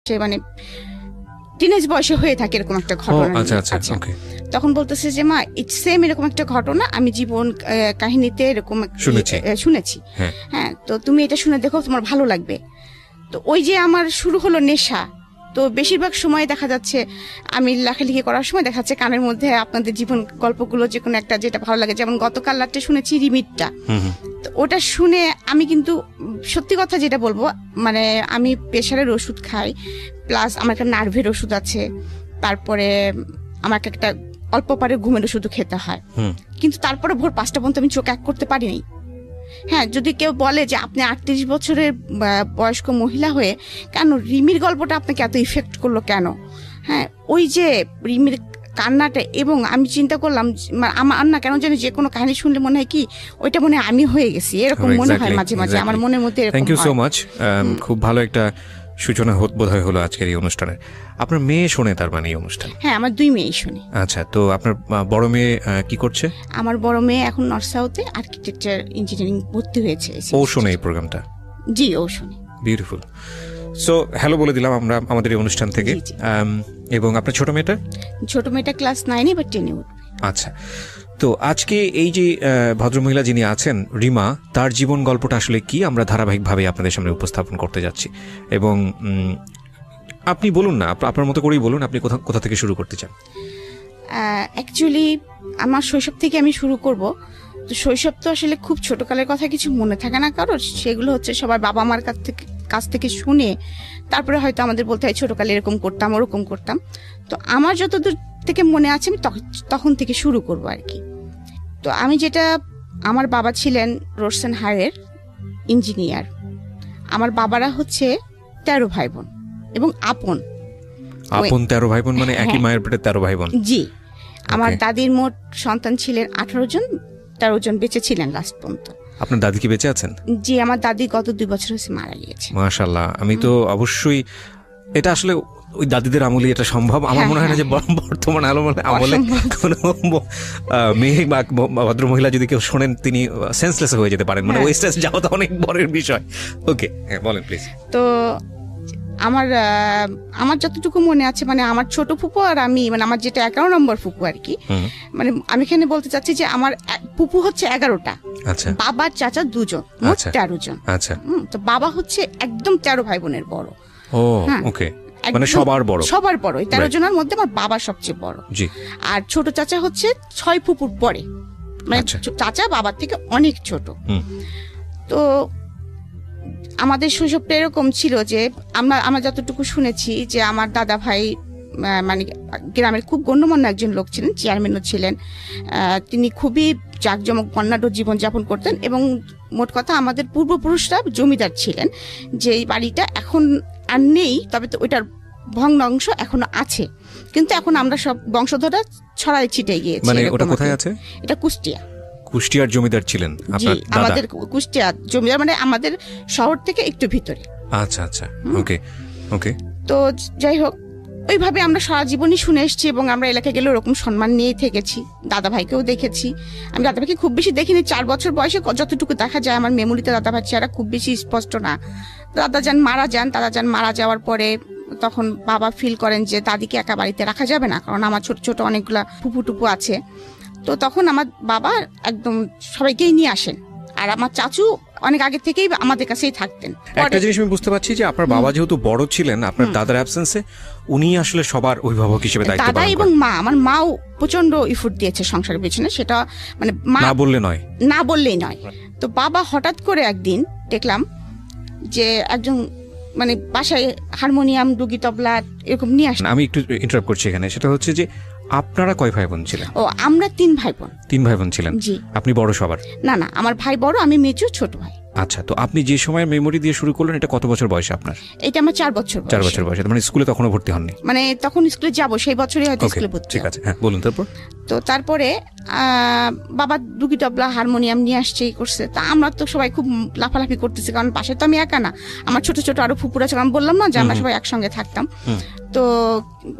সে মানে টিনেজ বয়সে হয়ে থাকে এরকম একটা ঘটনা। আচ্ছা তখন বলতেছে যে মা ইটস সেম এরকম একটা ঘটনা আমি জীবন কাহিনীতে এরকম শুনেছি। হ্যাঁ, তো তুমি এটা শুনে দেখো, তোমার ভালো লাগবে। তো ওই যে আমার শুরু হলো নেশা। তো বেশিরভাগ সময় দেখা যাচ্ছে আমি লেখালেখি করার সময় দেখা যাচ্ছে কানের মধ্যে আপনাদের জীবন গল্পগুলো যে কোনো একটা যেটা ভালো লাগে, যেমন গতকাল রাতে শুনেছি রিমিটটা। তো ওটা শুনে আমি কিন্তু সত্যি কথা যেটা বলবো, মানে আমি প্রেশারের ওষুধ খাই, প্লাস আমার একটা নার্ভের ওষুধ আছে, তারপরে আমাকে একটা অল্প পারে ঘুমের ওষুধও খেতে হয়, কিন্তু তারপরে ভোর 5টা পর্যন্ত আমি চোখ এক করতে পারিনি। হ্যাঁ, যদি কেউ বলে যে আপনি 38 বছরের বয়স্ক মহিলা হয়ে কেন রিমির গল্পটা আপনাকে এত ইফেক্ট করলো কেন? হ্যাঁ, ওই যে রিমির কান্নাটা, এবং আমি চিন্তা করলাম আমার না কেন জানি যে কোনো কাহিনী শুনলে মনে হয় কি ওইটা মনে হয় আমি হয়ে গেছি, এরকম মনে হয় মাঝে মাঝে আমার মনের মধ্যে। থ্যাংক ইউ সো মাচ, খুব ভালো একটা সূচনা বোধহয় হলো আজকের এই অনুষ্ঠানে। আপনার মেয়ে শোনে তার মানে এই অনুষ্ঠান? হ্যাঁ, আমার 2 মেয়ে শুনে। আচ্ছা, তো আপনার বড় মেয়ে কি করছে? আমার বড় মেয়ে এখন নর্থ সাউথে আর্কিটেকচার ইঞ্জিনিয়ারিং ভর্তি হয়েছে। ও শোনে এই প্রোগ্রামটা? জি, ও শোনে। বিউটিফুল। সো হ্যালো বলে দিলাম আমরা আমাদের এই অনুষ্ঠান থেকে। এবং আপনার ছোট মেয়েটা ক্লাস 9 বা 10 উঠবে। আচ্ছা, তো আজকে এই যে ভদ্রমহিলা যিনি আছেন রিমা, তার জীবন গল্পটা আসলে কি আমরা ধারাবাহিকভাবে আপনাদের সামনে উপস্থাপন করতে যাচ্ছি। এবং আপনি বলুন না, আপনার মতো করেই বলুন, আপনি কোথা থেকে শুরু করতে চান? অ্যাকচুয়ালি আমার শৈশব থেকে আমি শুরু করব। তো শৈশব তো আসলে খুব ছোটকালের কথা কিছু মনে থাকে না কারোর, সেগুলো হচ্ছে সবার বাবা মার কাছ থেকে শুনে তারপরে হয়তো আমাদের বলতে হয় ছোটকালে এরকম করতাম ওরকম করতাম। তো আমার যতদূর থেকে মনে আছে আমি তখন থেকে শুরু করব আর কি। তো আমি যেটা, আমার বাবা ছিলেন রোশন হারের ইঞ্জিনিয়ার। আমার বাবারা হচ্ছে 13 ভাই বোন এবং আপন 13 ভাই বোন, মানে একই মায়ের পেটে 13 ভাই বোন? জি। আমার দাদির মোট সন্তান ছিলেন 18 জন, 13 জন বেঁচে ছিলেন লাস্ট পর্যন্ত। আপনার দাদি কি বেঁচে আছেন? জি, আমার দাদি গত 2 বছর হয়েছে মারা গিয়েছে। মাশাআল্লাহ। আমি তো অবশ্যই, এটা আসলে ওই দাদিদের আমলে এটা সম্ভব। আমার মনে হয় না যে বর্তমান আমলে কোনো মেয়ে বা ভদ্র মহিলা যদি কেউ শোনেন তিনি সেন্সলেস হয়ে যেতে পারেন, মানে ওই স্টেজ যাওয়া তো অনেক বড়ের বিষয়। ওকে, হ্যাঁ বলেন প্লিজ। তো আমার যতটুকু মনে আছে, মানে আমার ছোট ফুপু আর আমি, মানে আমার যেটা 11 নম্বর ফুপু আর কি, মানে আমি এখানে বলতে চাচ্ছি যে আমার ফুপু হচ্ছে 11টা। আচ্ছা। বাবার চাচা 2 জন, মোট 13 জন। আচ্ছা। তো বাবা হচ্ছে একদম 13 ভাই বোনের বড়। ও ওকে, মানে সবার বড়। এই 13 জনের মধ্যে আমার বাবা সবচেয়ে বড়। জি। আর ছোট চাচা হচ্ছে 6 ফুপুর পরে, মানে চাচা বাবার থেকে অনেক ছোট। তো আমাদের শৈশবটা এরকম ছিল যে আমরা যতটুকু শুনেছি যে আমার দাদা ভাই মানে গ্রামের খুব গণ্যমান্য একজন লোক ছিলেন, চেয়ারম্যানও ছিলেন। তিনি খুবই জাঁকজমক বর্ণাঢ্য জীবনযাপন করতেন এবং মোট কথা আমাদের পূর্বপুরুষরা জমিদার ছিলেন। যে এই বাড়িটা এখন আর নেই, তবে তো ওইটার ভগ্নাংশ এখনো আছে, কিন্তু এখন আমরা সব বংশধররা ছড়াই ছিটে গিয়েছি। মানে ওটা কোথায় আছে? এটা কুষ্টিয়া। কুষ্টিয়ার জমিদার ছিলেন আপনার দাদা? আমাদের কুষ্টিয়া জমিদার, মানে আমাদের শহর থেকে একটু ভিতরে। আচ্ছা আচ্ছা, ওকে ওকে। তো যাই হোক, ওইভাবে আমরা সারা জীবনই শুনে এসেছি এবং আমরা এলাকায় গেলে ওরকম সম্মান নিয়েই থেকেছি। দাদা ভাইকেও দেখেছি। আমি দাদা ভাইকে খুব বেশি দেখিনি, 4 বছর বয়সে যতটুকু দেখা যায় আমার মেমোরিতে দাদা ভাই চেহারা খুব বেশি স্পষ্ট না। দাদা যান মারা যাওয়ার পরে তখন বাবা ফিল করেন যে দাদিকে একা বাড়িতে রাখা যাবে না, কারণ আমার ছোট ছোট অনেকগুলা ফুপু টুপু আছে। তো তখন আমার বাবা একদম সবাইকেই নিয়ে আসেন, আর আমার চাচু অনেক আগে থেকেই আমাদের কাছেই থাকতেন। একটা জিনিস আমি বুঝতে পারছি যে আপনার বাবা যেহেতু বড় ছিলেন, আপনার দাদার অ্যাবসেন্সে উনি আসলে সবার অভিভাবক হিসেবে দায়িত্ব পালন করেন। দাদা এবং মা, আমার মাও প্রচন্ড ইফোর্ট দিয়েছে সংসারের পেছনে, সেটা মানে না বললেই নয়। তো বাবা হঠাৎ করে একদিন দেখলাম যে একজন মানে বাসায় হারমোনিয়াম, ডুগি, তবলা এরকম নিয়ে আসেন। আমি একটু ইন্টারাপ্ট করছি এখানে, সেটা হচ্ছে যে আপনারা কয় ভাই বোন ছিলেন? ও, আমরা 3 ভাই বোন। 3 ভাই বোন ছিলেন? জি। আপনি বড় সবার? না, আমার ভাই বড়, আমি মেজো, ছোট ভাই। আচ্ছা, তো আপনি যে সময় মেমোরি দিয়ে শুরু করলেন, এটা কত বছর বয়সে আপনার? এটা আমার 4 বছর। 4 বছর বয়সে, মানে স্কুলে তখনও ভর্তি হননি? মানে তখন স্কুলে যাব, সেই বছরই হয়তো স্কুলে ভর্তি। ঠিক আছে, হ্যাঁ বলুন। তারপরে বাবা ডুগি, তবলা, হারমোনিয়াম নিয়ে আসছে, করছে। তা আমরা তো সবাই খুব লাফালাফি করতেছি, কারণ পাশে তো আমি একা না, আমার ছোট ছোট আরো ফুপুরা ছিল। আমি বললাম না যে আমরা সবাই একসঙ্গে থাকতাম। তো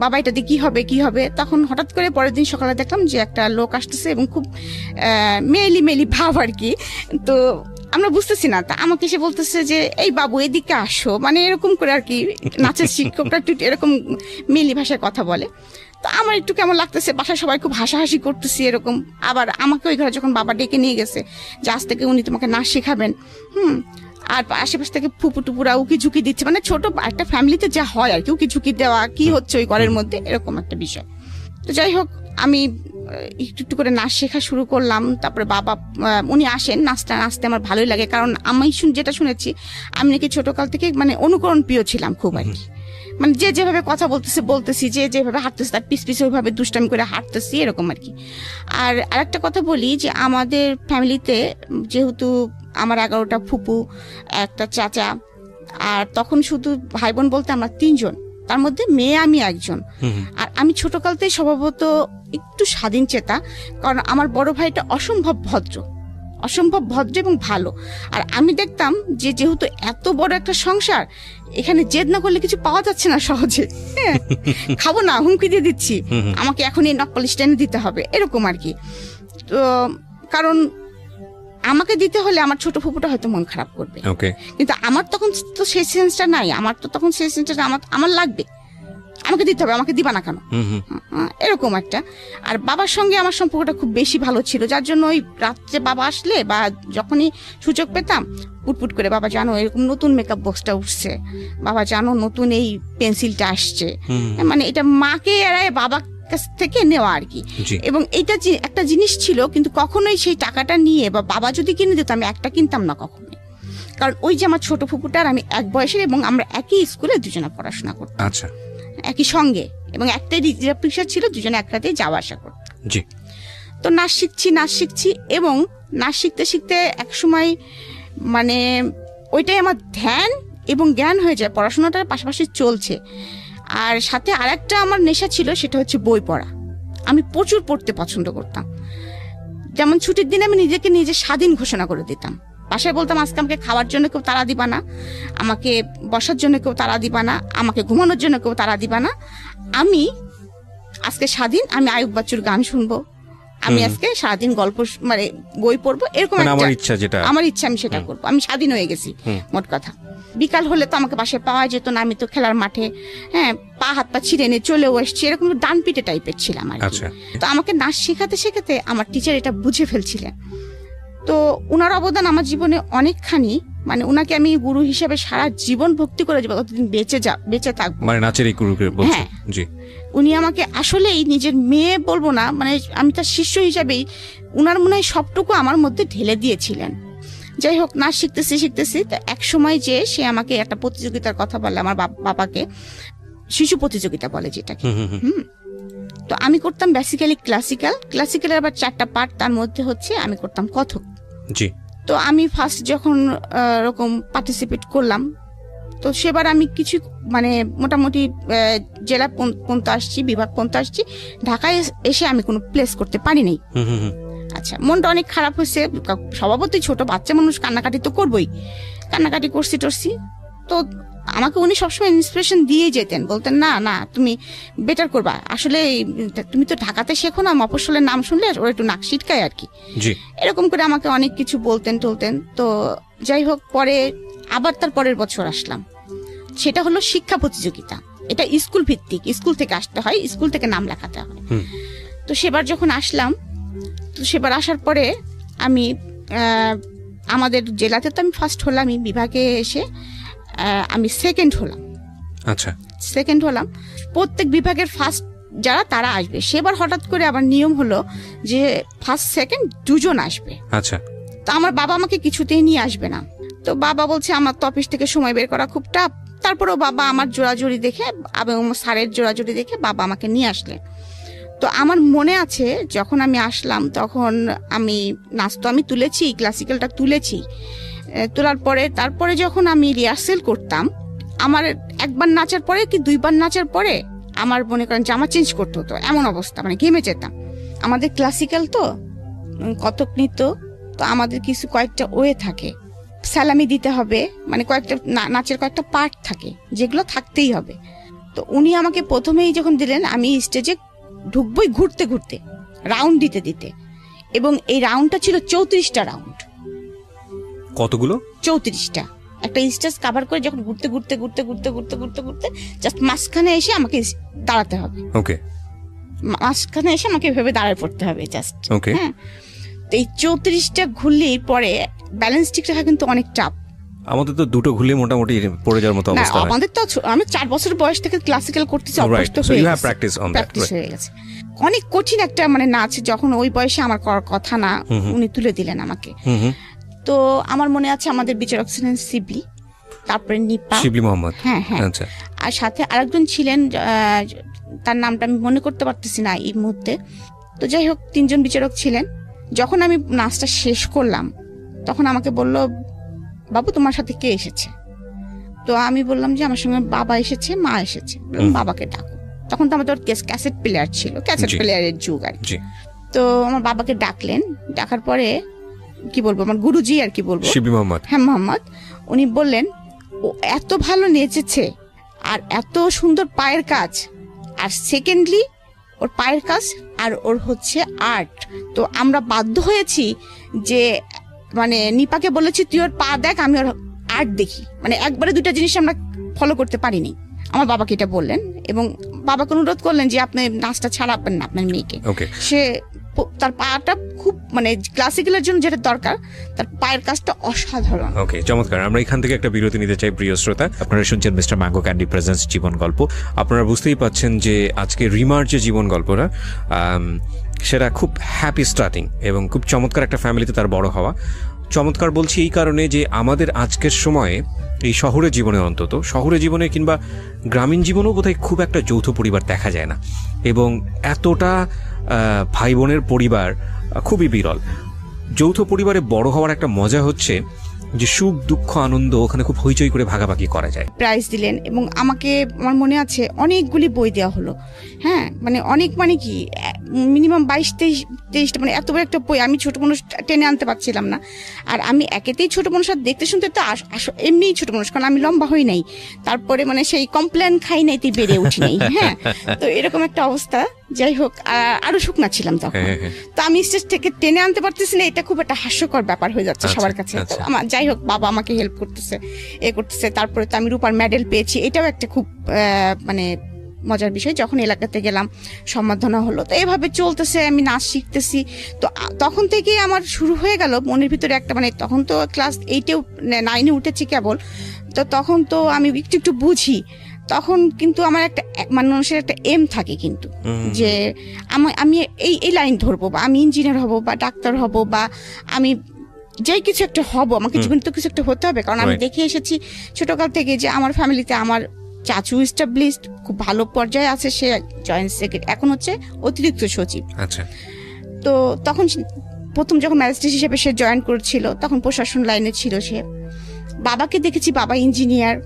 বাবা এটা দিয়ে কি হবে, তখন হঠাৎ করে পরের দিন সকালে দেখলাম যে একটা লোক আসতেছে এবং খুব মেলি ভাব আর কি। তো আমরা বুঝতেছি না, তা আমাকে এসে বলতেছে যে এই বাবু এদিকে আসো, মানে এরকম করে আর কি। নাচের শিক্ষকরা একটু এরকম মিলি ভাষায় কথা বলে। তো আমার একটু কেমন লাগতেছে, বাসায় সবাই খুব হাসাহাসি করতেছি এরকম। আবার আমাকে ওই ঘরে যখন বাবা ডেকে নিয়ে গেছে যে আজ থেকে উনি তোমাকে নাচ শেখাবেন, আর আশেপাশ থেকে ফুপু টুপুরা উকি ঝুঁকি দিচ্ছে, মানে ছোট একটা ফ্যামিলিতে যা হয় আর কি, উকি ঝুঁকি দেওয়া কি হচ্ছে ওই ঘরের মধ্যে, এরকম একটা বিষয়। তো যাই হোক, আমি একটু একটু করে নাচ শেখা শুরু করলাম। তারপরে বাবা উনি আসেন, নাচতে আমার ভালোই লাগে, কারণ আমি যেটা শুনেছি আমি নাকি ছোটকাল থেকে মানে অনুকরণ প্রিয় ছিলাম খুব আর কি। মানে যে যেভাবে কথা বলতেছি, যে যেভাবে হাঁটতেছি তার পিছ পিছে ওইভাবে দুষ্টামি করে হাঁটতেছি এরকম আর কি। আর আরেকটা কথা বলি যে আমাদের ফ্যামিলিতে যেহেতু আমার 11টা ফুপু, একটা চাচা, আর তখন শুধু ভাই বোন বলতে আমরা 3 জন, তার মধ্যে মেয়ে আমি একজন। আর আমি ছোটকালতেই স্বভাবত একটু স্বাধীন চেতা, কারণ আমার বড় ভাইটা অসম্ভব ভদ্র এবং ভালো। আর আমি দেখতাম যে যেহেতু এত বড় একটা সংসার, এখানে জেদ না করলে কিছু পাওয়া যাচ্ছে না সহজে, খাবো না, হুমকি দিয়ে দিচ্ছি, আমাকে এখন এই নখ পলিশ টেনে দিতে হবে এরকম আর কি। তো কারণ আমাকে দিতে হলে আমার ছোট ফুপুটা হয়তো মন খারাপ করবে, কিন্তু আমার তখন তো সেই সেন্সটা নাই, আমার লাগবে, আমাকে দিতে হবে, আমাকে দিবা না কেন, এরকম একটা। আর বাবার সঙ্গে আমার সম্পর্কটা খুব বেশি ভালো ছিল, যার জন্য ওই রাত্রে বাবা আসলে বা যখনই সুযোগ পেতাম পুটপুট করে, বাবা জানো এরকম নতুন মেকআপ বক্সটা উঠছে, বাবা জানো নতুন এই পেন্সিলটা আসছে, মানে এটা মাকে এড়ায় বাবা কাছ থেকে নেওয়া আর কি। এবং এটা একটা জিনিস ছিল, কিন্তু কখনোই সেই টাকাটা নিয়ে বা বাবা যদি কিনে দিত আমি একটা কিনতাম না কখনোই, কারণ ওই যে আমার ছোট ফুপুটার আমি এক বয়সের, এবং আমরা একই স্কুলে দুজনে পড়াশোনা করতাম, আচ্ছা একই সঙ্গে, এবং একটাই রিজার্ভ রিক্সা ছিল, দুজনে একটাতেই যাওয়া আসা করতাম। তো নাচ শিখছি এবং নাচ শিখতে শিখতে এক সময় মানে ওইটাই আমার ধ্যান এবং জ্ঞান হয়ে যায়, পড়াশোনাটার পাশাপাশি চলছে। আর সাথে আরেকটা আমার নেশা ছিল, সেটা হচ্ছে বই পড়া। আমি প্রচুর পড়তে পছন্দ করতাম। যেমন ছুটির দিনে আমি নিজে স্বাধীন ঘোষণা করে দিতাম, বাসায় বলতাম আজকে আমাকে খাওয়ার জন্য কেউ তাড়া দিবা না, আমাকে বসার জন্য কেউ তাড়া দিবা না, আমাকে ঘুমানোর জন্য কেউ তাড়া দিবা না, আমি আজকে স্বাধীন, আমি আয়ুব বাচ্চুর গান শুনবো, আমি আজকে সারাদিন গল্প মানে বই পড়বো, এরকম আমার ইচ্ছা আমি সেটা করবো। আমি স্বাধীন হয়ে গেছি মোট কথা। বিকাল হলে তো আমাকে বাসায় পাওয়া যেত না, আমি তো খেলার মাঠে পা হাত পা ছিঁড়ে নিয়ে চলেও এসছি, এরকম ডান পিটে টাইপের ছিলাম আর কি। তো আমাকে নাচ শেখাতে আমার টিচার এটা বুঝে ফেলছিলেন। তো উনার অবদান আমার জীবনে অনেকখানি, মানে উনাকে আমি গুরু হিসেবে সারা জীবন ভক্তি করে যাবো, ততদিন বেঁচে থাকবো, মানে নাচের এই গুরুকে বলছেন। জি, উনি আমাকে আসলেই নিজের মেয়ে বলবো না, মানে আমি তার শিষ্য হিসাবেই উনার মনে হয় সবটুকু আমার মধ্যে ঢেলে দিয়েছিলেন। যাই হোক, নাচ শিখতেছি এক সময় যে সে আমাকে একটা প্রতিযোগিতার কথা বলে, আমার বাবাকে শিশু প্রতিযোগিতা বলে যেটাকে। তো আমি করতাম বেসিক্যালি ক্লাসিক্যালের আবার 4টা পার্ট, তার মধ্যে হচ্ছে আমি করতাম কথক। জি। তো আমি ফার্স্ট যখন এরকম পার্টিসিপেট করলাম, তো সেবার আমি কিছু মানে মোটামুটি জেলা পর্যন্ত আসছি, বিভাগ পর্যন্ত আসছি, ঢাকায় এসে আমি কোনো প্লেস করতে পারি নাই। আচ্ছা, মনটা অনেক খারাপ হয়েছে, স্বভাবতই ছোট বাচ্চা মানুষ কান্নাকাটি তো করবোই, কান্নাকাটি করছি। তো আমাকে উনি সবসময় ইন্সপিরেশন দিয়ে যেতেন, বলতেন না তুমি বেটার করবা, আসলে তুমি তো ঢাকাতে শেখো না, মফস্বলের নাম শুনলে ওরা একটু নাক সিটকায় আর কি, এরকম করে আমাকে অনেক কিছু বলতেন। তো যাই হোক, পরে আবার তার পরের বছর আসলাম, সেটা হলো শিক্ষা প্রতিযোগিতা, এটা স্কুল ভিত্তিক, স্কুল থেকে আসতে হয়, স্কুল থেকে নাম লেখাতে হয়। তো সেবার যখন আসলাম, তো সেবার আসার পরে আমি আমাদের জেলাতে তো আমি ফার্স্ট হলাম, বিভাগে এসে আমি সেকেন্ড হলাম। আচ্ছা, সেকেন্ড হলাম। প্রত্যেক বিভাগের ফার্স্ট যারা তারা আসবে, সেবার হঠাৎ করে আবার নিয়ম হলো যে ফার্স্ট সেকেন্ড 2 জন আসবে। আচ্ছা, তো আমার বাবা আমাকে কিছুতেই নিয়ে আসবে না। তো বাবা বলছে আমার তো অফিস থেকে সময় বের করা খুব টাফ। তারপরেও বাবা আমার জোড়াজুড়ি দেখে এবং স্যারের জোড়াজুড়ি দেখে বাবা আমাকে নিয়ে আসলেন। তো আমার মনে আছে যখন আমি আসলাম, তখন আমি নাচ তো আমি তুলেছি, ক্লাসিক্যালটা তুলেছি, তোলার পরে তারপরে যখন আমি রিহার্সেল করতাম, আমার একবার নাচার পরে কি 2বার নাচার পরে আমার মনে করেন জামা চেঞ্জ করতে হতো, এমন অবস্থা, মানে ঘেমে যেতাম। আমাদের ক্লাসিক্যাল তো কত্থক নৃত্য, তো আমাদের কিছু কয়েকটা ওয়ে থাকে, সালামি দিতে হবে, মানে কয়েকটা নাচের কয়েকটা পার্ট থাকে যেগুলো থাকতেই হবে। তো উনি আমাকে প্রথমেই যখন দিলেন, আমি স্টেজে ঢুকবই ঘুরতে রাউন্ড দিতে, এবং এই রাউন্ডটা ছিল 34টা রাউন্ড। কতগুলো? 34টা। একটা স্টেজ কভার করে যখন ঘুরতে ঘুরতে ঘুরতে ঘুরতে ঘুরতে ঘুরতে ঘুরতে জাস্ট মাঝখানে এসে আমাকে দাঁড়াতে হবে। ওকে, মাঝখানে এসে আমাকে এভাবে দাঁড়ায় পড়তে হবে জাস্ট। ওকে, হ্যাঁ, তো এই 34টা ঘুরলেই পরে ব্যালেন্স ঠিক রাখা কিন্তু অনেক চাপ। আমাদের তো দুটো ঘুরলে মোটামুটি পড়ে যাওয়ার মতো অবস্থা। আমাদের তো আমি 4 বছর বয়স থেকে ক্লাসিক্যাল করতেছি, অভ্যস্ত হয়ে গেছে, প্র্যাকটিস হয়ে গেছে। অনেক কঠিন একটা মানে নাচ, যখন ওই বয়সে আমার করার কথা না, উনি তুলে দিলেন আমাকে। তো আমার মনে আছে আমাদের বিচারক ছিলেন শিবলি, তারপরে নিপা, শিবলি মোহাম্মদ, হ্যাঁ হ্যাঁ, আর সাথে আরেকজন ছিলেন, তার নামটা আমি মনে করতে পারতেছি না এই মুহূর্তে। তো যাই হোক, 3 জন বিচারক ছিলেন। যখন আমি নাচটা শেষ করলাম তখন আমাকে বলল, বাবু তোমার সাথে কে এসেছে? তো আমি বললাম যে আমার সঙ্গে বাবা এসেছে, মা এসেছে। বাবাকে ডাকো। তখন তো আমাদের ক্যাসেট প্লেয়ার ছিল, ক্যাসেট প্লেয়ারের যুগ আর কি। তো আমার বাবাকে ডাকলেন, ডাকার পরে কি বলবো, আমার গুরুজি আর কি বলবো, শিবলি মোহাম্মদ, হ্যাঁ মোহাম্মদ, উনি বললেন ও এত ভালো নেচেছে আর এত সুন্দর পায়ের কাজ, আর সেকেন্ডলি ওর পায়ের কাজ আর ওর হচ্ছে আর্ট। তো আমরা বাধ্য হয়েছি যে মানে নিপাকে বলেছি তুই ওর পা দেখ, আমি ওর আর্ট দেখি। মানে একবারে 2টা জিনিস আমরা ফলো করতে পারিনি। আমার বাবাকে এটা বললেন এবং বাবাকে অনুরোধ করলেন যে আপনি নাচটা ছাড়াবেন না আপনার মেয়েকে। সে তার পাটা খুব মানে ক্লাসিক্যালের জন্য যেটা দরকার, তার পায়ের কাজটা অসাধারণ। ওকে, চমৎকার। আমরা এখান থেকে একটা বিরতি নিতে চাই প্রিয় শ্রোতা। আপনারা শুনছেন মিস্টার ম্যাঙ্গো ক্যান্ডি প্রেজেন্টস জীবন গল্প। আপনারা বুঝতেই পাচ্ছেন যে আজকে রিমার যে জীবন গল্পটা, সেটা খুব হ্যাপি স্টার্টিং এবং খুব চমৎকার একটা ফ্যামিলিতে তার বড় হওয়া। চমৎকার বলছি এই কারণে যে আমাদের আজকের সময়ে এই শহরের জীবনে, অন্তত শহরের জীবনে কিংবা গ্রামীণ জীবনেও বোধহয় খুব একটা যৌথ পরিবার দেখা যায় না, এবং এতটা ভাই বোনের পরিবার খুবই বিরল। যৌথ পরিবারে বড় হওয়ার একটা মজা হচ্ছে যে সুখ দুঃখ আনন্দ ওখানে খুব হইচই করে ভাগাভাগি করা যায়। প্রাইজ দিলেন এবং আমাকে, আমার মনে আছে অনেকগুলি বই দেওয়া হলো। হ্যাঁ, মানে অনেক, মানে কি মিনিমাম 22-23টা, মানে এত বড় একটা বই আমি ছোট মানুষ টেনে আনতে পারছিলাম না। আর আমি একেতেই ছোট মানুষ, আর দেখতে শুনতে তো এমনিই ছোট মানুষ, কারণ আমি লম্বা হই নাই, তারপরে মানে সেই কমপ্লেন খাই নাই, তুই বেড়ে উঠি নাই। হ্যাঁ, তো এরকম একটা অবস্থা। যাই হোক, আরো শুকনা ছিলাম তখন। তো আমি স্টেজ থেকে টেনে আনতে পারতেছি না, এটা খুব একটা হাস্যকর ব্যাপার হয়ে যাচ্ছে সবার কাছে। আমার যাই হোক, বাবা আমাকে হেল্প করতেছে, করতেছে। তারপরে তো আমি রূপার মেডেল পেয়েছি, এটাও একটা খুব মানে মজার বিষয়। যখন এলাকাতে গেলাম সম্মাননা হলো, তো এভাবে চলতেছে, আমি নাচ শিখতেছি। তো তখন থেকে আমার শুরু হয়ে গেল মনের ভিতরে একটা, মানে তখন তো ক্লাস 8-এ 9-এ উঠেছি কেবল, তো তখন তো আমি একটু একটু বুঝি। তখন কিন্তু আমার একটা মানুষের একটা এম থাকে কিন্তু, যে আমি এই লাইন ধরবো, বা আমি ইঞ্জিনিয়ার হব, বা ডাক্তার হব, বা আমি যাই কিছু একটা হব, আমাকে জীবনে তো কিছু একটা হতে হবে। কারণ আমি দেখে এসেছি ছোটকাল থেকে যে আমার ফ্যামিলিতে আমার চাচু এস্টাবলিশড, খুব ভালো পর্যায়ে আছে, সে জয়েন্ট সেক্রেটারি, এখন হচ্ছে অতিরিক্ত সচিব। আচ্ছা। তো তখন প্রথম যখন ম্যাজিস্ট্রেট হিসেবে সে জয়েন করেছিল, তখন প্রশাসন লাইনে ছিল সে। বাবাকে দেখেছি, বাবা ইঞ্জিনিয়ার।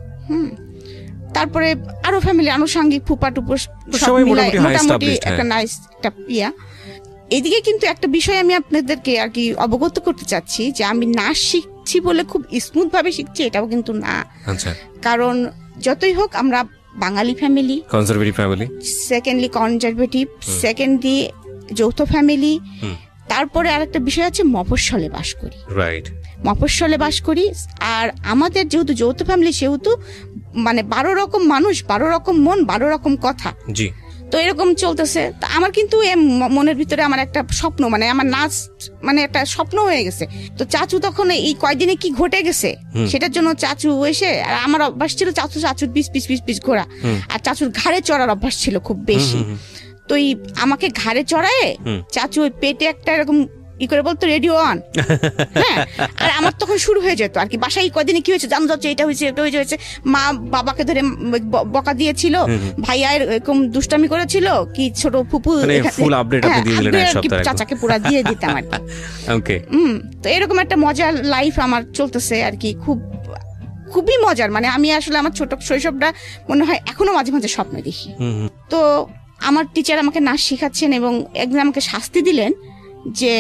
তারপরে আরো ফ্যামিলি আনুষঙ্গিক ফুপা টুপো সব মিলাই মোটামুটি একটা নাইস একটা ইয়া। এদিকে কিন্তু একটা বিষয় আমি আপনাদেরকে আর কি অবগত করতে চাচ্ছি, যে আমি নাচ শিখছি বলে খুব স্মুথ ভাবে শিখছি এটাও কিন্তু না। কারণ যতই হোক আমরা Bengali family, conservative family, secondly conservative, secondly যৌথ ফ্যামিলি, তারপরে আরেকটা বিষয় আছে মফস্বলে বাস করি। রাইট, মফস্বলে বাস করি। আর আমাদের যেহেতু যৌথ ফ্যামিলি, সেহেতু মানে 12 রকম মানুষ, 12 রকম মন, 12 রকম কথা। জি। তো এরকম চলতেছে। তা আমার কিন্তু মনের ভিতরে আমার একটা স্বপ্ন, মানে আমার নাচ মানে একটা স্বপ্ন হয়ে গেছে। তো চাচু তখন এই কয়দিনে কি ঘটে গেছে সেটার জন্য চাচু এসে, আর আমার অভ্যাস ছিল চাচুর পিস ঘোরা, আর চাচুর ঘাড়ে চড়ার অভ্যাস ছিল খুব বেশি। তো আমাকে ঘাড়ে চড়ায় চাচু ওই পেটে একটা এরকম ই করে বলতো রেডিও অন। হ্যাঁ, আর আমার তখন শুরু হয়ে যেত আর কি, বাসায় কদিনে কি হয়েছে জানো, যাচ্ছে এটা হয়েছে এটা হয়েছে। মা বাবাকে ধরে বকা দিয়েছিল, ভাইয়া এরকম দুষ্টামি করেছিল, কি ছোট ফুপু ফুল আপডেট আপনি দিয়ে দিলেন এক সপ্তাহে, চাচাকে পুরো দিয়ে দিতাম আর কি। ওকে। তো এরকম একটা মজার লাইফ আমার চলতেছে আর কি, খুবই মজার। মানে আমি আসলে আমার ছোট শৈশবটা মনে হয় এখনো মাঝে মাঝে স্বপ্ন দেখি। তো আমার টিচার আমাকে নাচ শেখাচ্ছেন এবং একদিন আমাকে শাস্তি দিলেন যে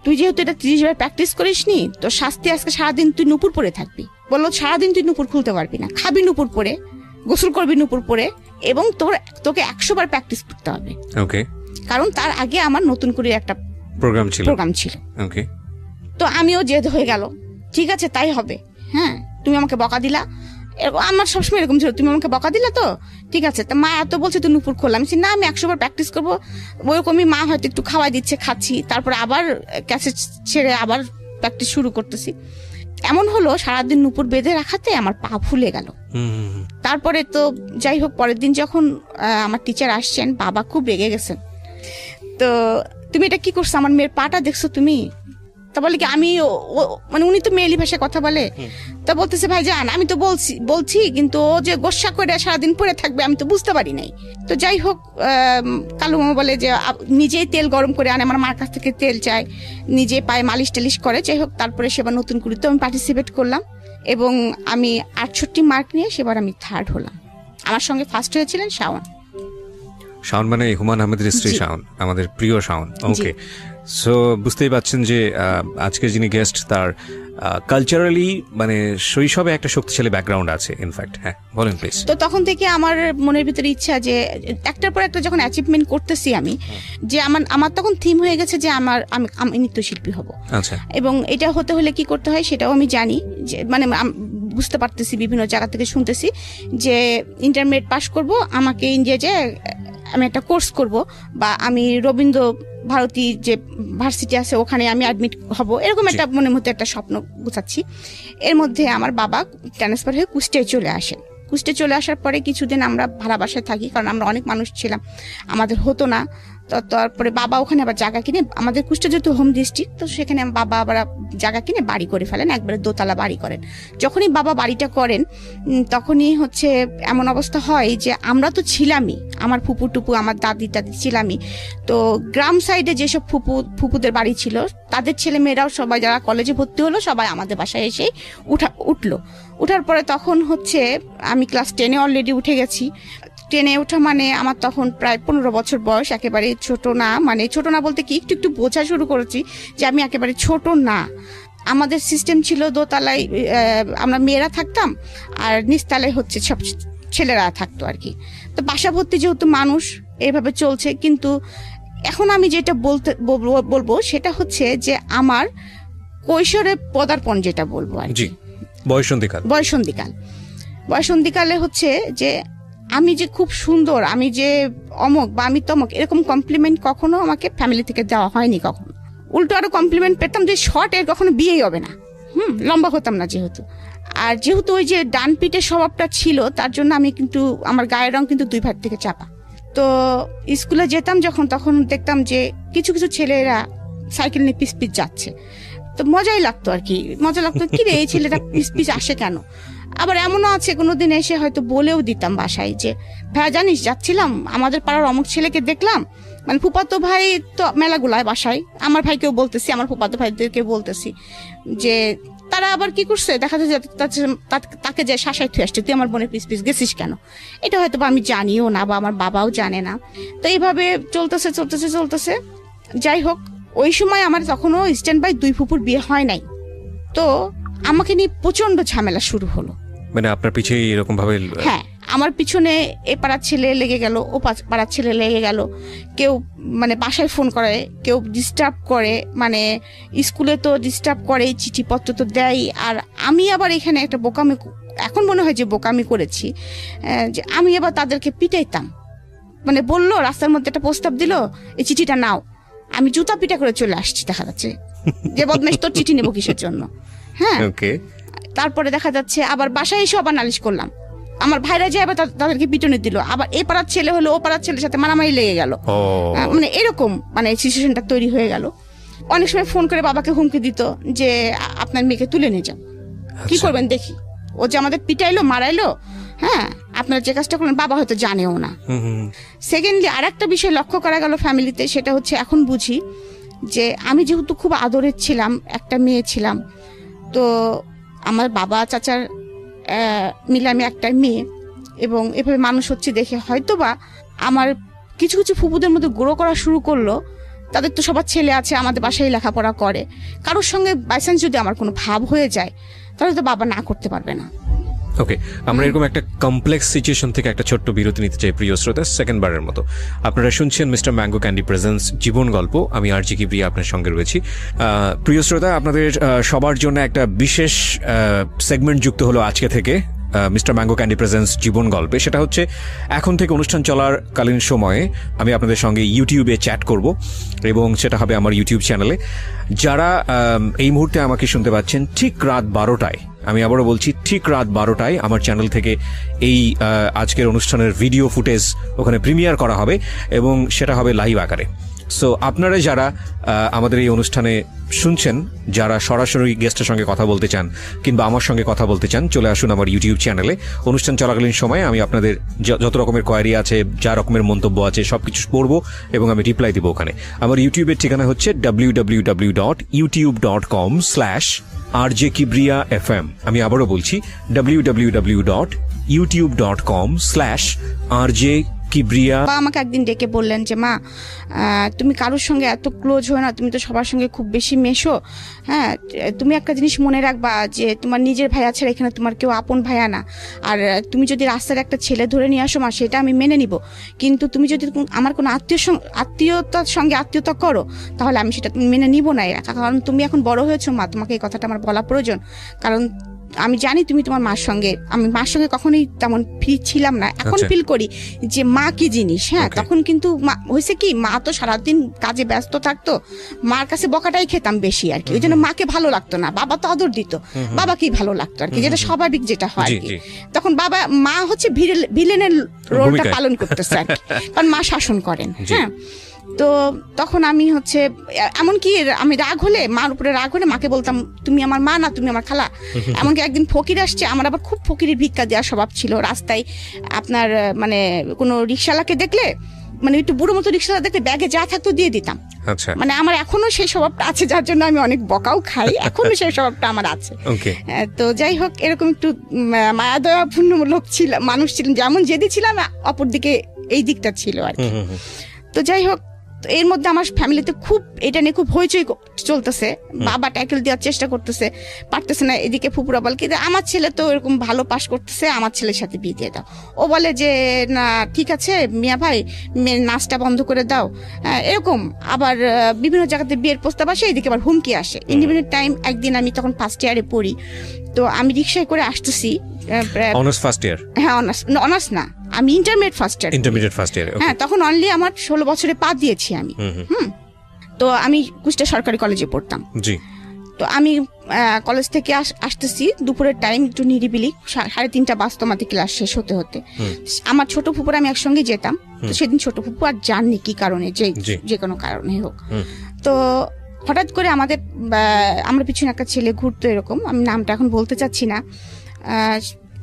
তুই যেহেতু এটা 30 বার প্র্যাকটিস করিসনি, তো শাস্তি আজকে সারাদিন তুই নুপুর পরে থাকবি। বললো সারাদিন তুই নুপুর খুলতে পারবি না, খাবি নুপুর পরে, গোসল করবি নুপুর পরে, এবং তোকে 100 বার প্র্যাকটিস করতে হবে। ওকে। কারণ তার আগে আমার নতুন করে একটা প্রোগ্রাম ছিল। ওকে। তো আমিও জেদ হয়ে গেল, ঠিক আছে তাই হবে, হ্যাঁ তুমি আমাকে বকা দিলা, আমার সবসময় এরকম ছিল, তুমি আমাকে বকা দিলা তো ঠিক আছে। তা মা এত বলছে তুই নুপুর খোলা, আমি না আমি 100 বার প্র্যাকটিস করবো, ওইরকমই মা হয়তো একটু খাওয়াই দিচ্ছে, খাচ্ছি, তারপরে আবার ক্যাসেট ছেড়ে আবার প্র্যাকটিস শুরু করতেছি। এমন হলো সারাদিন নুপুর বেঁধে রাখাতে আমার পা ফুলে গেল। তারপরে তো যাই হোক, পরের দিন যখন আমার টিচার আসছেন, বাবা খুব রেগে গেছেন, তো তুমি এটা কি করছো, আমার মেয়ের পাটা দেখছো তুমি? তা বলে কি আমি মানে উনি তো মেয়েলি ভাষায় কথা বলে, তা বলতেছে ভাইজান আমি তো বলছি কিন্তু ও যে গোসা করে সারাদিন পরে থাকবে আমি তো বুঝতে পারি নাই। তো যাই হোক, কালু মামা বলে যে নিজেই তেল গরম করে আনে, আমার মার কাছ থেকে তেল চায়, নিজে পায়ে মালিশ টালিশ করে। যাই হোক, তারপরে সেবার নতুন করে তো আমি পার্টিসিপেট করলাম এবং আমি 68 মার্ক নিয়ে সেবার আমি 3rd হলাম। আমার সঙ্গে ফার্স্ট হয়েছিলেন শাওন। শাওন মানে হুমায়ুন আহমেদের স্ত্রী শাওন, আমাদের প্রিয় শাওন। ওকে, সো বুঝতেই পাচ্ছেন যে আজকের যিনি গেস্ট তার কালচারালি মানে শৈশবে একটা শক্তিশালী ব্যাকগ্রাউন্ড আছে ইনফ্যাক্ট। হ্যাঁ বলেন প্লিজ। তো তখন থেকে আমার মনের ভিতরে ইচ্ছা যে একটার পর একটা যখন অ্যাচিভমেন্ট করতেছি আমি, যে আমার তখন থিম হয়ে গেছে যে আমি নৃত্যশিল্পী হব। আচ্ছা, এবং এটা হতে হলে কি করতে হয় সেটাও আমি জানি, যে মানে বুঝতে পারতেছি, বিভিন্ন জায়গা থেকে শুনতেছি যে ইন্টারমিডিয়েট পাস করব, আমাকে ইন্ডিয়া যে আমি একটা কোর্স করব, বা আমি রবীন্দ্র ভারতী যে ভার্সিটি আছে ওখানে আমি অ্যাডমিট হব, এরকম একটা মনের মধ্যে একটা স্বপ্ন গুছাচ্ছি। এর মধ্যে আমার বাবা ট্রান্সফার হয়ে কুষ্টিয়ায় চলে আসেন। কুষ্টিয়ায় চলে আসার পরে কিছুদিন আমরা ভাড়া বাসায় থাকি, কারণ আমরা অনেক মানুষ ছিলাম, আমাদের হতো না। তো তারপরে বাবা ওখানে আবার জায়গা কিনে, আমাদের কুষ্টিয়া যেহেতু হোম ডিস্ট্রিক্ট, তো সেখানে বাবা আবার জায়গা কিনে বাড়ি করে ফেলেন, একবারে দোতলা বাড়ি করেন। যখনই বাবা বাড়িটা করেন তখনই হচ্ছে এমন অবস্থা হয় যে আমরা তো ছিলামই, আমার ফুপু টুপু আমার দাদি ছিলামই। তো গ্রাম সাইডে যেসব ফুপুদের বাড়ি ছিল তাদের ছেলে মেয়েরাও সবাই যারা কলেজে ভর্তি হলো সবাই আমাদের বাসায় এসে উঠার পরে তখন হচ্ছে আমি ক্লাস 10-এ অলরেডি উঠে গেছি। 10-এ ওঠা মানে আমার তখন প্রায় 15 বছর বয়স, একেবারে ছোট না, মানে ছোট না বলতে কি একটু বোঝা শুরু করেছি যে আমি একেবারে ছোট না। আমাদের সিস্টেম ছিল দোতলায় আমরা মেয়েরা থাকতাম আর নিচতলায় হচ্ছে সব ছেলেরা থাকতো আর কি। তো বাসা ভর্তি যেহেতু মানুষ এইভাবে চলছে, কিন্তু এখন আমি যেটা বলবো সেটা হচ্ছে যে আমার কৈশোরে পদার্পণ যেটা বলবো আর কি, বয়সন্ধিকালে হচ্ছে যে আমি যে খুব সুন্দর, আমি যে অমক বা আমি তমক, এরকম কমপ্লিমেন্ট কখনো আমাকে ফ্যামিলি থেকে দেওয়া হয়নি কখনো। উল্টো আরো কমপ্লিমেন্ট পেতাম যে শর্ট এর কখনো বিয়েই হবে না, লম্বা হতাম না যেহেতু। আর যেহেতু ওই যে ডান পিঠের স্বভাবটা ছিল, তার জন্য আমি কিন্তু আমার গায়ের রং কিন্তু 2 ভাগ থেকে চাপা। তো স্কুলে যেতাম যখন, তখন দেখতাম যে কিছু কিছু ছেলেরা সাইকেল নিয়ে পিস যাচ্ছে, তো মজাই লাগতো আর কি, মজা লাগতো কি রে এই ছেলেটা পিস আসে কেন। আবার এমনও আছে কোনোদিন এসে হয়তো বলেও দিতাম বাসায় যে ভাই জানিস যাচ্ছিলাম আমাদের পাড়ার অমুক ছেলেকে দেখলাম, মানে ফুপাতো ভাই তো মেলাগুলায় বাসায়, আমার ভাইকেও বলতেছি, আমার ফুপাতো ভাইদেরকে বলতেছি যে তারা আবার কি করছে, দেখা যাচ্ছে তাকে যে শাসায় থুয়ে আসছে, তুই আমার বোনের পিস গেছিস কেন। এটা হয়তো বা আমি জানিও না বা আমার বাবাও জানে না। তো এইভাবে চলতেছে। যাই হোক, ওই সময় আমার তখনও স্ট্যান্ড বাই 2 ফুপুর বিয়ে হয় নাই। তো আমাকে নিয়ে প্রচন্ড ঝামেলা শুরু হলো। মানে আপনার পিছে এরকম ভাবে? হ্যাঁ, আমার পিছনে এ পাড়ার ছেলে লেগে গেল, ও পাড়ার ছেলে লেগে গেল, কেউ মানে বাসায় ফোন করে, কেউ ডিস্টার্ব করে, মানে স্কুলে তো ডিস্টার্ব করে, চিঠিপত্র তো দেয়। আর আমি আবার এখানে একটা বোকামি, এখন মনে হয় যে বোকামি করেছি, যে আমি আবার তাদেরকে পিটাইতাম। মানে বললো রাস্তার মধ্যে একটা প্রস্তাব দিল, এই চিঠিটা নাও, আমি জুতা পিটা করে চলে আসছি, দেখা যাচ্ছে যে বদমাইশ তোর চিঠি নেবো কিসের জন্য। হ্যাঁ, তারপরে দেখা যাচ্ছে আবার বাসায় এসে আবার নালিশ করলাম, আমার ভাইরা যে আবার তাদেরকে পিটনে দিল, আবার এই পাড়ার ছেলে হলো ও পাড়ার ছেলের সাথে মারামারি লেগে গেল, মানে এরকম মানে সিচুয়েশনটা তৈরি হয়ে গেল। অনেক সময় ফোন করে বাবাকে হুমকি দিত যে আপনার মেয়েকে তুলে নিয়ে যান, কি করবেন দেখি, ও যে আমাদের পিটাইলো মারাইলো, হ্যাঁ আপনারা যে কাজটা করলেন বাবা হয়তো জানেও না। সেকেন্ডলি আর একটা বিষয় লক্ষ্য করা গেল ফ্যামিলিতে, সেটা হচ্ছে এখন বুঝি যে আমি যেহেতু খুব আদরের ছিলাম, একটা মেয়ে ছিলাম, তো আমার বাবা চাচার মিলে আমি একটা মেয়ে, এবং এভাবে মানুষ হচ্ছে দেখে হয়তোবা আমার কিছু কিছু ফুপুদের মধ্যে গ্রো করা শুরু করলো। তাদের তো সবার ছেলে আছে, আমাদের বাসায় লেখাপড়া করে, কারোর সঙ্গে বাই চান্স যদি আমার কোনো ভাব হয়ে যায় তাহলে তো বাবা না করতে পারবে না। ওকে, আমরা এরকম একটা কমপ্লেক্স সিচুয়েশন থেকে একটা ছোট্ট বিরতি নিতে চাই প্রিয় শ্রোতা, সেকেন্ড বারের মতো। আপনারা শুনছেন মিস্টার ম্যাঙ্গো ক্যান্ডি প্রেজেন্স জীবন গল্প, আমি আরজি কিবরিয়া আপনার সঙ্গে রয়েছি। প্রিয় শ্রোতা, আপনাদের সবার জন্য একটা বিশেষ সেগমেন্ট যুক্ত হলো আজকে থেকে মিস্টার ম্যাঙ্গো ক্যান্ডি প্রেজেন্স জীবন গল্পে। সেটা হচ্ছে এখন থেকে অনুষ্ঠান চলার কালীন সময়ে আমি আপনাদের সঙ্গে ইউটিউবে চ্যাট করব, এবং সেটা হবে আমার ইউটিউব চ্যানেলে। যারা এই মুহূর্তে আমাকে শুনতে পাচ্ছেন ঠিক রাত 12টায়, আমি আবারও বলছি ঠিক রাত 12টায় আমার চ্যানেল থেকে এই আজকের অনুষ্ঠানের ভিডিও ফুটেজ ওখানে প্রিমিয়ার করা হবে, এবং সেটা হবে লাইভ আকারে। সো আপনারা যারা আমাদের এই অনুষ্ঠানে শুনছেন, যারা সরাসরি গেস্টের সঙ্গে কথা বলতে চান কিংবা আমার সঙ্গে কথা বলতে চান, চলে আসুন আমার ইউটিউব চ্যানেলে। অনুষ্ঠান চলাকালীন সময়ে আমি আপনাদের যত রকমের কোয়ারি আছে, যা রকমের মন্তব্য আছে, সবকিছু পড়বো এবং আমি রিপ্লাই দিব ওখানে। আমার ইউটিউবের ঠিকানা হচ্ছে www.youtube.com/rjkibriya.fm। আমি আবারও বলছি www.youtube.com/rjkibriya। আমাকে একদিন ডেকে বললেন যে মা, তুমি কারোর সঙ্গে এত ক্লোজ হয়ে না, তুমি তো সবার সঙ্গে খুব বেশি মেশো, হ্যাঁ, তুমি একটা জিনিস মনে রাখবা যে তোমার নিজের ভাইয়া ছাড়া এখানে তোমার কেউ আপন ভাইয়া না। আর তুমি যদি রাস্তার একটা ছেলে ধরে নিয়ে আসো মা, সেটা আমি মেনে নিব, কিন্তু তুমি যদি আমার কোনো আত্মীয়তার সঙ্গে আত্মীয়তা করো, তাহলে আমি সেটা মেনে নিব না। কারণ তুমি এখন বড় হয়েছো মা, তোমাকে এই কথাটা আমার বলা প্রয়োজন। কারণ আমি জানি তুমি তোমার মার সঙ্গে, আমি মার সঙ্গে কখনোই তেমন ফিল ছিলাম না, এখন ফিল করি যে মা কি জিনিস। হ্যাঁ, তখন কিন্তু হয়েছে কি, মা তো সারাদিন কাজে ব্যস্ত থাকতো, মার কাছে বকাটাই খেতাম বেশি আর কি। ওই জন্য মাকে ভালো লাগতো না, বাবা তো আদর দিত, বাবাকেই ভালো লাগতো আর কি, যেটা স্বাভাবিক যেটা হয় আর কি। তখন মা হচ্ছে ভিলেনের রোলটা পালন করতেছে আর কি, কারণ মা শাসন করেন। হ্যাঁ, তো তখন আমি হচ্ছে এমনকি আমি রাগ হলে, মার উপরে রাগ হলে মাকে বলতাম তুমি আমার মা না, তুমি আমার খালা। এমনকি একদিন ফকির আসছে, আমার আবার খুব ফকিরের ভিক্ষা দেওয়ার স্বভাব ছিল। রাস্তায় আপনার মানে কোনো রিক্সাওয়ালাকে দেখলে, মানে একটু বুড়ো মতো রিক্সাওয়ালা দেখলে ব্যাগে যা থাকতো দিয়ে দিতাম। মানে আমার এখনো সেই স্বভাবটা আছে, যার জন্য আমি অনেক বকাও খাই, এখনো সেই স্বভাবটা আমার আছে। তো যাই হোক, এরকম একটু মায়া দয়াপূর্ণ লোক ছিল, মানুষ ছিলেন, যেমন যেদি ছিলাম অপরদিকে এই দিকটা ছিল আর কি। তো যাই হোক, এর মধ্যে আমার ফ্যামিলিতে খুব এটা নিয়ে খুব হইচই চলতেছে। বাবা ট্যাকেল দেওয়ার চেষ্টা করতেছে, পারতেছে না। এদিকে ফুপুরা বলে কি, আমার ছেলে তো এরকম ভালো পাস করতেছে, আমার ছেলের সাথে বিয়ে দিয়ে দাও। ও বলে যে না ঠিক আছে মিয়া ভাই, নাচটা বন্ধ করে দাও, এরকম। আবার বিভিন্ন জায়গাতে বিয়ের প্রস্তাব আসে, এদিকে আবার হুমকি আসে। ইন্ডিপেন্ডেন্ট টাইম একদিন, আমি তখন ফার্স্ট ইয়ারে পড়ি, তো আমি রিক্সায় করে আসতেছি। Honours first year? হ্যাঁ, অনার্স না, আমি ইন্টারমিডিয়েট ফার্স্ট ইয়ার। হ্যাঁ, তখন অনলি আমার 16 বছরে পা দিয়েছি আমি। তো আমি কুষ্টিয়া সরকারি কলেজে পড়তাম। জি। তো আমি কলেজ থেকে আসতেছি দুপুরের টাইম, একটু নিরিবিলি, 3:30 বাজতো আমাদের ক্লাস শেষ হতে হতে। আমার ছোট ফুপুর আমি একসঙ্গে যেতাম। তো সেদিন ছোট ফুপু আর জাননি কি কারণে, যে কোনো কারণে হোক। তো হঠাৎ করে আমরা পিছনে একটা ছেলে ঘুরতো, এরকম, আমি নামটা এখন বলতে চাচ্ছি না।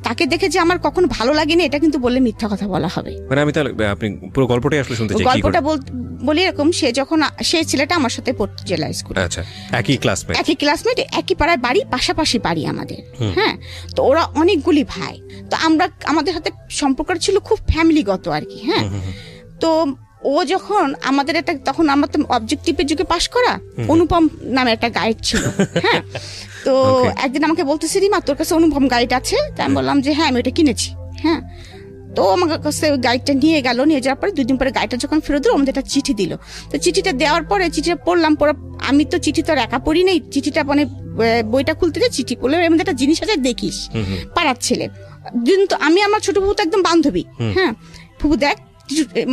তাকে দেখে যে আমার কখনো ভালো লাগেনি, এটা কিন্তু বললে মিথ্যা কথা বলা হবে। মানে আমি তাহলে আপনি পুরো গল্পটাই আসলে শুনতে চাই। গল্পটা বলি এরকম, সেই ছেলেটা আমার সাথে পড়তো জেলা স্কুলে। আচ্ছা, একই ক্লাসমেট, একই পাড়ায় বাড়ি, পাশাপাশি বাড়ি আমাদের। হ্যাঁ, তো ওরা অনেকগুলি ভাই, তো আমাদের সাথে সম্পর্ক ছিল খুব ফ্যামিলিগত আর কি। হ্যাঁ, তো ও যখন আমাদের তখন আমরা তো অবজেক্টিভের যুগে পাশ করা, অনুপম নামে একটা গাইড ছিল। হ্যাঁ, তো একদিন আমাকে বলতেছে রিমা তোর কাছে অনুপম গাইড আছে? তাই আমি বললাম যে হ্যাঁ আমি ওটা কিনেছি। হ্যাঁ, তো আমার কাছে ওই গাইডটা নিয়ে যাওয়ার পরে 2 দিন পরে গাইডটা যখন ফেরত দিল, আমাদের একটা চিঠি দিল। তো চিঠিটা দেওয়ার পরে চিঠিটা পড়লাম, আমি তো চিঠি তো আর একা পড়ি নেই, চিঠিটা মানে বইটা খুলতে যে চিঠি পড়লে এর মধ্যে একটা জিনিস আছে, দেখিস পাড়ার ছেলে। কিন্তু আমি আমার ছোট ফুপু তো একদম বান্ধবী। হ্যাঁ, ফুপু দেখ,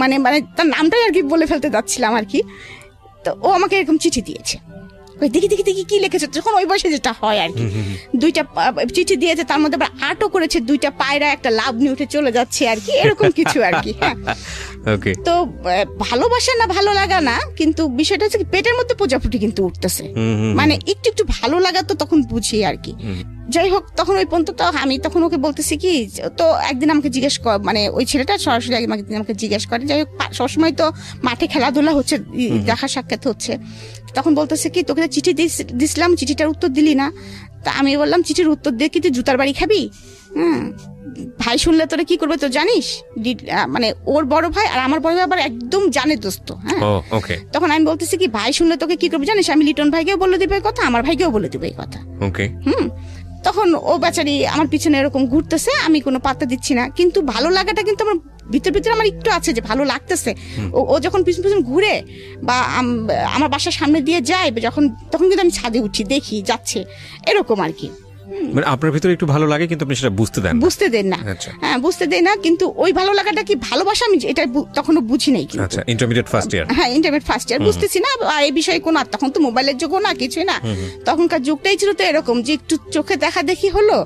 মানে তার নামটাই আর কি বলে ফেলতে যাচ্ছিলাম আর কি। তো ও আমাকে এরকম চিঠি দিয়েছে, দেখি কি লিখেছে, যখন ওই বয়সে যেটা হয় আর কি। 2টা চিঠি দিয়েছে, তার মধ্যে আবার আর্টও করেছে, 2টা পায়রা একটা লাভ নিয়ে উঠে চলে যাচ্ছে আর কি, এরকম কিছু আর কি। হ্যাঁ, তো ভালোবাসা না ভালো লাগা না, কিন্তু বিষয়টা হচ্ছে পেটের মধ্যে প্রজাপতি কিন্তু উঠতেছে, মানে একটু ভালো লাগা তো তখন বুঝি আর কি। যাই হোক, তখন ওই পর্যন্ত তো আমি তখন ওকে বলতেছি কি, তো একদিন আমাকে জিজ্ঞেস কর, মানে ওই ছেলেটা সরাসরি আমাকে জিজ্ঞেস করে। যাই হোক, সবসময় তো মাঠে খেলাধুলা হচ্ছে, দেখা সাক্ষাৎ হচ্ছে। তখন বলতেছে কি, তোকে চিঠি দিছিলাম, চিঠিটার উত্তর দিলি না। তা আমি বললাম, চিঠির উত্তর দিয়ে কি তুই জুতার বাড়ি খাবি? ভাই শুনলে তোরা কি করবে তো জানিস? মানে ওর বড় ভাই আর আমার বড় ভাই আবার একদম জানে দোস্ত। হ্যাঁ, তখন আমি বলতেছি কি, ভাই শুনলে তোকে কি করবে জানিস? আমি লিটন ভাইকেও বলে দিবে কথা, আমার ভাইকেও বলে দিবে এই কথা। তখন ও বেচারি আমার পিছনে এরকম ঘুরতেছে, আমি কোনো পাত্তা দিচ্ছি না, কিন্তু ভালো লাগাটা কিন্তু আমার ভিতরে আমার একটু আছে যে ভালো লাগতেছে। ও যখন পিছন পিছন ঘুরে বা আমার বাসার সামনে দিয়ে যায় যখন, তখন কিন্তু আমি ছাদে উঠি, দেখি যাচ্ছে, এরকম আর কি। মানে আপনার ভিতরে একটু ভালো লাগে কিন্তু আপনি সেটা বুঝতে দেন না। হ্যাঁ, বুঝতে দেয় না, কিন্তু ওই ভালো লাগাটা কি ভালোবাসা আমি এটা তখনও বুঝি নাই। আচ্ছা, ইন্টারমিডিয়েট ফার্স্ট ইয়ার। হ্যাঁ, ইন্টারমিডিয়েট ফার্স্ট ইয়ার, বুঝতেছি না এই বিষয়ে কোনো, তখন তো মোবাইলের যুগও না, কিছুই না, তখনকার যুগটাই ছিল তো এরকম যে একটু চোখে দেখা দেখি হলো,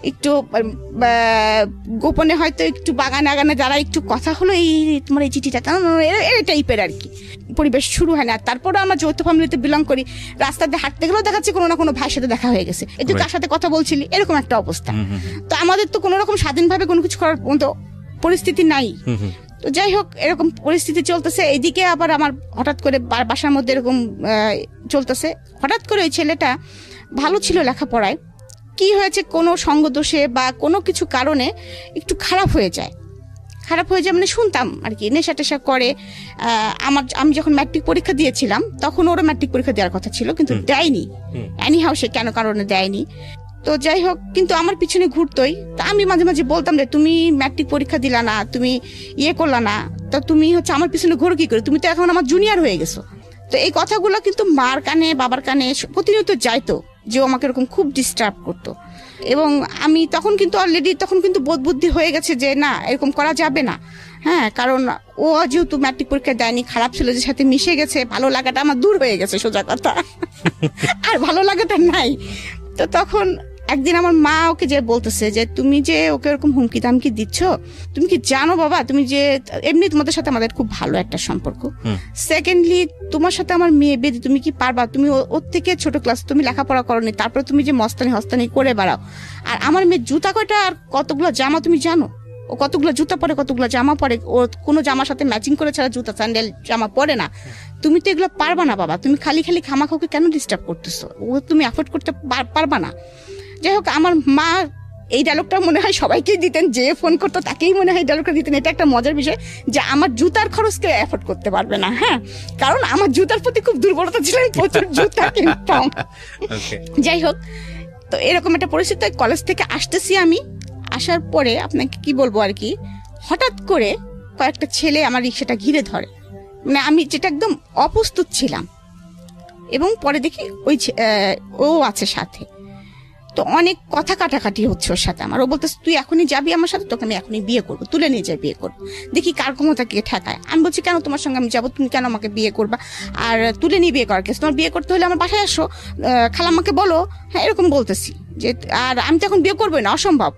একটু গোপনে হয়তো একটু বাগানে আগানে যারা একটু কথা হলো, এই তোমার এই চিঠিটা এই টাইপের আর কি পরিবেশ শুরু হয় না। তারপরে আমরা যৌথ ফ্যামিলিতে বিলং করি, রাস্তাতে হাঁটতে গেলেও দেখাচ্ছে কোনো না কোনো ভাইয়ের সাথে দেখা হয়ে গেছে, একটু কার সাথে কথা বলছিলি, এরকম একটা অবস্থা। তো আমাদের তো কোনো রকম স্বাধীনভাবে কোনো কিছু করার মতো পরিস্থিতি নাই। তো যাই হোক, এরকম পরিস্থিতি চলতেছে, এইদিকে আবার আমার হঠাৎ করে বাসার মধ্যে এরকম চলতেছে। হঠাৎ করে ওই ছেলেটা ভালো ছিল লেখাপড়ায়, কি হয়েছে কোনো সঙ্গ দোষে বা কোনো কিছু কারণে একটু খারাপ হয়ে যায় মানে শুনতাম আর কি, নেশা টেশা করে। আমি যখন ম্যাট্রিক পরীক্ষা দিয়েছিলাম তখন ওরা ম্যাট্রিক পরীক্ষা দেওয়ার কথা ছিল, কিন্তু দেয়নি। এনিহাউ সে কেন কারণে দেয়নি, তো যাই হোক, কিন্তু আমার পিছনে ঘুরতোই। তা আমি মাঝে মাঝে বলতাম যে তুমি ম্যাট্রিক পরীক্ষা দিলা না, তুমি করলা না, তা তুমি হচ্ছে আমার পিছনে ঘুরো কি করে, তুমি তো এখন আমার জুনিয়র হয়ে গেছো। তো এই কথাগুলো কিন্তু মার কানে বাবার কানে প্রতিনিয়ত যাইতো, যে আমাকে এরকম খুব ডিস্টার্ব করতো। এবং আমি তখন কিন্তু অলরেডি বোধ বুদ্ধি হয়ে গেছে যে না, এরকম করা যাবে না। হ্যাঁ, কারণ ও যেহেতু ম্যাট্রিক পরীক্ষা দেয়নি, খারাপ ছেলেদের সাথে মিশে গেছে, ভালো লাগাটা আমার দূর হয়ে গেছে, সোজা কথা, আর ভালো লাগাটা নাই। তো তখন একদিন আমার মা ওকে যে বলতেছে যে তুমি যে ওকে এরকম হুমকি দামকি দিচ্ছ, তুমি কি জানো বাবা, তুমি যে এমনি তোমাদের সাথে আমাদের খুব ভালো একটা সম্পর্ক, সেকেন্ডলি তোমার সাথে আমার মেয়ে বেদি, তুমি কি পারবা, তুমি ওর থেকে ছোট ক্লাস, তুমি লেখাপড়া করনি, তারপরে তুমি যে মস্তানি হস্তানি করে বেড়াও, আর আমার মেয়ে জুতা কয়টা আর কতগুলো জামা তুমি জানো, ও কতগুলো জুতা পরে, কতগুলো জামা পরে, ও কোনো জামার সাথে ম্যাচিং করে ছাড়া জুতা স্যান্ডেল জামা পরে না, তুমি তো এগুলো পারবা না বাবা, তুমি খালি খালি খামাখাওকে কেন ডিস্টার্ব করতেছো, ও তুমি অ্যাফোর্ড করতে পারবা না। যাই হোক, আমার মা এই ডায়লগটা মনে হয় সবাইকেই দিতেন, যে ফোন করতো তাকেই মনে হয় ডায়লগটা দিতেন। এটা একটা মজার বিষয় যে আমার জুতার খরচ কেউ অ্যাফোর্ড করতে পারবে না। হ্যাঁ, কারণ আমার জুতার প্রতি খুব দুর্বলতা ছিল, প্রচুর জুতা কিনতাম। যাই হোক, তো এরকম একটা পরিস্থিতি, কলেজ থেকে আসতেছি আমি, আসার পরে আপনাকে কি বলবো আর কি, হঠাৎ করে কয়েকটা ছেলে আমার রিক্সাটা ঘিরে ধরে, মানে আমি যেটা একদম অপ্রস্তুত ছিলাম, এবং পরে দেখি ও আছে সাথে। তো অনেক কথা কাটাকাটি হচ্ছে ওর সাথে আমার, ও বলতেছে তুই এখনই যাবি আমার সাথে, তোকে আমি এখনই বিয়ে করবো, তুলে নিয়ে যাই বিয়ে করবো, দেখি কার ক্ষমতা কে ঠেকায়। আমি বলছি কেন তোমার সঙ্গে আমি যাবো, তুমি কেন আমাকে বিয়ে করবা, আর তুলে নিয়ে বিয়ে করার কেস, তোমার বিয়ে করতে হলে আমার বাসায় আসো, খালাম্মাকে বলো। হ্যাঁ, এরকম বলতেছি যে, আর আমি তো এখন বিয়ে করবোই না, অসম্ভব,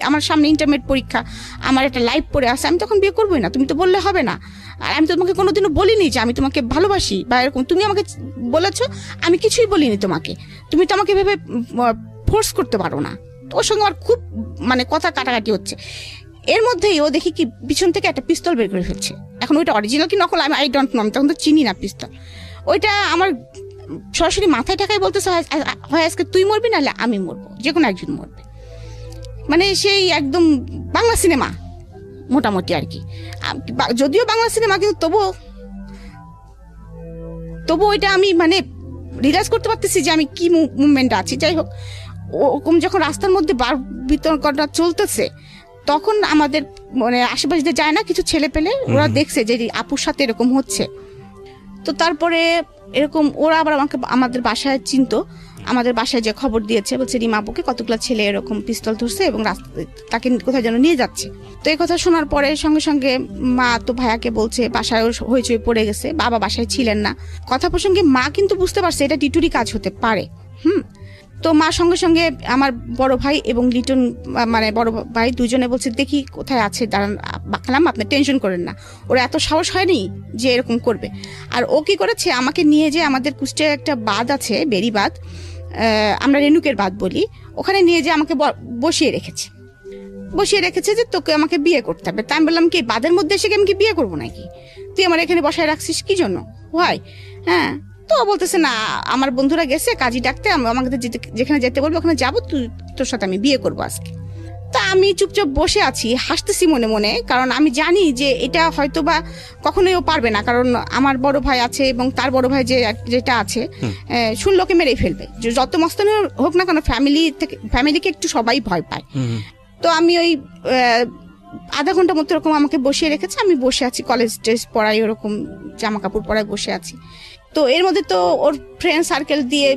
আমার সামনে ইন্টারমিডিয়েট পরীক্ষা, আমার একটা লাইফ পড়ে আছে, আমি তখন বিয়ে করবোই না, তুমি তো বললে হবে না, আর আমি তোমাকে কোনোদিনও বলিনি যে আমি তোমাকে ভালোবাসি বা এরকম, তুমি আমাকে বলেছো, আমি কিছুই বলিনি তোমাকে, তুমি তো আমাকে ভেবে ফোর্স করতে পারো না। ওর সঙ্গে আমার খুব মানে কথা কাটাকাটি হচ্ছে। এর মধ্যেই ও দেখি কি পিছন থেকে একটা পিস্তল বের করে ফেলছে। এখন ওইটা অরিজিনাল কি নকল আই ডোন্ট নো, আমি তখন তো চিনি না পিস্তল। ওইটা আমার সরাসরি মাথায় টাকায় বলতেছে, হয় আজকে তুই মরবি, নাহলে আমি মরবো, যে কোনো একজন মরবে। মানে সেই একদম বাংলা সিনেমা মোটামুটি আর কি, যদিও বাংলা সিনেমা, কিন্তু তবু ওইটা আমি মানে রিয়েলাইজ করতে পারতেছি যে আমি কি মুভমেন্টে আছি। যাই হোক, ওরকম যখন রাস্তার মধ্যে বিতর্কটা চলতেছে, তখন আমাদের মানে আশেপাশে যায় না কিছু ছেলে পেলে, ওরা দেখছে যে আপুর সাথে এরকম হচ্ছে। তো তারপরে এরকম ওরা আবার আমাদের বাসায় চিনতো, আমাদের বাসায় যে খবর দিয়েছে, বলছে রিমা আপুকে কতগুলো ছেলে এরকম পিস্তল ধরছে এবং তাকে কোথায় যেন নিয়ে যাচ্ছে। তো এই কথা শোনার পরে সঙ্গে সঙ্গে মা তো ভাইয়াকে বলছে, বাসায় হইচই পড়ে গেছে, বাবা বাসায় ছিলেন না। কথা প্রসঙ্গে মা কিন্তু বুঝতে পারছে এটা টিটুরি কাজ হতে পারে। তো মা সঙ্গে সঙ্গে আমার বড় ভাই এবং লিটন মানে বড় ভাই দুজনে বলছে দেখি কোথায় আছে, দাঁড়ান বাকলাম, আপনি টেনশন করেন না, ওরা এত সাহস হয়নি যে এরকম করবে। আর ও কি করেছে, আমাকে নিয়ে যে আমাদের কুষ্টিয়ার একটা বাঁধ আছে, বেরি বাঁধ, আমরা রেণুকের বাঁধ বলি, ওখানে নিয়ে যে আমাকে বসিয়ে রেখেছে যে তোকে আমাকে বিয়ে করতে হবে। তা আমি বললাম কি বাঁধের মধ্যে এসে আমি কি বিয়ে করবো নাকি, তুই আমার এখানে বসায় রাখছিস কি জন্য, হয় হ্যাঁ। তো বলতেছে না, আমার বন্ধুরা গেছে কাজী ডাকতে, আমাকে যেখানে যেতে বলবো ওখানে যাবো, তোর সাথে আমি বিয়ে করবো আজকে। তা আমি চুপচাপ বসে আছি, হাসতেছি মনে মনে, কারণ আমি জানি যে এটা হয়তো বা কখনোই ও পারবে না, কারণ আমার বড় ভাই আছে এবং তার বড় ভাই যেটা আছে শুনলোকে মেরেই ফেলবে, যত মস্তানের হোক না কেন ফ্যামিলিকে একটু সবাই ভয় পায়। তো আমি ওই আধা ঘন্টা মতো এরকম আমাকে বসিয়ে রেখেছে, আমি বসে আছি, কলেজ ড্রেস পরাই ওরকম জামা কাপড় পরাই বসে আছি। তো এর মধ্যে তো ওর ফ্রেন্ড সার্কেল দিয়ে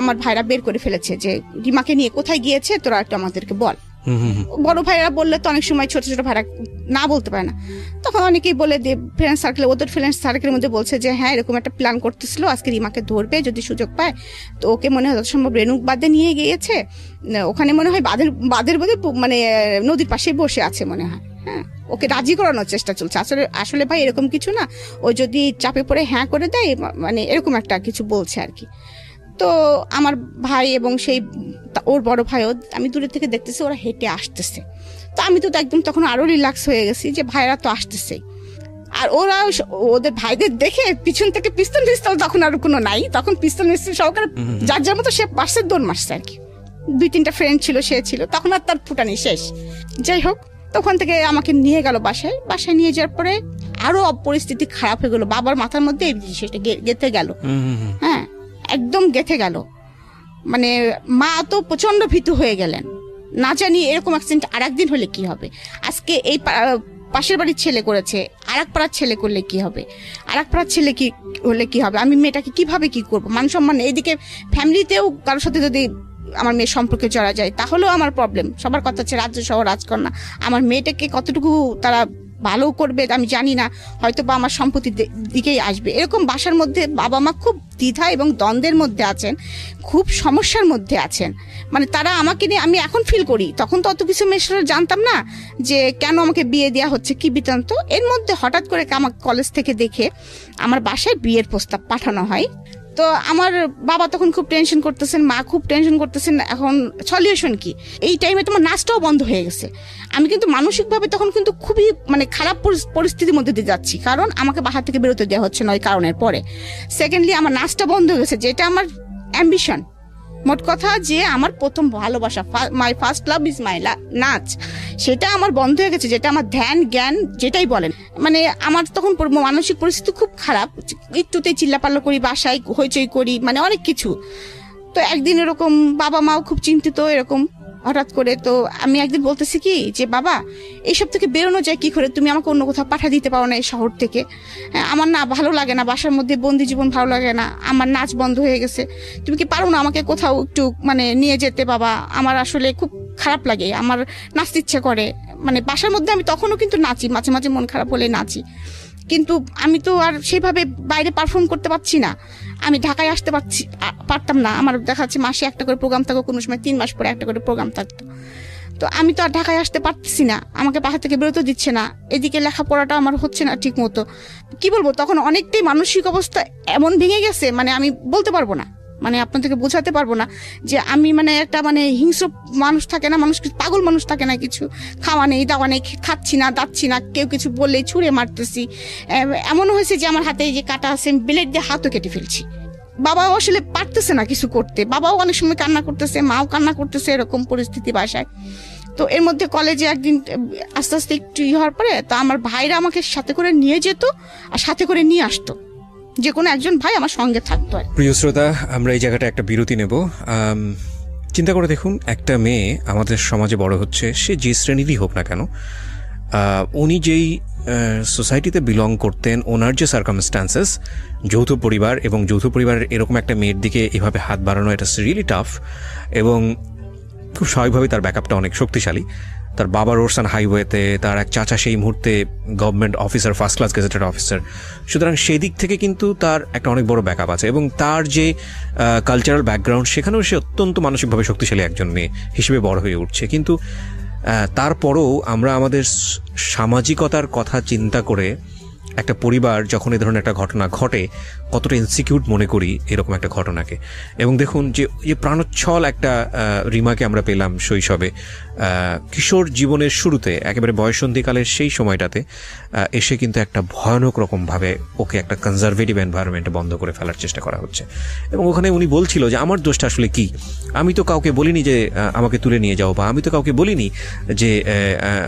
আমার ভাইরা বের করে ফেলেছে যে রিমাকে নিয়ে কোথায় গিয়েছে তোরা একটু আমাদেরকে বল। বড় ভাইরা বললে তো অনেক সময় ছোট ছোট ভাইরা না বলতে পারে না, তখন অনেকেই বলে যে ফ্রেন্ড সার্কেল, ওদের ফ্রেন্ড সার্কেলের মধ্যে বলছে যে হ্যাঁ এরকম একটা প্ল্যান করতেছিল, আজকে রিমাকে ধরবে যদি সুযোগ পায়, তো ওকে মনে হয় যথাসম্ভব রেণুক বাঁধে নিয়ে গিয়েছে, ওখানে মনে হয় বাঁধের বোধে মানে নদীর পাশে বসে আছে মনে হয়। হ্যাঁ, ওকে রাজি করানোর চেষ্টা চলছে। আসলে ভাই এরকম কিছু না, ও যদি চাপে পড়ে হ্যাঁ করে দেয়, মানে এরকম একটা কিছু বলছে আর কি। তো আমার ভাই এবং সেই ওর বড় ভাইও, আমি দূরে থেকে দেখতেছি ওরা হেঁটে আসতেছে। তো আমি তো একদম তখন আরো রিল্যাক্স হয়ে গেছি যে ভাইরা তো আসতেছে, আর ওরা ওদের ভাইদের দেখে পিছন থেকে পিস্তল তখন আর কোনো নাই, তখন পিস্তল সহকারে যার যার মতো সে পাশে দৌড় মারছে আর কি। 2-3টা ফ্রেন্ড ছিল, সে ছিল, তখন আর তার ফুটানি শেষ। যাই হোক, তখন থেকে আমাকে নিয়ে গেল বাসায় নিয়ে যাওয়ার পরে আরো পরিস্থিতি খারাপ হয়ে গেল, বাবার মাথার মধ্যে এই জিনিসটা গেঁথে গেল। হ্যাঁ, একদম গেঁথে গেল, মানে মা তো প্রচন্ড ভীতু হয়ে গেলেন, না জানি এরকম অ্যাক্সিডেন্ট আর একদিন হলে কি হবে, আজকে এই পাশের বাড়ির ছেলে করেছে, আর এক পাড়ার ছেলে করলে কি হবে, আর এক পাড়ার ছেলে কি হলে কি হবে, আমি মেয়েটাকে কিভাবে কি করবো, মান সম্মান, এইদিকে ফ্যামিলিতেও কারোর সাথে যদি আমার মেয়ের সম্পর্কে জড়া যায় তাহলেও আমার প্রবলেম। সবার কথা হচ্ছে রাজ্য সহ রাজকন্যা, আমার মেয়েটাকে কতটুকু তারা ভালো করবে আমি জানি না, হয়তো বা আমার সম্পত্তির দিকেই আসবে, এরকম বাসার মধ্যে বাবা মা খুব দ্বিধা এবং দ্বন্দ্বের মধ্যে আছেন, খুব সমস্যার মধ্যে আছেন। মানে তারা আমাকে নিয়ে, আমি এখন ফিল করি, তখন তো অত কিছু মেশার জানতাম না যে কেন আমাকে বিয়ে দেওয়া হচ্ছে, কি বৃত্তান্ত। এর মধ্যে হঠাৎ করে আমার কলেজ থেকে দেখে আমার বাসায় বিয়ের প্রস্তাব পাঠানো হয়। তো আমার বাবা তখন খুব টেনশন করতেছেন, মা খুব টেনশন করতেছেন, এখন সলিউশন কি। এই টাইমে তোমার নাচটাও বন্ধ হয়ে গেছে, আমি কিন্তু মানসিকভাবে তখন কিন্তু খুবই মানে খারাপ পরিস্থিতির মধ্যে দিয়ে যাচ্ছি, কারণ আমাকে বাসা থেকে বেরোতে দেওয়া হচ্ছে না ওই কারণের পরে। সেকেন্ডলি আমার নাচটা বন্ধ হয়ে গেছে, যেটা আমার অ্যাম্বিশন, মোট কথা যে আমার প্রথম ভালোবাসা, my first love is my নাচ, সেটা আমার বন্ধ হয়ে গেছে, যেটা আমার ধ্যান জ্ঞান যেটাই বলেন। মানে আমার তখন মানসিক পরিস্থিতি খুব খারাপ, একটুতেই চিল্লাপাল্লা করি, বাসায় হইচই করি, মানে অনেক কিছু। তো একদিন এরকম বাবা মাও খুব চিন্তিত এরকম হঠাৎ করে। তো আমি একদিন বলতেছি কি যে বাবা, এইসব থেকে বেরোনো যায় কি করে, তুমি আমাকে অন্য কোথাও পাঠা দিতে পারো না এই শহর থেকে, আমার না ভালো লাগে না, বাসার মধ্যে বন্দি জীবন ভালো লাগে না, আমার নাচ বন্ধ হয়ে গেছে, তুমি কি পারো না আমাকে কোথাও একটু মানে নিয়ে যেতে বাবা, আমার আসলে খুব খারাপ লাগে, আমার নাচতে ইচ্ছে করে। মানে বাসার মধ্যে আমি তখনও কিন্তু নাচি, মাঝে মাঝে মন খারাপ হলে নাচি, কিন্তু আমি তো আর সেভাবে বাইরে পারফর্ম করতে পারছি না, আমি ঢাকায় আসতে পারতাম না, আমার দেখা যাচ্ছে মাসে একটা করে প্রোগ্রাম থাকো, কোনো সময় 3 মাস পরে একটা করে প্রোগ্রাম থাকতো, তো আমি তো আর ঢাকায় আসতে পারতেছি না, আমাকে বাসা থেকে বেরোতে দিচ্ছে না, এদিকে লেখাপড়াটা আমার হচ্ছে না ঠিক মতো। কি বলবো, তখন অনেকটাই মানসিক অবস্থা এমন ভেঙে গেছে, মানে আমি বলতে পারবো না, মানে আপনাদেরকে বোঝাতে পারবো না যে আমি মানে একটা মানে হিংস্র মানুষ থাকে না, মানুষ পাগল মানুষ থাকে না, কিছু খাওয়া নেই দাওয়া নেই, খাচ্ছি না দাচ্ছি না, কেউ কিছু বললেই ছুঁড়ে মারতেছি। এমনও হয়েছে যে আমার হাতে যে কাটা আছে, ব্লেড দিয়ে হাতও কেটে ফেলছি। বাবাও আসলে পারতেছে না কিছু করতে, বাবাও অনেক সময় কান্না করতেছে, মাও কান্না করতেছে, এরকম পরিস্থিতি বাসায়। তো এর মধ্যে কলেজে একদিন আস্তে আস্তে একটু হওয়ার পরে তো আমার ভাইরা আমাকে সাথে করে নিয়ে যেত আর সাথে করে নিয়ে আসতো, যে কোনো একজন ভাই আমার সঙ্গে থাকতো। প্রিয় শ্রোতা, আমরা এই জায়গাটা একটা বিরতি নেব। চিন্তা করে দেখুন, একটা মেয়ে আমাদের সমাজে বড় হচ্ছে, সে যে শ্রেণীরই হোক না কেন, উনি যেই সোসাইটিতে বিলং করতেন, ওনার যে সার্কামস্ট্যান্সেস, যৌথ পরিবার, এবং যৌথ পরিবারের এরকম একটা মেয়ের দিকে এভাবে হাত বাড়ানো, এটা রিয়েলি টাফ। এবং খুব স্বাভাবিকভাবেই তার ব্যাকআপটা অনেক শক্তিশালী। তার বাবা রোডসান হাইওয়েতে, তার এক চাচা সেই মুহূর্তে government officer, first class gazetted officer, সুতরাং সেই দিক থেকে কিন্তু তার একটা অনেক বড় ব্যাকআপ আছে। এবং তার যে কালচারাল ব্যাকগ্রাউন্ড, সেখানেও সে অত্যন্ত মানসিকভাবে শক্তিশালী একজন মেয়ে হিসেবে বড় হয়ে উঠছে। কিন্তু তারপরেও আমরা আমাদের সামাজিকতার কথা চিন্তা করে একটা পরিবার যখন এই ধরনের একটা ঘটনা ঘটে কতটা ইনসিকিউর মনে করি এরকম একটা ঘটনাকে। এবং দেখুন যে প্রাণোচ্ছল একটা রিমাকে আমরা পেলাম শৈশবে, কিশোর জীবনের শুরুতে একেবারে বয়সন্ধিকালের সেই সময়টাতে এসে কিন্তু একটা ভয়ানক রকমভাবে ওকে একটা কনজারভেটিভ এনভায়রনমেন্টে বন্ধ করে ফেলার চেষ্টা করা হচ্ছে। এবং ওখানে উনি বলছিল যে আমার দোষটা আসলে কি, আমি তো কাউকে বলিনি যে আমাকে তুলে নিয়ে যাও, বা আমি তো কাউকে বলিনি যে,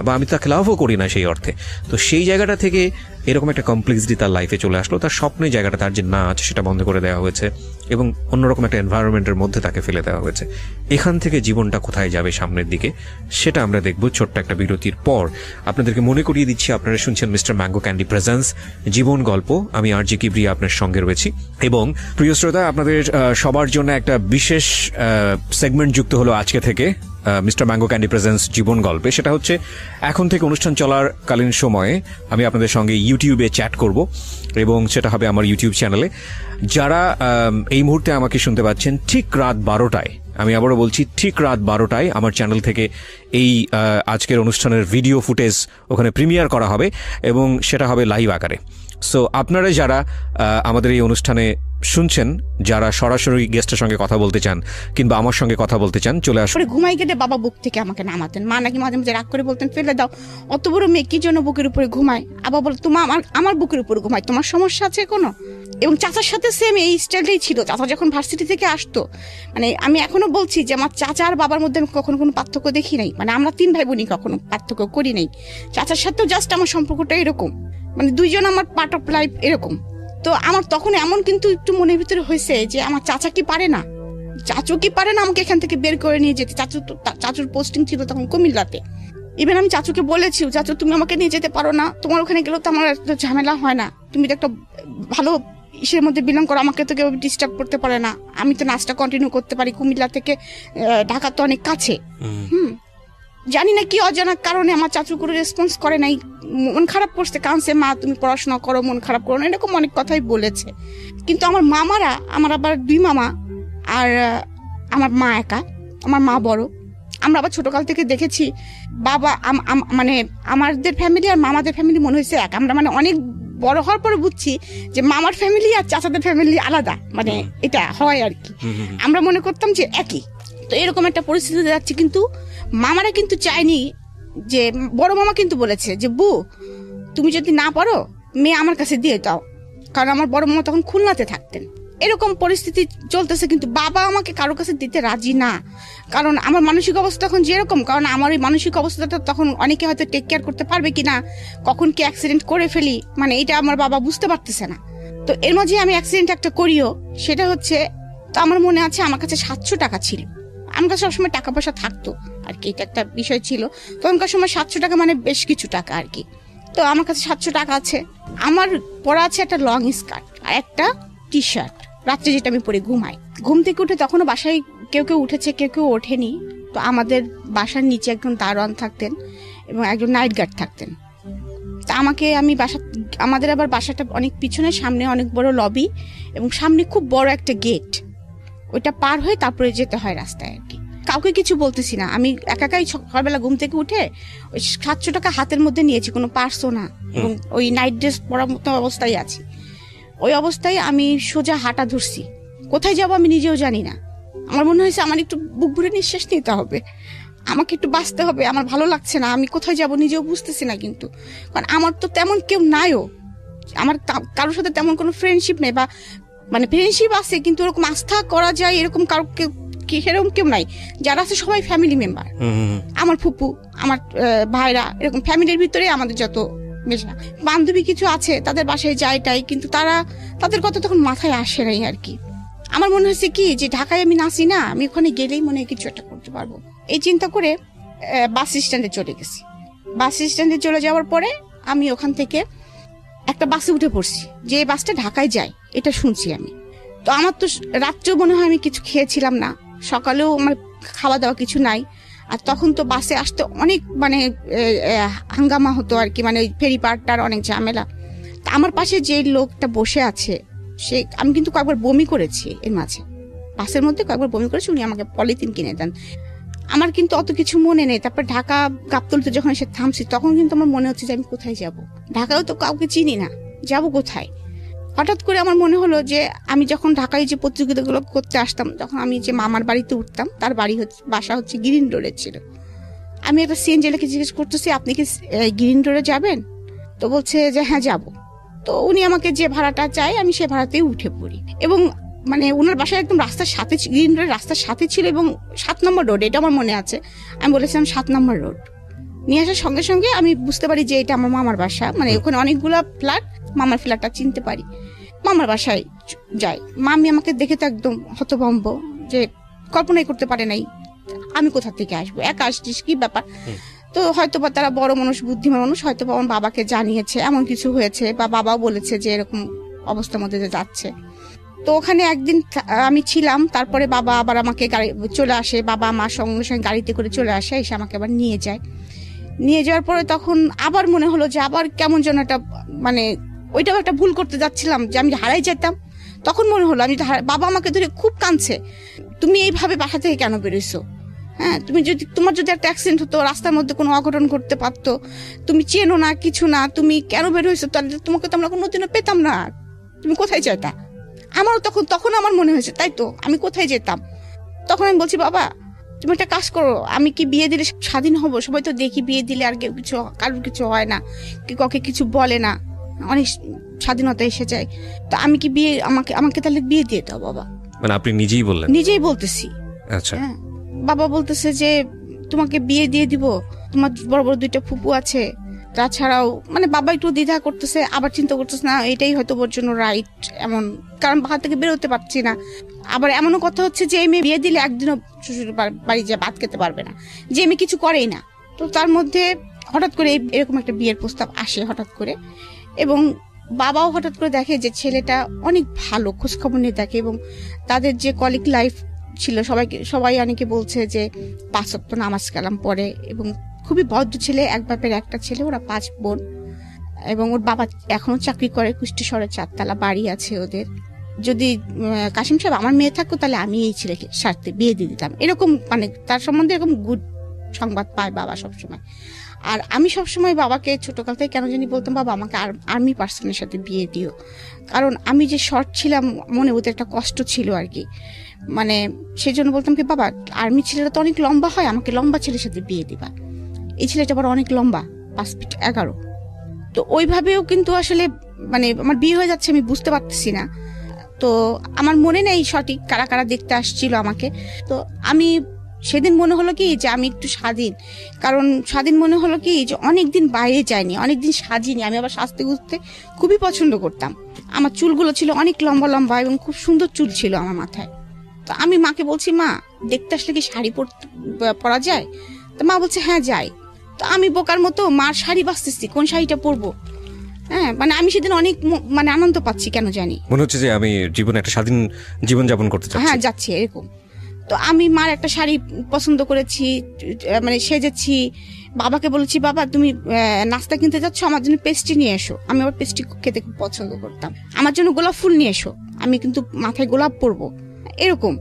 বা আমি তাকে লাভও করি না সেই অর্থে। তো সেই জায়গাটা থেকে এরকম একটা কমপ্লেক্সিটি তার লাইফে চলে আসলো। তার স্বপ্নের জায়গাটা, তার যে নাচ, সেটা বন্ধ করে দেওয়া হয়েছে এবং অন্যরকম একটা এনভায়রনমেন্টের মধ্যে তাকে ফেলে দেওয়া হয়েছে। এখান থেকে জীবনটা কোথায় যাবে সামনের দিকে সেটা আমরা দেখব ছোট্ট একটা বিরতির পর। আপনাদেরকে মনে করিয়ে দিচ্ছি, আপনারা শুনছেন মিস্টার ম্যাঙ্গো ক্যান্ডি প্রেজেন্স জীবন গল্প। আমি আরজি কিবরিয়া আপনার সঙ্গে রয়েছি। এবং প্রিয় শ্রোতা, আপনাদের সবার জন্য একটা বিশেষ সেগমেন্ট যুক্ত হলো আজকে থেকে মিস্টার ম্যাঙ্গো ক্যান্ডি প্রেজেন্স জীবন গল্পে। সেটা হচ্ছে এখন থেকে অনুষ্ঠান চলার কালীন সময়ে আমি আপনাদের সঙ্গে ইউটিউবে চ্যাট করব, এবং সেটা হবে আমার ইউটিউব চ্যানেলে। যারা এই মুহূর্তে আমাকে শুনতে পাচ্ছেন ঠিক রাত 12টায়, আমি আবারও বলছি ঠিক রাত 12টায় আমার চ্যানেল থেকে এই আজকের অনুষ্ঠানের ভিডিও ফুটেজ ওখানে প্রিমিয়ার করা হবে এবং সেটা হবে লাইভ আকারে। সো আপনারা যারা আমাদের এই অনুষ্ঠানে শুনছেন, যারা সরাসরি গেস্টের সঙ্গে কথা বলতে চান কিংবা আমার সঙ্গে কথা বলতে চান, চলে আসুন। ঘুমাই গেলে বাবা বুক থেকে আমাকে নামাতেন, মা নাকি মাঝে মাঝে রাগ করে বলতেন ফেলে দাও, অত বড় মেয়ে কি জন্য বুকের উপরে ঘুমায়। আবার বল তোমার আমার বুকের উপরে ঘুমায়, তোমার সমস্যা আছে কোনো? এবং চাচার সাথে সেম এই স্টাইলটাই ছিল। চাচা যখন ভার্সিটি থেকে আসতো, মানে আমি এখনো বলছি যে আমার চাচা আর বাবার মধ্যে আমি কখনো কোনো পার্থক্য দেখি নাই। মানে আমরা 3 ভাই বোনই কখনো পার্থক্য করি নাই। চাচার সাথেও জাস্ট আমার সম্পর্কটা এরকম, মানে দুইজন আমার পার্ট অফ লাইফ এরকম। তো আমার তখন এমন কিন্তু একটু মনের ভিতরে হয়েছে যে আমার চাচা কি পারে না, চাচু কি পারে না আমাকে এখান থেকে বের করে নিয়ে যেতে। চাচুর পোস্টিং ছিল তখন কুমিল্লাতে। ইভেন আমি চাচুকে বলেছি, চাচু তুমি আমাকে নিয়ে যেতে পারো না, তোমার ওখানে গেলেও তো আমার ঝামেলা হয় না, তুমি তো একটা ভালো ইসের মধ্যে বিলং করো, আমাকে তো কেউ ডিস্টার্ব করতে পারে না, আমি তো নাচটা কন্টিনিউ করতে পারি, কুমিল্লা থেকে ঢাকা তো অনেক কাছে। জানি না কি অজানা কারণে আমার চাচু করে রেসপন্স করে নাই, মন খারাপ করছে, কাঁদছে, মা তুমি পড়াশোনা করো, মন খারাপ করো না, এরকম অনেক কথাই বলেছে। কিন্তু আমার মামারা, আমার আবার 2 মামা আর আমার মা একা, আমার মা বড়। আমরা আবার ছোটকাল থেকে দেখেছি বাবা মানে আমাদের ফ্যামিলি আর মামাদের ফ্যামিলি মনে হয়েছে এক। আমরা মানে অনেক বড় হওয়ার পরে বুঝছি যে মামার ফ্যামিলি আর চাচাদের ফ্যামিলি আলাদা, মানে এটা হয় আর কি। আমরা মনে করতাম যে একই। তো এরকম একটা পরিস্থিতিতে যাচ্ছি, কিন্তু মামারা কিন্তু চায়নি যে, বড় মামা কিন্তু বলেছে যে বু তুমি যদি না পারো মেয়ে আমার কাছে দিয়ে দাও, কারণ আমার বড় মামা তখন খুলনাতে থাকতেন। এরকম পরিস্থিতি চলতেছে, কিন্তু বাবা আমাকে কারো কাছে দিতে রাজি না, কারণ আমার মানসিক অবস্থা তখন যেরকম, কারণ আমার এই মানসিক অবস্থাটা তখন অনেকে হয়তো টেক কেয়ার করতে পারবে কিনা, কখন কি অ্যাক্সিডেন্ট করে ফেলি, মানে এটা আমার বাবা বুঝতে পারতেছে না। তো এর মাঝে আমি অ্যাক্সিডেন্ট একটা করিও, সেটা হচ্ছে, তো আমার মনে আছে আমার কাছে 700 টাকা ছিল, আমার কাছে সবসময় টাকা পয়সা থাকতো আর কি, এটা একটা বিষয় ছিল তখনকার সময়। 700 টাকা মানে বেশ কিছু টাকা আর কি। তো আমার কাছে 700 টাকা আছে, আমার পরা আছে একটা লং স্কার্ট আর একটা টি শার্ট, রাত্রে যেটা আমি পরে ঘুমাই। ঘুম থেকে উঠে তখনও বাসায় কেউ কেউ উঠেছে, কেউ কেউ ওঠেনি। তো আমাদের বাসার নিচে একজন দারোয়ান থাকতেন এবং একজন নাইট গার্ড থাকতেন। তা আমি আমাদের আবার বাসাটা অনেক পিছনে, সামনে অনেক বড় লবি এবং সামনে খুব বড় একটা গেট, ওইটা পার হয়ে তারপরে যেতে হয় রাস্তায় আর কি। কাউকে কিছু বলতেছি না, আমি একাই সকালবেলা ঘুম থেকে উঠে ওই 700 টাকা হাতের মধ্যে নিয়েছি, কোনো পার্সও না, এবং ওই নাইট ড্রেস পরার মতো অবস্থায় আছি। ওই অবস্থায় আমি সোজা হাঁটা ধরছি, কোথায় যাব আমি নিজেও জানি না। আমার মনে হয়েছে আমার একটু বুক ভরে নিঃশ্বাস নিতে হবে, আমাকে একটু বাঁচতে হবে, আমার ভালো লাগছে না, আমি কোথায় যাব নিজেও বুঝতেছি না। কিন্তু কারণ আমার তো তেমন কেউ নাইও, আমার কারোর সাথে তেমন কোনো ফ্রেন্ডশিপ নেই, বা মানে ফ্রেন্ডশিপ আছে কিন্তু এরকম আস্থা করা যায় এরকম কারো সেরকম কেউ নাই। যারা আছে সবাই ফ্যামিলি মেম্বার, আমার ফুপু, আমার ভাইরা, এরকম ফ্যামিলির ভিতরে আমাদের যত মেশা। বান্ধবী কিছু আছে, তাদের বাসায় যাইটাই, কিন্তু তাদের কথা তখন মাথায় আসে নাই আর কি। আমার মনে হচ্ছে কি যে ঢাকায় আমি নাচি না, আমি ওখানে গেলেই মনে হয় কিছু একটা করতে পারবো, এই চিন্তা করে বাস স্ট্যান্ডে চলে গেছি। বাস স্ট্যান্ডে চলে যাওয়ার পরে আমি ওখান থেকে একটা বাসে উঠে পড়ছি, যে বাসটা ঢাকায় যায় এটা শুনছি আমি। তো আমার তো রাত্রেও মনে হয় আমি কিছু খেয়েছিলাম না, সকালেও আমার খাওয়া দাওয়া কিছু নাই। আর তখন তো বাসে আসতে অনেক মানে হাঙ্গামা হতো আর কি, মানে ওই ফেরি পার্কটার অনেক ঝামেলা। তা আমার পাশে যে লোকটা বসে আছে, আমি কিন্তু কয়েকবার বমি করেছি এর মাঝে, বাসের মধ্যে কয়েকবার বমি করেছি, উনি আমাকে পলিথিন কিনে দেন। আমার কিন্তু অত কিছু মনে নেই। তারপর ঢাকা গাবতলীতে যখন এসে থামছি, তখন কিন্তু আমার মনে হচ্ছে যে আমি কোথায় যাব, ঢাকাও তো কাউকে চিনি না, যাব কোথায়? হঠাৎ করে আমার মনে হলো যে আমি যখন ঢাকায় যে প্রতিযোগিতাগুলো করতে আসতাম, তখন আমি যে মামার বাড়িতে উঠতাম, তার বাসা হচ্ছে গ্রিন রোডে ছিল। আমি একটা সিএনজি লেখে জিজ্ঞেস করতেছি, আপনি কি গ্রিন রোডে যাবেন? তো বলছে যে হ্যাঁ যাব। তো উনি আমাকে যে ভাড়াটা চায় আমি সে ভাড়াতেই উঠে পড়ি, এবং মানে ওনার বাসায় একদম রাস্তার সাথে, গ্রিন রোড রাস্তার সাথে ছিল, এবং 7 নম্বর রোড, এটা আমার মনে আছে। আমি বলেছিলাম 7 নম্বর রোড। নিয়ে আসার সঙ্গে সঙ্গে আমি বুঝতে পারি যে এটা আমার মামার বাসা, মানে ওখানে অনেকগুলো ফ্ল্যাট, মামার ফ্ল্যাটটা চিনতে পারি। মামার বাসায় যাই, মামি আমাকে দেখে তো একদম হতভম্ব, যে কল্পনাই করতে পারে নাই আমি কোথা থেকে আসবো, একা আসছিস, কি ব্যাপার। তো হয়তো বা তারা বড় মানুষ, বুদ্ধিমান মানুষ, হয়তো বা আমার বাবাকে জানিয়েছে এমন কিছু হয়েছে, বা বাবাও বলেছে যে এরকম অবস্থার মধ্যে যাচ্ছে। তো ওখানে একদিন আমি ছিলাম, তারপরে বাবা আবার আমাকে চলে আসে, বাবা আমার সঙ্গে সঙ্গে গাড়িতে করে চলে আসে, এসে আমাকে আবার নিয়ে যায়। নিয়ে যাওয়ার পরে তখন আবার মনে হলো যে আবার কেমন যেন একটা, মানে ওইটাও একটা ভুল করতে যাচ্ছিলাম, যে আমি হারাই যেতাম। তখন মনে হলো আমি, বাবা আমাকে ধরে খুব কাঁদছে, তুমি এইভাবে বাসা থেকে কেন বেরোইছো? হ্যাঁ, তোমার যদি একটা অ্যাক্সিডেন্ট হতো, রাস্তার মধ্যে কোনো অঘটন ঘটতে পারতো, তুমি চেনো না, কিছু না, তুমি কেন বেরোইছো? তাহলে তোমাকে তো আমরা কোনোদিনও পেতাম না, তুমি কোথায় যেতা? আমারও তখন আমার মনে হয়েছে, তাই তো, আমি কোথায় যেতাম? তখন আমি বলছি, বাবা তুমি একটা কাজ করো, আমি কি বিয়ে দিলে স্বাধীন হব? সবাই তো দেখি বিয়ে দিলে আর কেউ কিছু, কারোর কিছু হয় না, কাউকে কিছু বলে না, অনেক স্বাধীনতা এসে যায়। তো আমি কি বিয়ে, আমাকে তাহলে বিয়ে দিয়ে দাও বাবা। মানে আপনি নিজেই বললেন? নিজেই বলতেছি। আচ্ছা। হ্যাঁ, বাবা বলতেছে যে তোমাকে বিয়ে দিয়ে দিব, তোমার বড় বড় 2টা ফুপু আছে, তাছাড়াও মানে বাবা একটু দ্বিধা করতেছে, আবার চিন্তা করতেছে না এটাই হয়তো ওর জন্য রাইট, এমন কারণ বাসা থেকে বেরোতে পারছি না। আবার এমনও কথা হচ্ছে যে মেয়ে বিয়ে দিলে একদিনও শ্বশুর বাড়ি যে ভাত খেতে পারবে না, যে মেয়ে কিছু করেই না। তো তার মধ্যে হঠাৎ করে এরকম একটা বিয়ের প্রস্তাব আসে হঠাৎ করে, এবং বাবাও হঠাৎ করে দেখে যে ছেলেটা অনেক ভালো, খোঁজ খবর নিয়ে দেখে, এবং তাদের যে কলিগ লাইফ ছিল, সবাই অনেকে বলছে যে 5 ওয়াক্ত নামাজ কালাম পড়ে, এবং খুবই ভদ্র ছেলে, এক বাপের একটা ছেলে, ওরা 5 বোন, এবং ওর বাবা এখনো চাকরি করে, কুষ্টি শহরে 4 তলা বাড়ি আছে ওদের। যদি কাশিম সাহেব আমার মেয়ে থাকতো, তাহলে আমি এই ছেলেকে সাথে বিয়ে দিয়ে দিতাম, এরকম মানে তার সম্বন্ধে এরকম গুড সংবাদ পায় বাবা সবসময়। আর আমি সবসময় বাবাকে ছোটকাল থেকে কেন জানি বলতাম, বাবা আমাকে আর্মি পার্সনের সাথে বিয়ে দিও, কারণ আমি যে শর্ট ছিলাম, মনে ওদের একটা কষ্ট ছিল আর কি, মানে সেই জন্য বলতাম কি, বাবা আর্মি ছেলেরা তো অনেক লম্বা হয়, আমাকে লম্বা ছেলের সাথে বিয়ে দিবা। এই ছেলেটা আবার অনেক লম্বা, 5 ফিট 11। তো ওইভাবেও কিন্তু আসলে মানে আমার বিয়ে হয়ে যাচ্ছে, আমি বুঝতে পারতেছি না। তো আমার মনে নেই সঠিক কারা কারা দেখতে আসছিল আমাকে। তো আমি সেদিন মনে হলো কি যে আমি একটু স্বাধীন, কারণ স্বাধীন মনে হলো কি যে অনেকদিন বাইরে যাইনি, অনেকদিন সাজিনি। আমি আবার সাজতে গুজতে খুবই পছন্দ করতাম। আমার চুলগুলো ছিল অনেক লম্বা লম্বা, এবং খুব সুন্দর চুল ছিল আমার মাথায়। তো আমি মাকে বলছি, মা দেখতে আসলে কি শাড়ি পরা যায়? তো মা বলছে হ্যাঁ যাই। তো আমি বোকার মতো মার শাড়ি বাছতেছি, কোন শাড়িটা পরবো। হ্যাঁ, মানে আমি সেদিন অনেক মানে আনন্দ পাচ্ছি, কেন জানি মনে হচ্ছে যে আমি জীবনে একটা স্বাধীন জীবন যাপন করতে চাচ্ছি। হ্যাঁ, যাচ্ছি এরকম। তো আমি মার একটা শাড়ি পছন্দ করেছি, মানে সেজেছি। বাবাকে বলেছি, বাবা তুমি নাস্তা কিনতে যাচ্ছ, আমার জন্য পেস্ট্রি নিয়ে এসো। আমি আবার পেস্ট্রি খেতে খুব পছন্দ করতাম। আমার জন্য গোলাপ ফুল নিয়ে এসো, আমি কিন্তু মাথায় গোলাপ পরবো, এরকম।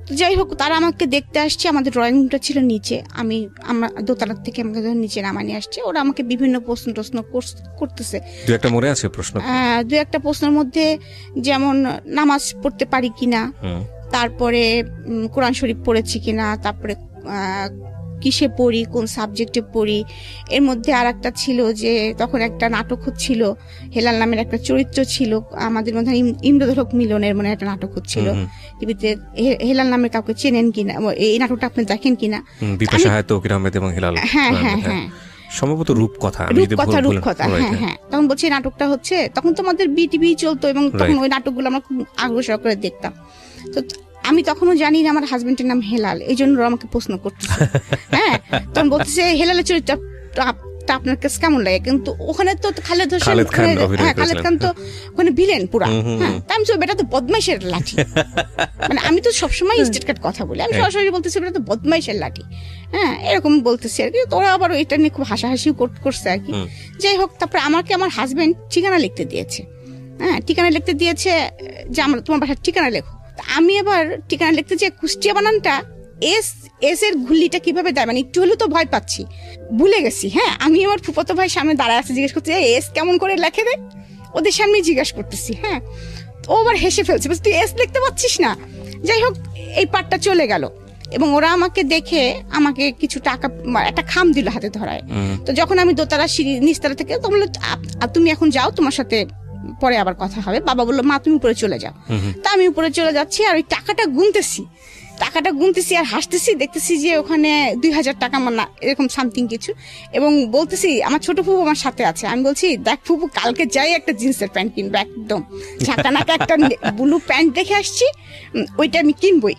তো যাই হোক, তারা আমাকে দেখতে আসছে। আমাদের ড্রয়িং রুমটা ছিল নিচে, আমরা দোতলার থেকে আমাকে নিচে নামা নিয়ে আসছে। ওরা আমাকে বিভিন্ন প্রশ্ন করতেছে। দু একটা মনে আছে প্রশ্ন? 2-1টা প্রশ্নের মধ্যে যেমন নামাজ পড়তে পারি কিনা, তারপরে কোরআন শরীফ পড়েছি কিনা, তারপরে কিসে পড়ি, কোন সাবজেক্টে পড়ি। এর মধ্যে আর একটা ছিল যে তখন একটা নাটক হচ্ছিল, হেলাল নামের একটা চরিত্র ছিল আমাদের মধ্যে, ইন্দ্রধরক মিলনের মানে একটা নাটক হচ্ছিল টিভিতে। হেলাল নামের কাউকে চেনেন কিনা, এই নাটকটা আপনি দেখেন কিনা? হ্যাঁ হ্যাঁ হ্যাঁ, সম্ভবত রূপকথা। হ্যাঁ হ্যাঁ, তখন বলছি নাটকটা হচ্ছে, তখন তো আমাদের বিটিভি চলতো, এবং তখন ওই নাটকগুলো আমরা খুব আগ্রহ সহকারে দেখতাম। তো আমি তখনও জানি না আমার হাজবেন্ডের নাম হেলাল, এই জন্য আমাকে প্রশ্ন করতেছে। হ্যাঁ, তখন বলতেছে হেলালের চরিত্রটা আপনার কাছে কেমন লাগে? কিন্তু ওখানে তো খালেদ খান তো ওখানে ভিলেন পুরা। হ্যাঁ, আমি তো বেটা তো বদমাইশের লাঠি, মানে আমি তো সবসময় স্টেট কাট কথা বলি, আমি সরাসরি বলতেছি বেটা তো বদমাইশের লাঠি। হ্যাঁ, এরকম বলতেছি আর কি। তোরা আবার এটা নিয়ে খুব হাসাহাসিও করছে আর কি। যাই হোক, তারপরে আমাকে আমার হাজবেন্ড ঠিকানা লিখতে দিয়েছে। হ্যাঁ, ঠিকানা লিখতে দিয়েছে যে তোমার বাসার ঠিকানা লেখো। আমি আবার ঠিকানা লিখতে যে কুষ্টিয়া বানানটা এস এর ঘুল্লিটা কিভাবে দেয়, মানে একটু হলেও তো ভয় পাচ্ছি, ভুলে গেছি। হ্যাঁ, আমি আমার ফুফাতো ভাই সামনে দাঁড়ায় আছে, জিজ্ঞেস করছি এস কেমন করে লেখে রে। ওদের সামনে জিজ্ঞাসা করতেছি। হ্যাঁ, ও আবার হেসে ফেলছে, তুই এস লিখতে পারছিস না। যাই হোক, এই পার্টটা চলে গেল এবং ওরা আমাকে দেখে আমাকে কিছু টাকা, একটা খাম দিল হাতে ধরায়। তো যখন আমি দোতলা সিঁড়ি নিচতলা থেকে, তো বললো তুমি এখন যাও, তোমার সাথে পরে আবার কথা হবে। বাবা বললো মা তুমি উপরে চলে যাও। তা আমি উপরে চলে যাচ্ছি আর ওই টাকাটা গুনতেছি আর হাসতেছি, দেখতেছি যে ওখানে 2000 টাকা আমার না এরকম সামথিং কিছু, এবং বলতেছি আমার ছোট ফুপু আমার সাথে আছে। আমি বলছি দেখ ফুপু, কালকে যাই একটা জিন্সের প্যান্ট কিনবো, একদম ঝাঁকানাকা একটা ব্লু প্যান্ট দেখে আসছি, ওইটা আমি কিনবই।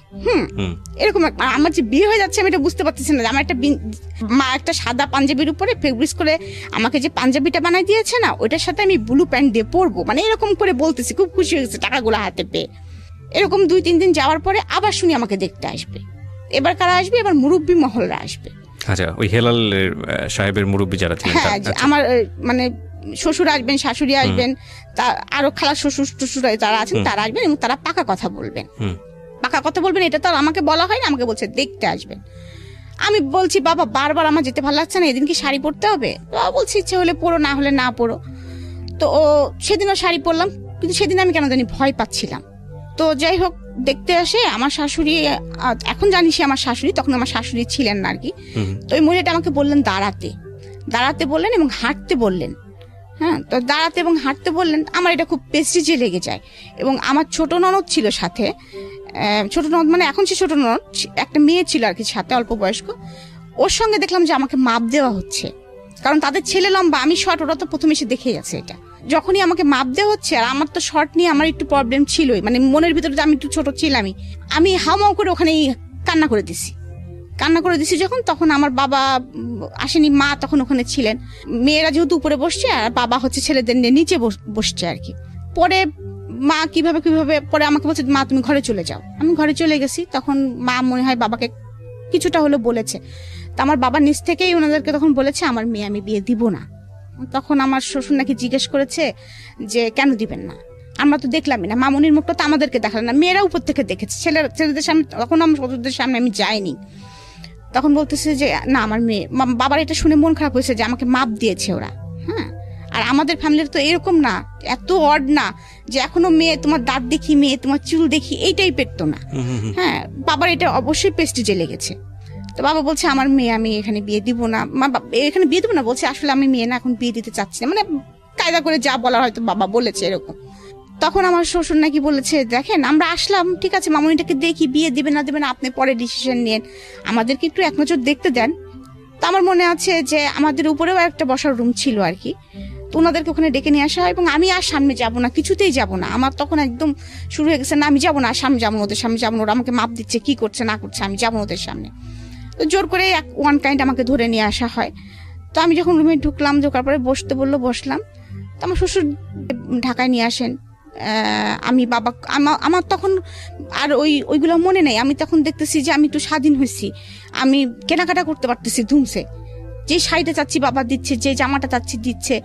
এরকম আমার যে বিয়ে হয়ে যাচ্ছে আমি এটা বুঝতে পারতেছি না। আমার একটা মা একটা সাদা পাঞ্জাবির উপরে ফেব্রিক্স করে আমাকে যে পাঞ্জাবিটা বানাই দিয়েছে না, ওইটার সাথে আমি ব্লু প্যান্ট দিয়ে পরবো, মানে এরকম করে বলতেছি। খুব খুশি হয়ে গেছে টাকাগুলো হাতে পেয়ে। এরকম 2-3 দিন যাওয়ার পরে আবার শুনি আমাকে দেখতে আসবে। এবার কারা আসবে? এবার মুরব্বী মহলরা আসবে। আচ্ছা, ওই হেলাল সাহেবের মুরব্বী যারা ছিলেন, হ্যাঁ, আমার মানে শ্বশুর আসবেন, শাশুড়ি আসবেন, আরো খালা শ্বশুর টশুর যারা আছেন তারা আসবেন, এবং তারা পাকা কথা বলবেন। এটা তো আর আমাকে বলা হয় না, আমাকে বলছে দেখতে আসবেন। আমি বলছি বাবা বারবার আমার যেতে ভালো লাগছে না, এদিন কি শাড়ি পরতে হবে? বাবা বলছি ইচ্ছে হলে পরো, না হলে না পরো। তো সেদিনও শাড়ি পরলাম, কিন্তু সেদিন আমি কেন জানি ভয় পাচ্ছিলাম। তো যাই হোক, দেখতে আসে আমার শাশুড়ি, এখন জানি সে আমার শাশুড়ি, তখন আমার শাশুড়ি ছিলেন না আর কি। তো ওই মহিলাটা আমাকে বললেন দাঁড়াতে বললেন এবং হাঁটতে বললেন। হ্যাঁ, তো দাঁড়াতে এবং হাঁটতে বললেন। আমার এটা খুব প্রেস্টিজে লেগে যায়। এবং আমার ছোট ননদ ছিল সাথে, ছোট ননদ মানে এখন সে ছোট ননদ, একটা মেয়ে ছিল আর কি সাথে, অল্প বয়স্ক। ওর সঙ্গে দেখলাম যে আমাকে মাপ দেওয়া হচ্ছে, কারণ তাদের ছেলে লম্বা, আমি শর্ট, ওরা তো প্রথমে এসে দেখে গেছে এটা। যখনই আমাকে মাপ দেওয়া হচ্ছে, আর আমার তো শর্ট নিয়ে আমার একটু প্রবলেম ছিলই, মানে মনের ভিতরে আমি একটু ছোট ছিলামই, আমি হাউমাউ করে ওখানে কান্না করে দিছি যখন, তখন আমার বাবা আসেনি, মা তখন ওখানে ছিলেন। মেয়েরা যেহেতু উপরে বসছে আর বাবা হচ্ছে ছেলেদের নিয়ে নিচে বসছে আর কি। পরে মা কিভাবে পরে আমাকে বলছে মা তুমি ঘরে চলে যাও। আমি ঘরে চলে গেছি। তখন মা মনে হয় বাবাকে কিছুটা হলো বলেছে। তো আমার বাবা নিজ থেকেই ওনাদেরকে তখন বলেছে আমার মেয়ে আমি বিয়ে দিব না। তখন আমার শ্বশুর নাকি জিজ্ঞেস করেছে যে কেন দিবেন না? আমরা তো দেখলামই না, মামনির মুখটা তো আমাদেরকে দেখালেন না, মেয়েরা উপর থেকে দেখেছে, ছেলেদের সামনে, তখন আমার শ্বশুরদের সামনে আমি যাইনি। তখন বলতেছে যে না আমার মেয়ে, বাবার এটা শুনে মন খারাপ হয়েছে যে আমাকে মাপ দিয়েছে ওরা। হ্যাঁ, আর আমাদের ফ্যামিলির তো এরকম না, এত অড না যে এখনো মেয়ে তোমার দাঁত দেখি, মেয়ে তোমার চুল দেখি, এই টাইপের তো না। হ্যাঁ, বাবার এটা অবশ্যই প্রেস্টিজে লেগেছে। তো বাবা বলছে আমার মেয়ে আমি এখানে বিয়ে দিব না, এখানে বিয়ে দিব না বলছে, আসলে আমি মেয়ে না এখন বিয়ে দিতে চাচ্ছি না, মানে কায়দা করে যা বলার হয়তো বাবা বলেছে এরকম। তখন আমার শ্বশুর নাকি বলেছে দেখেন আমরা আসলাম, ঠিক আছে মামনিটাকে দেখি, বিয়ে দিবে না আপনি পরে ডিসিশন নিন, আমাদেরকে একটু এক নজর দেখতে দেন। তো আমার মনে আছে যে আমাদের উপরেও একটা বসার রুম ছিল আর কি, তো ওনাদেরকে ওখানে ডেকে নিয়ে আসা হয়, এবং আমি আর সামনে যাব না, কিছুতেই যাব না। আমার তখন একদম শুরু হয়ে গেছে, না আমি যাবো না, সামনে যাবো না, ওদের সামনে যাবো না, ওরা আমাকে মাপ দিচ্ছে, কি করছে না করছে, আমি যাবো ওদের সামনে। তো জোর করে ওয়ান কাইন্ড আমাকে ধরে নিয়ে আসা হয়। তো আমি যখন রুমে ঢোকার পরে বসতে বললো, বসলাম। তো আমার শ্বশুর ঢাকায় নিয়ে আসেন, আমি বাবা আমার তখন আর ওইগুলো মনে নেই। আমি তখন দেখতেছি যে আমি একটু স্বাধীন হয়েছি, আমি কেনাকাটা করতে পারতেছি ধুমসে, যে শাড়িটা চাচ্ছি বাবা দিচ্ছে, যে জামাটা চাচ্ছি দিচ্ছে,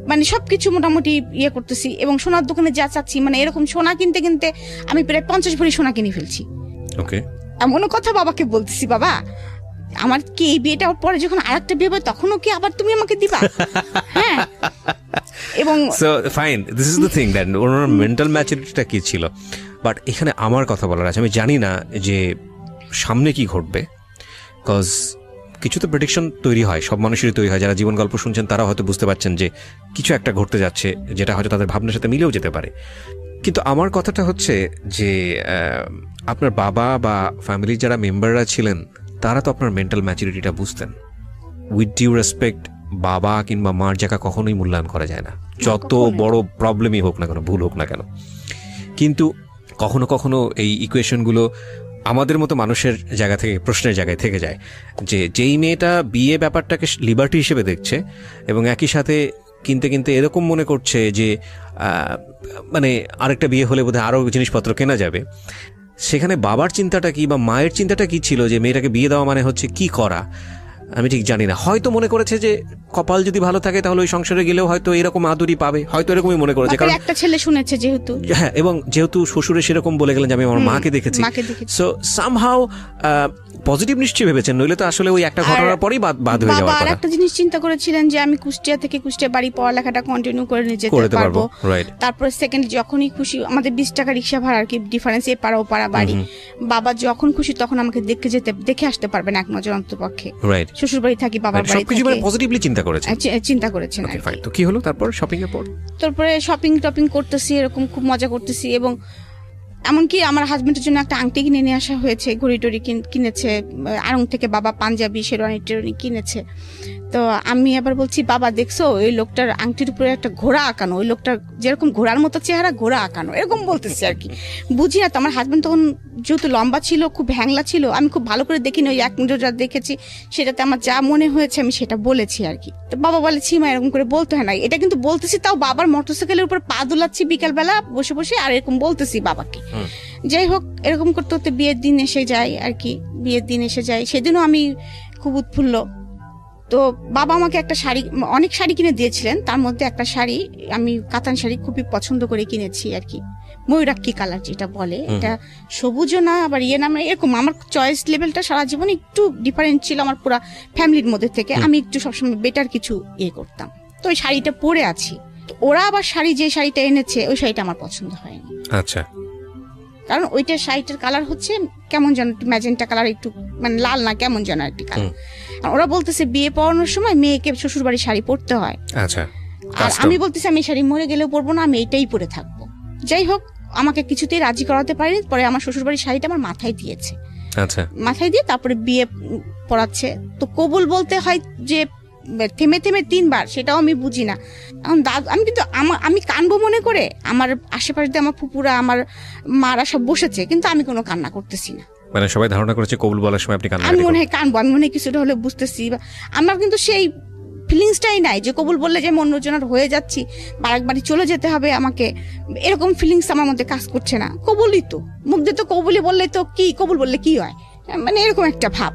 মানে সবকিছু মোটামুটি ইয়ে করতেছি। এবং সোনার দোকানে যা চাচ্ছি, মানে এরকম সোনা কিনতে কিনতে আমি প্রায় 50 ভরি সোনা কিনে ফেলছি। এমনও কথা বাবাকে বলতেছি, বাবা আমার কি এই বিয়েটা পরে যখন আরেকটা বিয়ে হবে তখনও কি আবার তুমি আমাকে দিবা? হ্যাঁ, এবং so fine, this is the thing that ওনার মেন্টাল ম্যাচুরিটিটা কি ছিল। বাট এখানে আমার কথা বলার আছে, আমি জানি না যে সামনে কি ঘটবে, বিকজ কিছু তো প্রেডিকশন তৈরি হয়, সব মানুষেরই তৈরি হয়। যারা জীবন গল্প শুনছেন তারা হয়তো বুঝতে পারছেন যে কিছু একটা ঘটতে যাচ্ছে, যেটা হয়তো তাদের ভাবনার সাথে মিলেও যেতে পারে। কিন্তু আমার কথাটা হচ্ছে যে আপনার বাবা বা ফ্যামিলির যারা মেম্বাররা ছিলেন তারা তো আপনার মেন্টাল ম্যাচুরিটিটা বুঝতেন। উইথ ডিউ রেসপেক্ট, বাবা কিংবা মার জায়গা কখনোই মূল্যায়ন করা যায় না, যত বড় প্রবলেমই হোক না কেন, ভুল হোক না কেন। কিন্তু কখনো কখনো এই ইকুয়েশনগুলো আমাদের মতো মানুষের জায়গা থেকে, প্রশ্নের জায়গায় থেকে যায় যে যেই মেয়েটা বিয়ে ব্যাপারটাকে লিবার্টি হিসেবে দেখছে এবং একই সাথে কিনতে কিনতে এরকম মনে করছে যে মানে আরেকটা বিয়ে হলে বোধহয় আরও জিনিসপত্র কেনা যাবে, সেখানে বাবার চিন্তাটা কি বা মায়ের চিন্তাটা কি ছিল যে মেয়েটাকে বিয়ে দেওয়া মানে হচ্ছে কি করা, আমি ঠিক জানি না। হয়তো মনে করেছে যে কপাল যদি ভালো থাকে তাহলে ওই সংসারে গেলেও হয়তো এরকম আদুরি পাবে, হয়তো এরকমই মনে করেছে, কারণ একটা ছেলে শুনেছে যেহেতু। হ্যাঁ, এবং যেহেতু শ্বশুরে সেরকম বলে গেলেন যে আমি আমার মাকে দেখেছি, সো সামহাউ পজিটিভ নিশ্চয়ই ভেবেছেন, নইলে তো আসলে ওই একটা ঘটনার পরেই বাদ হয়ে যাওয়ার বাবা কথা। একটা জিনিস চিন্তা করেছিলেন যে আমি কুষ্টিয়া থেকে কুষ্টিয়া বাড়ি পড়ালেখাটা কন্টিনিউ করে নিয়ে যেতে পারবো। তারপরে সেকেন্ড যখনই খুশি, আমাদের 20 টাকা রিক্সা ভাড়া আর কি ডিফারেন্স, এ পাড়া ও পাড়া বাড়ি, বাবা যখন খুশি তখন আমাকে দেখে আসতে পারবেন এক নজর অন্তপক্ষে। শ্বশুর বাড়ি থাকি, বাবার বাড়ি থাকি, পজিটিভলি চিন্তা করেছেন। তো কি হলো তারপর শপিং এর পর? তারপরে শপিং টপিং করতেছি, এরকম খুব মজা করতেছি, এবং এমনকি আমার হাজবেন্ডের জন্য একটা আংটি কিনে নিয়ে আসা হয়েছে, ঘড়ি টড়ি কিনেছে, আড়ং থেকে বাবা পাঞ্জাবি শেরওয়ানি টেরওয়ানি কিনেছে। তো আমি আবার বলছি, বাবা দেখছো ওই লোকটার আংটির উপরে একটা ঘোড়া আঁকানো, ওই লোকটার যেরকম ঘোড়ার মতো চেহারা, ঘোড়া আঁকানো, এরকম বলতেছি আর কি। বুঝি না তো, আমার হাজবেন্ড তখন যেহেতু লম্বা ছিল, খুব ভ্যাংলা ছিল, আমি খুব ভালো করে দেখিনি, ওই এক নজর যা দেখেছি সেটাতে আমার যা মনে হয়েছে আমি সেটা বলেছি আর কি। তো বাবা বলে, ছিমা এরকম করে বলতে হয় না, এটা কিন্তু বলতেছি, তাও বাবার মোটরসাইকেলের উপর পা দোলাচ্ছি বিকালবেলা বসে বসে, আর এরকম বলতেছি বাবাকে। যাই হোক, এরকম করতে করতে বিয়ের দিন এসে যায় আর কি। বিয়ের দিন এসে যায়, সেদিনও আমি খুব উৎফুল্ল। তো বাবা আমাকে একটা শাড়ি, অনেক শাড়ি কিনে দিয়েছিলেন, তার মধ্যে একটা শাড়ি আমি কাতান শাড়ি খুবই পছন্দ করে কিনেছি আর কি, ময়ূরাক্ষী কালার যেটা বলে, এটা সবুজও না আবার ইয়ে না, এরকম আমার চয়েস লেভেলটা সারা জীবন একটু ডিফারেন্ট ছিল আমার পুরো ফ্যামিলির মধ্যে থেকে। আমি একটু সবসময় বেটার কিছু ইয়ে করতাম, তো ওই শাড়িটা পরে আছি। ওরা আবার যে শাড়িটা এনেছে ওই শাড়িটা আমার পছন্দ হয়নি। আচ্ছা। কারণ ওইটা শাড়িটার কালার হচ্ছে কেমন যেন ম্যাজেন্টা কালার, একটু মানে লাল না, কেমন যেন একটি কালার। ওরা বলতেছে বিয়ে পড়ানোর সময় মেয়েকে শ্বশুর বাড়ি শাড়ি পরতে হয়। আচ্ছা। আর আমি বলতেছি আমি শাড়ি মরে গেলেও পরবো না, আমি এইটাই পরে থাকবো। যাই হোক, আমাকে কিছুতেই রাজি করাতে পারিনি। পরে আমার শ্বশুর বাড়ির শাড়িটা আমার মাথায় দিয়েছে। আচ্ছা। মাথায় দিয়ে তারপরে বিয়ে পড়াচ্ছে। তো কবুল বলতে হয় যে থেমে থেমে 3 বার, সেটাও আমি বুঝি না। এখন আমি কিন্তু আমি কানবো মনে করে আমার আশেপাশে দিয়ে আমার ফুপুরা, আমার মারা সব বসেছে, কিন্তু আমি কোনো কান্না করতেছি না। মানে সবাই ধারণা করেছে কবুল বলার সময় আপনি কান্না, আমি মনে হয় কানবো, আমি মনে হয় কিছুটা হলে বুঝতেছি। আমার কিন্তু সেই ফিলিংসটাই নাই যে কবুল বললে যে অন্যজনের হয়ে যাচ্ছি বা একবারই চলে যেতে হবে আমাকে, এরকম ফিলিংস আমার মধ্যে কাজ করছে না। কবুলই তো, মুখ দিয়ে তো কবুলই বললে তো কি, কবুল বললে কি হয়, মানে এরকম একটা ভাব।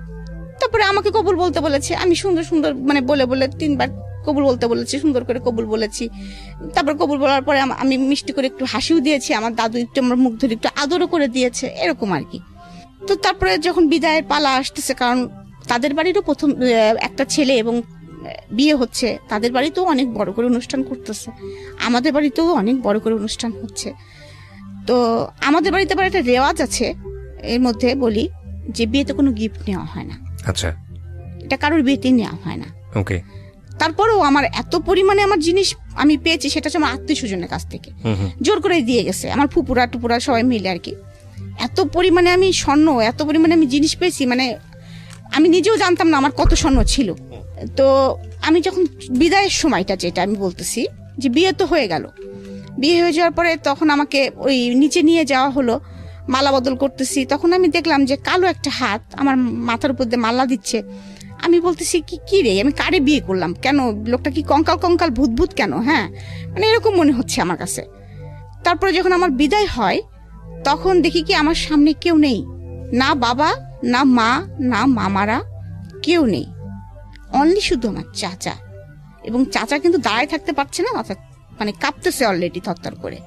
তারপরে আমাকে কবুল বলতে বলেছে, আমি সুন্দর সুন্দর মানে বলে 3 বার কবুল বলতে বলেছি, সুন্দর করে কবুল বলেছি। তারপর কবুল বলার পরে আমি মিষ্টি করে একটু হাসিও দিয়েছি, আমার দাদু একটু আমার মুখ ধরে একটু আদরও করে দিয়েছে, এরকম আর কি। তো তারপরে যখন বিদায়ের পালা আসতেছে, কারণ তাদের বাড়িরও প্রথম একটা ছেলে এবং বিয়ে হচ্ছে, তাদের বাড়িতেও অনেক বড় করে অনুষ্ঠান করতেছে, আমাদের বাড়িতেও অনেক বড় করে অনুষ্ঠান হচ্ছে। তো আমাদের বাড়িতে আবার একটা রেওয়াজ আছে, এর মধ্যে বলি যে বিয়েতে কোনো গিফট নেওয়া হয় না। আচ্ছা। এটা কারোর বিয়েতে নেওয়া হয় না। ওকে। তারপরেও আমার এত পরিমাণে আমার জিনিস আমি পেয়েছি, সেটা হচ্ছে আমার আত্মীয় স্বজনের কাছ থেকে জোর করে দিয়ে গেছে, আমার ফুপুরা টুপুরা সবাই মিলে আর কি। এত পরিমাণে আমি স্বর্ণ, এত পরিমাণে আমি জিনিস পেয়েছি, মানে আমি নিজেও জানতাম না আমার কত স্বর্ণ ছিল। তো আমি যখন বিদায়ের সময়টা, যেটা আমি বলতেছি যে বিয়ে তো হয়ে গেল, বিয়ে হয়ে যাওয়ার পরে তখন আমাকে ওই নিচে নিয়ে যাওয়া হলো, মালা বদল করতেছি। তখন আমি দেখলাম যে কালো একটা হাত আমার মাথার উপর দিয়ে মালা দিচ্ছে। আমি বলতেছি কি রে, আমি কারে বিয়ে করলাম, কেন লোকটা কি কঙ্কাল ভূত কেন, হ্যাঁ মানে এরকম মনে হচ্ছে আমার কাছে। তারপরে যখন আমার বিদায় হয় তখন দেখি কি আমার সামনে কেউ নেই, না বাবা, না মা, না মামারা, কেউ নেই, অনলি শুধু আমার চাচা। এবং চাচা কিন্তু দাঁড়ায় থাকতে পারছে না, অর্থাৎ মানে কাঁপতেছে অলরেডি থরথর করে।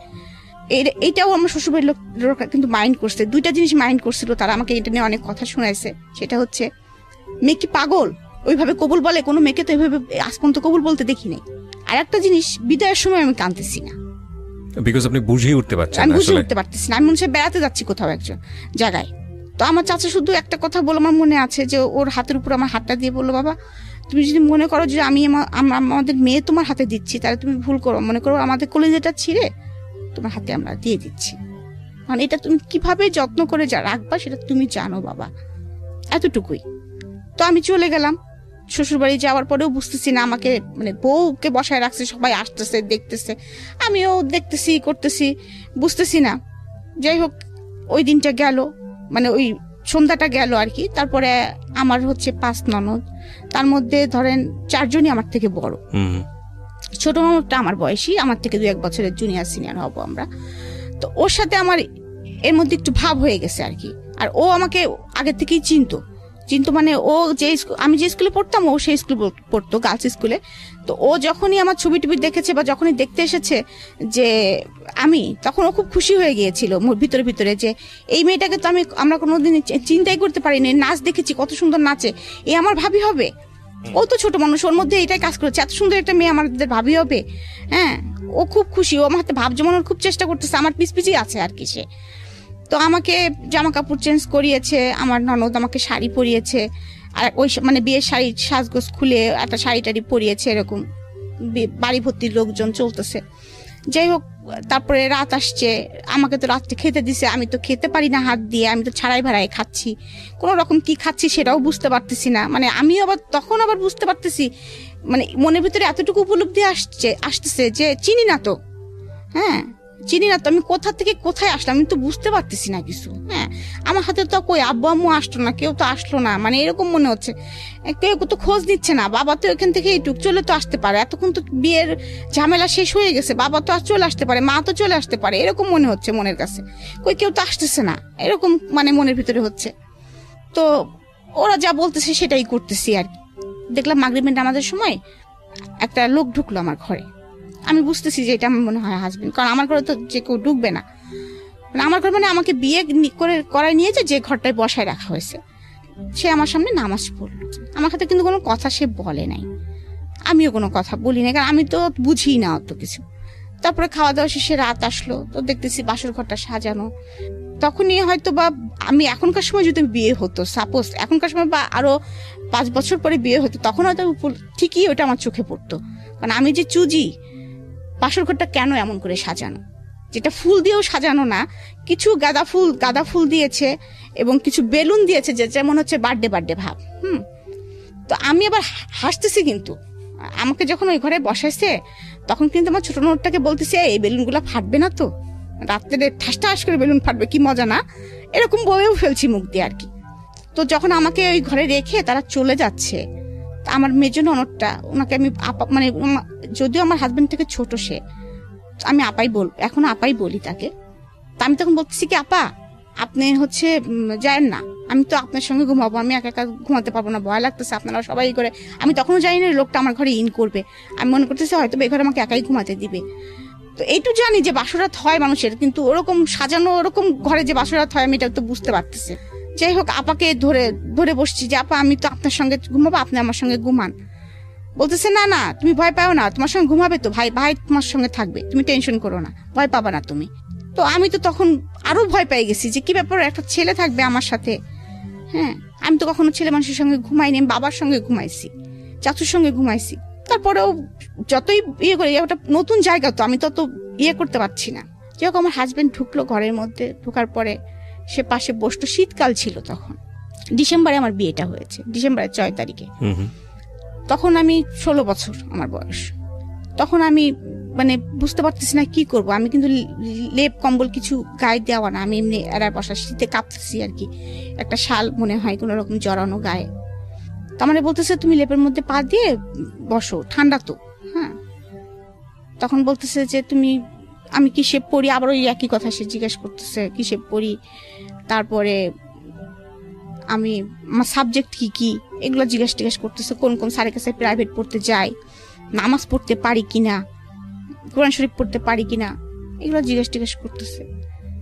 এইটাও আমার শ্বশুরবাড়ির লোকরা কিন্তু মাইন্ড করছে, 2টা জিনিস মাইন্ড করছিল তারা, আমাকে এটা নিয়ে অনেক কথা শোনাইছে। সেটা হচ্ছে, মেয়ে কি পাগল, ওইভাবে কবুল বলে? কোনো মেয়েকে তো এইভাবে আজ পর্যন্ত কবুল বলতে দেখি নাই। আর একটা জিনিস, বিদায়ের সময় আমি কাঁদতেছি না, বিকজ আপনি বুঝিয়ে উঠতে পারছেন না। আমি বুঝে উঠতে পারতেছি না, আমি মনে হয় বেড়াতে যাচ্ছি কোথাও একজন জায়গায়। তো আমার চাচা শুধু একটা কথা বলে, আমার মনে আছে যে ওর হাতের উপর আমার হাতটা দিয়ে বললো, বাবা তুমি যদি মনে করো যে আমি আমাদের মেয়ে তোমার হাতে দিচ্ছি, তাহলে তুমি ভুল করো, মনে করো আমাদের কলেজেটা ছিঁড়ে তোমার হাতে আমরা দিয়ে দিচ্ছি, মানে এটা তুমি কিভাবে যত্ন করে রাখবা সেটা তুমি জানো বাবা, এতটুকুই। তো আমি চলে গেলাম। শ্বশুরবাড়ি যাওয়ার পরেও বুঝতেছি না, আমাকে মানে বউকে বসায় রাখছে, সবাই আসতেছে দেখতেছে, আমিও দেখতেছি করতেছি, বুঝতেছি না। যাই হোক, ওই দিনটা গেল, মানে ওই সন্ধ্যাটা গেল আর কি। তারপরে আমার হচ্ছে 5 ননদ, তার মধ্যে ধরেন 4 জনই আমার থেকে বড়। ছোট ননদটা আমার বয়সী, আমার থেকে 2-1 বছরের জুনিয়র সিনিয়র হব আমরা। তো ওর সাথে আমার এর মধ্যে একটু ভাব হয়ে গেছে আর কি। আর ও আমাকে আগে থেকেই চিনতো, কিন্তু মানে ও যে আমি যে স্কুলে পড়তাম ও সেই স্কুলে পড়তো, গার্লস স্কুলে। তো ও যখনই আমার ছবি টবি দেখেছে বা যখনই দেখতে এসেছে যে আমি, তখন ও খুব খুশি হয়ে গিয়েছিল ভিতরে ভিতরে যে এই মেয়েটাকে তো আমরা কোনোদিন চিন্তাই করতে পারিনি, নাচ দেখেছি কত সুন্দর নাচে, এ আমার ভাবি হবে। ও তো ছোট মানুষ, ওর মধ্যে এটাই কাজ করেছে, এত সুন্দর একটা মেয়ে আমাদের ভাবি হবে। হ্যাঁ, ও খুব খুশি, ও আমার হাতে ভাব জমানোর খুব চেষ্টা করতেছে, আমার পিছিয়ে আছে আর কি সে। তো আমাকে জামা কাপড় চেঞ্জ করিয়েছে, আমার ননদ আমাকে শাড়ি পরিয়েছে, আর ওই মানে বিয়ের শাড়ি সাজগোজ খুলে একটা শাড়ি টাড়ি পরিয়েছে, এরকম বাড়ি ভর্তির লোকজন চলতেছে। যাই হোক, তারপরে রাত আসছে, আমাকে তো রাত্রে খেতে দিছে, আমি তো খেতে পারি না হাত দিয়ে, আমি তো ছাড়াই ভাড়াই খাচ্ছি, কোনো রকম কি খাচ্ছি সেটাও বুঝতে পারতেছি না। মানে আমি আবার তখন আবার বুঝতে পারতেছি, মানে মনের ভিতরে এতটুকু উপলব্ধি আসতেছে যে চিনি না তো, হ্যাঁ চিনি না তো, আমি কোথা থেকে কোথায় আসলাম আমি তো বুঝতে পারতেছি না কিছু। হ্যাঁ, আমার হাতে তো কই আব্বু আম্মু আসলো না, কেউ তো আসলো না, মানে এরকম মনে হচ্ছে। কেউ তো খোঁজ নিচ্ছে না, বাবা তো এখান থেকে এইটুক চলে তো আসতে পারে, এতক্ষণ তো বিয়ের ঝামেলা শেষ হয়ে গেছে, বাবা তো আর চলে আসতে পারে, মা তো চলে আসতে পারে, এরকম মনে হচ্ছে মনের কাছে। কই কেউ তো আসতেছে না, এরকম মানে মনের ভিতরে হচ্ছে। তো ওরা যা বলতেছে সেটাই করতেছি আর কি। দেখলাম মাগরিবের নামাজের সময় একটা লোক ঢুকলো আমার ঘরে। আমি বুঝতেছি যে এটা আমার মনে হয় হাজবেন্ড, কারণ আমার ঘরে তো যে কেউ ঢুকবে না। আমার ঘর মানে আমাকে বিয়ে করায় নিয়েছে যে ঘরটায় বসায় রাখা হয়েছে। সে আমার সামনে নামাজ পড়লো, আমার সাথে কিন্তু কোনো কথা সে বলে নাই, আমিও কোনো কথা বলি না, কারণ আমি তো বুঝি না অত কিছু। তারপরে খাওয়া দাওয়া শেষে রাত আসলো, তো দেখতেছি বাসর ঘরটা সাজানো। তখনই হয়তো বা আমি এখনকার সময় যদি বিয়ে হতো, সাপোজ এখনকার সময় বা আরো 5 বছর পরে বিয়ে হতো, তখন হয়তো ঠিকই ওটা আমার চোখে পড়তো। কারণ আমি যে চুজি, বাসর ঘরটা কেন এমন করে সাজানো, যেটা ফুল দিয়েও সাজানো না, কিছু গাঁদা ফুল দিয়েছে এবং কিছু বেলুন দিয়েছে, যে যেমন হচ্ছে বার্থডে ভাব। তো আমি আবার হাসতেছি, কিন্তু আমাকে যখন ওই ঘরে বসাইছে তখন কিন্তু আমার ছোট নোটটাকে বলতেছে এই বেলুনগুলো ফাটবে না তো, রাত্রে ঠাস করে বেলুন ফাটবে, কি মজা না, এরকম বলেও ফেলছি মুখ দিয়ে আর কি। তো যখন আমাকে ওই ঘরে রেখে তারা চলে যাচ্ছে, আমার মেজো ননদটা, ওনাকে আমি মানে যদিও আমার হাজবেন্ড থেকে ছোট সে, আমি এখনো আপাই বলি তাকে। তা আমি তখন বলতেছি কি, আপা আপনি হচ্ছে যায়েন না, আমি তো আপনার সঙ্গে ঘুমাবো, আমি একা একা ঘুমাতে পারবো না, ভয় লাগতেছে, আপনারা সবাই করে। আমি তখনও জানি না লোকটা আমার ঘরে ইন করবে, আমি মনে করতেছি হয়তো এই ঘরে আমাকে একাই ঘুমাতে দিবে। তো এইটু জানি যে বাসরাত হয় মানুষের, কিন্তু ওরকম সাজানো ওরকম ঘরে যে বাসরাত হয় আমি এটা তো বুঝতে পারতেছি। যাই হোক, আপাকে ধরে বসছি যে আপা আমি তো আপনার সঙ্গে ঘুমাবো, আপনি আমার সঙ্গে ঘুমান। বলতেছে না না তুমি ভয় পাও না, তোমার সঙ্গে ঘুমাবে তো, ভাই তোমার সঙ্গে থাকবে, তুমি টেনশন করো না, ভয় পাবা না তুমি। তো আমি তো তখন আরো ভয় পেয়ে গেছি যে কি ব্যাপার, একটা ছেলে থাকবে আমার সাথে। হ্যাঁ, আমি তো কখনো ছেলে মানুষের সঙ্গে ঘুমাইনি, আমি বাবার সঙ্গে ঘুমাইছি, চাচুর সঙ্গে ঘুমাইছি। তারপরেও যতই ইয়ে করে, একটা নতুন জায়গা তো, আমি তত ইয়ে করতে পারছি না। যখন আমার হাজবেন্ড ঢুকলো ঘরের মধ্যে, ঢোকার পরে সে পাশে বসতো, শীতকাল ছিল তখন, ডিসেম্বরে আমার বিয়েটা হয়েছে, ডিসেম্বরের 6 তারিখে। তখন আমি 16 বছর আমার বয়স। তখন আমি মানে বুঝতে পারতেছি না কি করব। আমি কিন্তু লেপ কম্বল কিছু গায়ে দেওয়া না, আমি এমনি এরার বসা, শীতে কাঁপতেছি আর কি, একটা শাল মনে হয় কোন রকম জড়ানো গায়ে। তার মানে বলতেছে তুমি লেপের মধ্যে পা দিয়ে বসো, ঠান্ডা তো। হ্যাঁ, তখন বলতেছে যে তুমি, আমি কিসে পড়ি, আবার ওই একই কথা সে জিজ্ঞেস করতেছে কিসে পড়ি, তারপরে আমি আমার সাবজেক্ট কি এগুলো জিজ্ঞেস করতেছে, কোন স্যারের কাছে প্রাইভেট পড়তে যাই, নামাজ পড়তে পারি কিনা, কোরআন শরীফ পড়তে পারি কিনা, এগুলো জিজ্ঞেস করতেছে।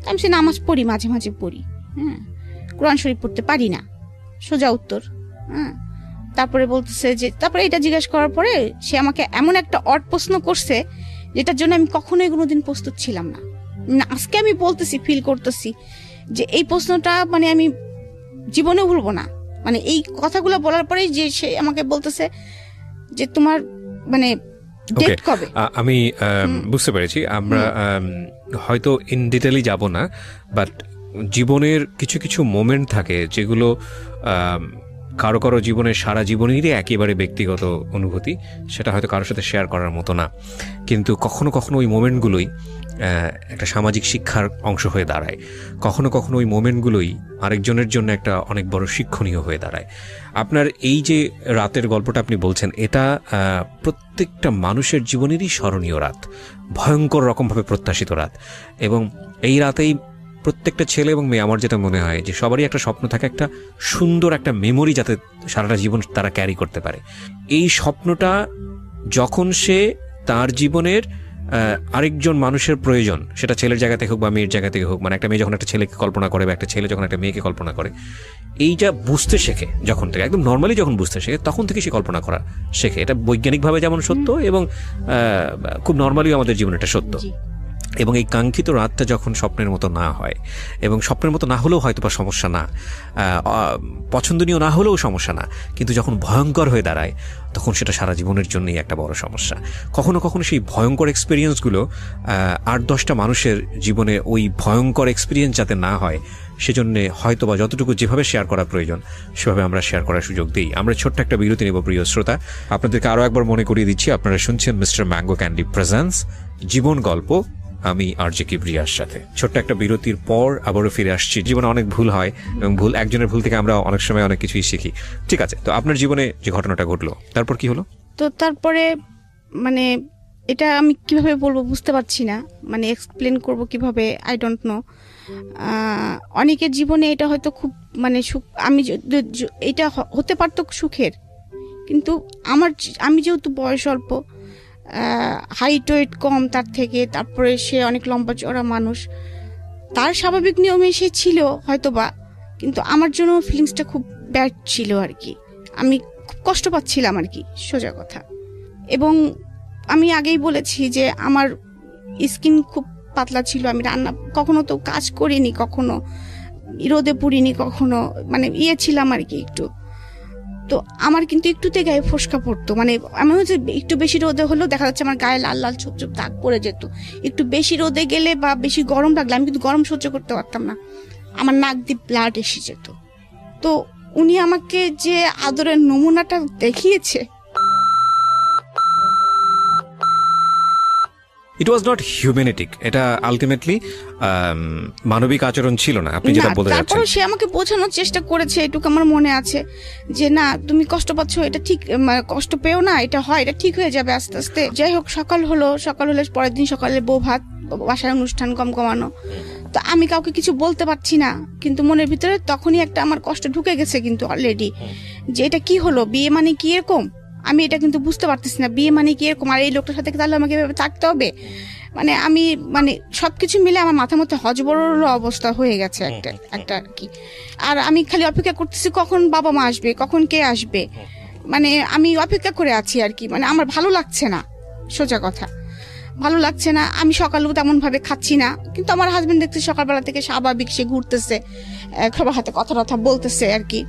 আমি সে নামাজ পড়ি, মাঝে মাঝে পড়ি, হ্যাঁ, কোরআন শরীফ পড়তে পারি না, সোজা উত্তর। হ্যাঁ, তারপরে বলতেছে যে, তারপরে এটা জিজ্ঞেস করার পরে সে আমাকে এমন একটা অড প্রশ্ন করছে যেটার জন্য আমি কখনোই কোনোদিন প্রস্তুত ছিলাম না। আজকে আমি বলতেছি, ফিল করতেছি যে এই প্রশ্নটা মানে আমি জীবনে ভুলবো না। মানে এই কথাগুলো বলার পরেই যে সে আমাকে বলতেছে যে তোমার মানে ডেট কবে। আমি বুঝতে পেরেছি, আমরা হয়তো ইন ডিটেইলি যাব না, বাট জীবনের কিছু কিছু মোমেন্ট থাকে যেগুলো কারো কারো জীবনের সারা জীবনেরই একেবারে ব্যক্তিগত অনুভূতি, সেটা হয়তো কারোর সাথে শেয়ার করার মতো না, কিন্তু কখনো কখনো ওই মোমেন্টগুলোই একটা সামাজিক শিক্ষার অংশ হয়ে দাঁড়ায়, কখনো কখনো ওই মোমেন্টগুলোই আরেকজনের জন্য একটা অনেক বড় শিক্ষণীয় হয়ে দাঁড়ায়। আপনার এই যে রাতের গল্পটা আপনি বলছেন, এটা প্রত্যেকটা মানুষের জীবনেরই স্মরণীয় রাত, ভয়ঙ্কর রকমভাবে প্রত্যাশিত রাত, এবং এই রাতেই প্রত্যেকটা ছেলে এবং মেয়ে আমার যেটা মনে হয় যে সবারই একটা স্বপ্ন থাকে, একটা সুন্দর একটা মেমোরি যাতে সারাটা জীবন তারা ক্যারি করতে পারে। এই স্বপ্নটা যখন সে তার জীবনের আরেকজন মানুষের প্রয়োজন, সেটা ছেলের জায়গা থেকে হোক বা মেয়ের জায়গা থেকে হোক, মানে একটা মেয়ে যখন একটা ছেলেকে কল্পনা করে বা একটা ছেলে যখন একটা মেয়েকে কল্পনা করে, এইটা বুঝতে শেখে যখন থেকে, একদম নর্মালি যখন বুঝতে শেখে তখন থেকে সে কল্পনা করা শেখে। এটা বৈজ্ঞানিকভাবে যেমন সত্য এবং খুব নর্মালিও আমাদের জীবনে এটা সত্য। এবং এই কাঙ্ক্ষিত রাতটা যখন স্বপ্নের মতো না হয়, এবং স্বপ্নের মতো না হলেও হয়তো বা সমস্যা না, পছন্দনীয় না হলেও সমস্যা না, কিন্তু যখন ভয়ঙ্কর হয়ে দাঁড়ায় তখন সেটা সারা জীবনের জন্যই একটা বড় সমস্যা। কখনো কখনো সেই ভয়ঙ্কর এক্সপিরিয়েন্সগুলো 8-10টা মানুষের জীবনে ওই ভয়ঙ্কর এক্সপিরিয়েন্স যাতে না হয় সেজন্য হয়তো বা যতটুকু যেভাবে শেয়ার করা প্রয়োজন সেভাবে আমরা শেয়ার করার সুযোগ দিই। আমরা ছোট্ট একটা বিরতি নেব প্রিয় শ্রোতা। আপনাদেরকে আরও একবার মনে করিয়ে দিচ্ছি, আপনারা শুনছেন মিস্টার ম্যাঙ্গো ক্যান্ডি প্রেজেন্স জীবন গল্প, আমি আরজে কিবরিয়ার সাথে। ছোট্ট একটা বিরতির পর আবারও ফিরে আসছি। জীবনে অনেক ভুল হয় এবং একজনের ভুল থেকে আমরা অনেক সময় অনেক কিছুই শিখি। ঠিক আছে, তো আপনার জীবনে যে ঘটনাটা ঘটলো তারপর কি হলো? তো তারপরে মানে এটা আমি কিভাবে বলবো বুঝতে পারছি না, মানে এক্সপ্লেন করব কিভাবে, আই ডোন্ট নো। অনেকের জীবনে এটা হয়তো খুব মানে সুখ, এটা হতে পারতো সুখের, কিন্তু আমি যেহেতু বয়স অল্প, হাইট ওয়েট কম তার থেকে, তারপরে সে অনেক লম্বা চড়া মানুষ, তার স্বাভাবিক নিয়মে সে ছিল হয়তোবা, কিন্তু আমার জন্য ফিলিংসটা খুব ব্যাড ছিল আর কি। আমি খুব কষ্ট পাচ্ছিলাম আর কি, সোজা কথা। এবং আমি আগেই বলেছি যে আমার স্কিন খুব পাতলা ছিল, আমি রান্না কখনো তো কাজ করিনি, কখনো রোদে পুড়িনি, কখনো মানে ছিলাম আর কি একটু। তো আমার কিন্তু একটুতে গায়ে ফোসকা পড়তো, মানে এমন হচ্ছে একটু বেশি রোদে হলেও দেখা যাচ্ছে আমার গায়ে লাল লাল ছোপ ছোপ দাগ পড়ে যেত। একটু বেশি রোদে গেলে বা বেশি গরম লাগলে আমি কিন্তু গরম সহ্য করতে পারতাম না, আমার নাক দিয়ে ব্লাড এসে যেত। তো উনি আমাকে যে আদরের নমুনাটা দেখিয়েছে, ইট ওয়াজ নট হিউম্যানিটিক, এটা আলটিমেটলি মানবিক আচরণ ছিল না, আপনি যেটা বলতে যাচ্ছেন। তারপরে সে আমাকে বোঝানোর চেষ্টা করেছে, এটুকু আমার মনে আছে, যে না তুমি কষ্ট পাচ্ছ, এটা ঠিক, কষ্ট পেও না, এটা হয়, এটা ঠিক হয়ে যাবে আস্তে আস্তে। যাই হোক, সকাল হলে পরের দিন সকালে বউ ভাত, বাসায় অনুষ্ঠান কমানো। তো আমি কাউকে কিছু বলতে পারছি না, কিন্তু মনের ভিতরে তখনই একটা আমার কষ্ট ঢুকে গেছে কিন্তু অলরেডি, যে এটা কি হলো, বিয়ে মানে কি এরকম, আমি এটা কিন্তু বুঝতে পারতেছি না, বিয়ে মানে কি এরকম, আর এই লোকটার সাথে তাহলে আমাকে এভাবে থাকতে হবে। মানে আমি সবকিছু মিলে আমার মাথার মধ্যে হজবরল অবস্থা হয়ে গেছে একটা আর কি। আর আমি খালি অপেক্ষা করতেছি কখন বাবা মা আসবে, কখন কে আসবে, মানে আমি অপেক্ষা করে আছি আর কি। মানে আমার ভালো লাগছে না, সোজা কথা ভালো লাগছে না। আমি সকালেও তেমন ভাবে খাচ্ছি না, কিন্তু আমার হাজবেন্ড দেখতে সকালবেলা থেকে স্বাভাবিক, সে ঘুরতেছে, সবার হাতে কথা বলতেছে আর কি,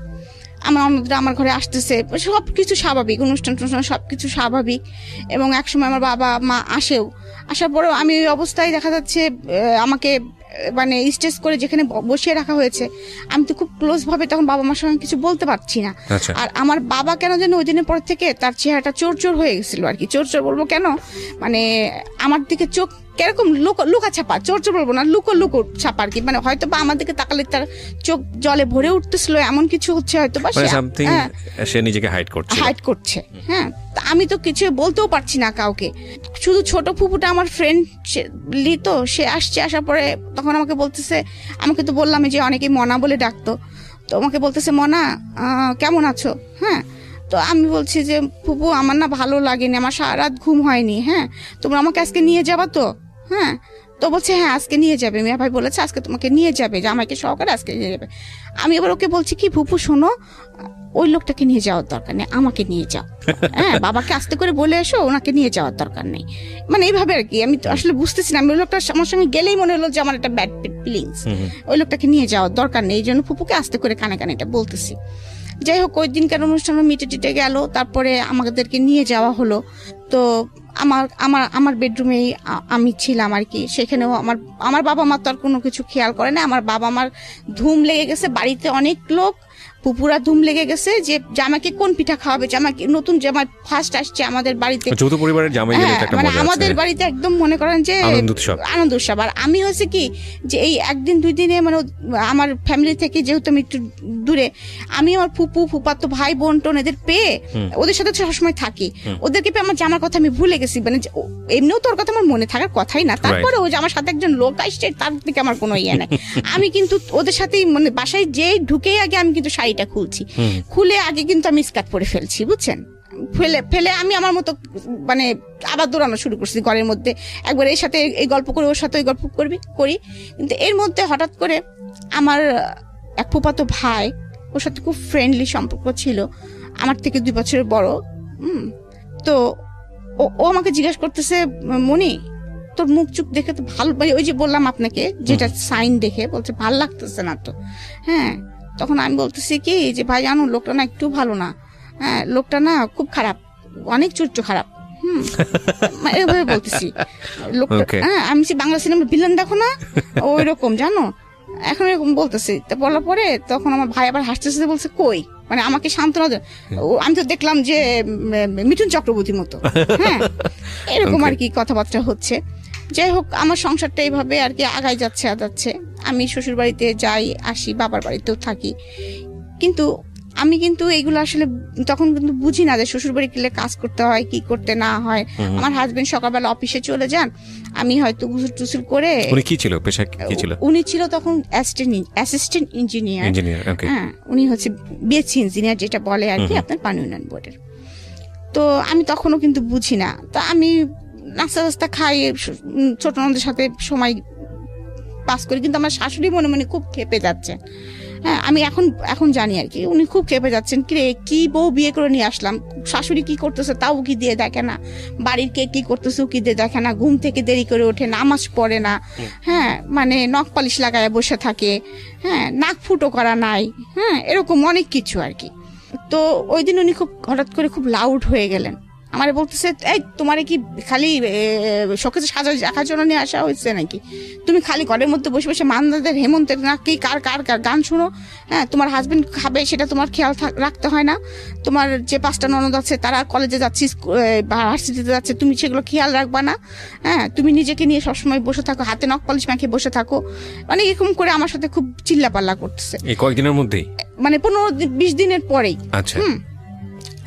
আমার অন্যরা আমার ঘরে আসতেছে, সবকিছু স্বাভাবিক, অনুষ্ঠান সবকিছু স্বাভাবিক। এবং একসময় আমার বাবা মা আসার পরেও আমি ওই অবস্থায় দেখা যাচ্ছে আমাকে মানে স্টেজ করে যেখানে বসিয়ে রাখা হয়েছে, আমি তো খুব ক্লোজ ভাবে তখন বাবা মার সঙ্গে কিছু বলতে পারছি না। আর আমার বাবা কেন যেন ওই দিনের পর থেকে তার চেহারাটা চোর হয়ে গেছিল আর কি। চোর বলবো কেন, মানে আমার দিকে চোখ কিরকম লুকা ছাপা, চোর বলবো না, লুকো ছাপা আর কি। মানে হয়তো বা আমার দিকে তাকালে তার চোখ জলে ভরে উঠতেছিল, এমন কিছু হচ্ছে হয়তো বা সে নিজেকে হাইড করছে। হ্যাঁ, আমি তো কিছু বলতেও পারছি না কাউকে। শুধু ছোট ফুপুটা আমার ফ্রেন্ড তো, সে আসার পরে তখন আমাকে বলতেছে, আমাকে তো বললাম যে অনেকে মনা বলে ডাকতো, তো আমাকে বলতেছে মনা কেমন আছো। হ্যাঁ, তো আমি বলছি যে ফুপু আমার না ভালো লাগেনি, আমার সারা রাত ঘুম হয়নি। হ্যাঁ, তোমরা আমাকে আজকে নিয়ে যাবা তো? হ্যাঁ, তো বলছে হ্যাঁ আজকে নিয়ে যাবে, মিয়া ভাই বলেছে আজকে তোমাকে নিয়ে যাবে, জামাইকে সহকারে আজকে নিয়ে যাবে। আমি এবার ওকে বলছি কি, ফুপু শোনো, ওই লোকটাকে নিয়ে যাওয়ার দরকার নেই, আমাকে নিয়ে যাও। হ্যাঁ, বাবাকে আস্তে করে বলে এসো, ওনাকে নিয়ে যাওয়ার দরকার নেই। মানে এইভাবে আর কি। আমি তো আসলে বুঝতেছি না, ওই লোকটা আমার সঙ্গে গেলেই মনে হলো যে আমার একটা ব্যাড ফিলিংস, ওই লোকটাকে নিয়ে যাওয়ার দরকার নেই। এই জন্য ফুপুকে আস্তে করে কানে এটা বলতেছি। যাই হোক, ওই দিনকার অনুষ্ঠান মিটে গেল, তারপরে আমাদেরকে নিয়ে যাওয়া হলো। তো আমার বেডরুমেই আমি ছিলাম আর কি। সেখানেও আমার বাবা মা তো আর কোনো কিছু খেয়াল করে না। আমার বাবা মার ধুম লেগে গেছে, বাড়িতে অনেক লোক, পুপুরা ধুম লেগে গেছে যে জামাইকে কোন পিঠা খাওয়াবে, জামাইকে নতুন জামাই ফার্স্ট আসছে আমাদের বাড়িতে, যৌথ পরিবারের জামাই গেলে একটা মজা আছে। আমাদের বাড়িতে একদম মনে করেন যে আনন্দ উৎসব। আর আমি হয়েছে কি যে এই একদিন দুই দিনে মানে আমার ফ্যামিলি থেকে যেহেতু আমি একটু দূরে, আমি আমার ফুপাতো ভাই বোন টোন এদের পেয়ে ওদের সাথে সবসময় থাকি, ওদেরকে পেয়ে আমার জামার কথা আমি ভুলে গেছি। গেছি, মানে এমনিও তোর কথা আমার মনে থাকার কথাই না, তারপরে ওই যে আমার সাথে একজন লোক আসছে তার থেকে আমার কোনো ইয়ে নাই। আমি কিন্তু ওদের সাথেই মানে বাসায় যে ঢুকেই আগে আমি কিন্তু শাড়িটা খুলছি, খুলে আগে কিন্তু আমি স্কার্ট পরে ফেলছি, বুঝছেন, ফেলে আমি আমার মতো মানে আবার দৌড়ানো শুরু করছি ঘরের মধ্যে, একবার এর সাথে এই গল্প করে ওর সাথে ওই গল্প করি। কিন্তু এর মধ্যে হঠাৎ করে আমার এক ফুফাতো ভাই, ওর সাথে খুব ফ্রেন্ডলি সম্পর্ক ছিল, আমার থেকে 2 বছরের বড়। তো ও আমাকে জিজ্ঞাসা করতেছে, মনি তোর মুখ চুপ দেখে তো ভালো, ওই যে বললাম আপনাকে যেটা সাইন দেখে বলছে ভালো লাগতেছে না তো। হ্যাঁ, তখন আমি বলতেছি কি যে ভাই জানো লোকটা না একটু ভালো না, হ্যাঁ লোকটা না খুব খারাপ, অনেক চরিত্র খারাপ। এভাবে বলতেছি লোকটা। হ্যাঁ, আমি বাংলা সিনেমা ভিলেন দেখো না, ওই রকম জানো, এখন এরকম বলতেছি। তো বলার পরে তখন আমার ভাই আবার হাসতেছে, বলছে কই, মানে আমাকে সান্ত্বনা, আমি তো দেখলাম যে মিঠুন চক্রবর্তীর মতো। হ্যাঁ, এরকম আর কি কথাবার্তা হচ্ছে। যাই হোক, আমার সংসারটা এইভাবে আর কি আগায় যাচ্ছে। আমি শ্বশুর বাড়িতে যাই আসি, বাবার বাড়িতেও থাকি, কিন্তু আমি কিন্তু এইগুলো আসলে তখন কিন্তু বুঝি না যে শ্বশুর বাড়ি গেলে কাজ করতে হয় কি করতে না হয়। আমার হাজবেন্ড সকালবেলা অফিসে চলে যান, আমি হয়তো গুসল টুসুল করে। উনি কি ছিল, পেশা কি ছিল? উনি ছিল তখন অ্যাসিস্ট্যান্ট ইঞ্জিনিয়ার। হ্যাঁ, উনি হচ্ছে বিএসসি ইঞ্জিনিয়ার যেটা বলে আর কি আপনার পানি উন্নয়ন বোর্ডের। তো আমি তখনও কিন্তু বুঝি না, তো আমি নাস্তা খাই, ছোট ননদের সাথে সময় পাস করি, কিন্তু আমার শাশুড়ি মনে মনে খুব ক্ষেপে যাচ্ছেন। হ্যাঁ, আমি এখন জানি আর কি উনি খুব ক্ষেপে যাচ্ছেন, কি বউ বিয়ে করে নিয়ে আসলাম, শাশুড়ি কি করতেছে তাও কি দিয়ে দেখে না, বাড়ির কে কি করতেছে কি দিয়ে দেখে না, ঘুম থেকে দেরি করে ওঠে, নামাজ পড়ে না, হ্যাঁ মানে নখ পালিশ লাগায় বসে থাকে, হ্যাঁ নাক ফুটো করা নাই, হ্যাঁ এরকম অনেক কিছু আর কি। তো ওই দিন উনি খুব হঠাৎ করে খুব লাউড হয়ে গেলেন, আমার বলতেছে এই তোমারে কি খালি শোকেসে সাজা রাখার জন্য নিয়ে আসা হয়েছে নাকি, তুমি খালি ঘরের মধ্যে বসে বসে মান্দাদের হেমন্তের না কি কার গান শুনো, হ্যাঁ তোমার হাজবেন্ড খাবে সেটা তোমার খেয়াল রাখতে হয় না, তোমার যে 5টা ননদ আছে তারা কলেজে যাচ্ছে ভার্সিটিতে যাচ্ছে, তুমি সেগুলো খেয়াল রাখবা না, হ্যাঁ তুমি নিজেকে নিয়ে সবসময় বসে থাকো, হাতে নখ পালিশ মাখিয়ে বসে থাকো, মানে এরকম করে আমার সাথে খুব চিল্লাপাল্লা করতেছে। এই কয়েকদিনের মধ্যেই, মানে 15-20 দিনের পরেই। আচ্ছা,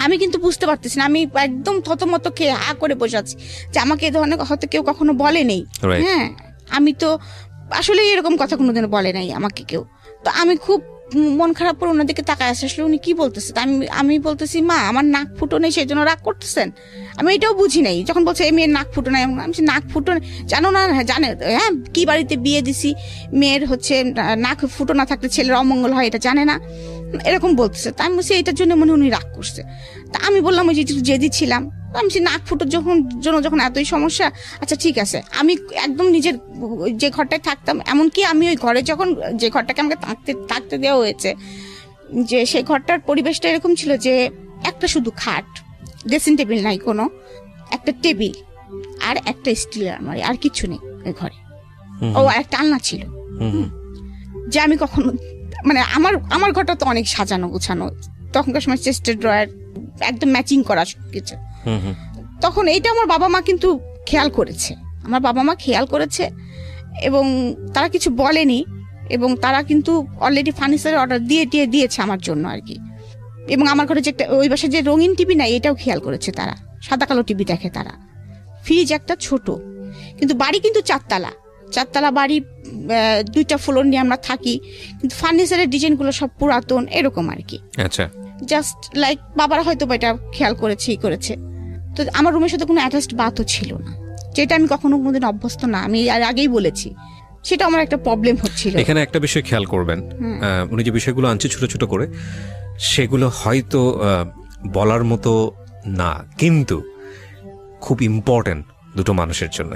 আমি কিন্তু বুঝতে পারতেছি না, আমি একদম থতমত খেয়ে হা করে বসে আছি যে আমাকে এই ধরনের হয়তো কেউ কখনো বলে নেই। হ্যাঁ, আমি তো আসলে এরকম কথা কোনোদিনও বলে নাই আমাকে কেউ। তো আমি খুব মন খারাপ করে ওনাদেরকে তাকায় আসে, আসলে উনি কি বলতেছে, আমি বলতেছি মা আমার নাক ফুটো নেই সেই জন্য রাগ করতেছেন, আমি এটাও বুঝি নাই। যখন বলছে এই মেয়ের নাক ফুটো নাই, আমি নাক ফুটো জানো না, জানে হ্যাঁ কি বাড়িতে বিয়ে দিছি, মেয়ের হচ্ছে নাক ফুটো না থাকলে ছেলের অমঙ্গল হয় এটা জানে না, এরকম বলতেছে। তা আমি বলছি এটার জন্য মনে উনি রাগ করছে। তা আমি বললাম ওই যে জেদি ছিলাম, আমি নাক ফুটোর যখন এতই সমস্যা, আচ্ছা ঠিক আছে, আমি একদম নিজের যে ঘরটায় থাকতাম, এমনকি আমি ওই ঘরে যখন যে ঘরটাকে আমাকে থাকতে দেওয়া হয়েছে, যে সেই ঘরটার পরিবেশটা এরকম ছিল যে একটা শুধু খাট, ড্রেসিং টেবিল নাই কোনো, একটা টেবিল আর একটা স্টিলের আলমারি, আর কিছু নেই ওই ঘরে। ও একটা আলনা ছিল, যে আমি কখনো মানে আমার ঘরটা তো অনেক সাজানো গোছানো, তখনকার সময় চেস্টের ড্রয়ার একদম ম্যাচিং করা কিছু। তখন এইটা আমার বাবা মা কিন্তু খেয়াল করেছে, এবং তারা কিছু বলেনি, এবং তারা কিন্তু অলরেডি ফার্নিচারের অর্ডার দিয়েছে আমার জন্য আর কি। এবং আমার ঘরে যে ওই বাসায় যে রঙিন টিভি নাই এটাও খেয়াল করেছে তারা, সাদা কালো টিভি দেখে তারা, ফ্রিজ একটা ছোট, কিন্তু বাড়ি কিন্তু 4 বাড়ি, 2টা ফ্লোর নিয়ে আমরা থাকি, কিন্তু ফার্নিচারের ডিজাইনগুলো সব পুরাতন এরকম আর কি। আচ্ছা, জাস্ট লাইক বাবারা হয়তো এটা খেয়াল করেছে। তো আমার রুমের সাথে কোনো অ্যাটাচড বাথও ছিল না, যেটা আমি কখনো কোনোদিন অভ্যস্ত না, আমি আর আগেই বলেছি, সেটা আমার একটা প্রবলেম হচ্ছিল। এখানে একটা বিষয় খেয়াল করবেন, উনি যে বিষয়গুলো আনছে ছোট ছোট করে, সেগুলো হয়তো বলার মতো না, কিন্তু খুব ইম্পর্টেন্ট দুটো মানুষের জন্য।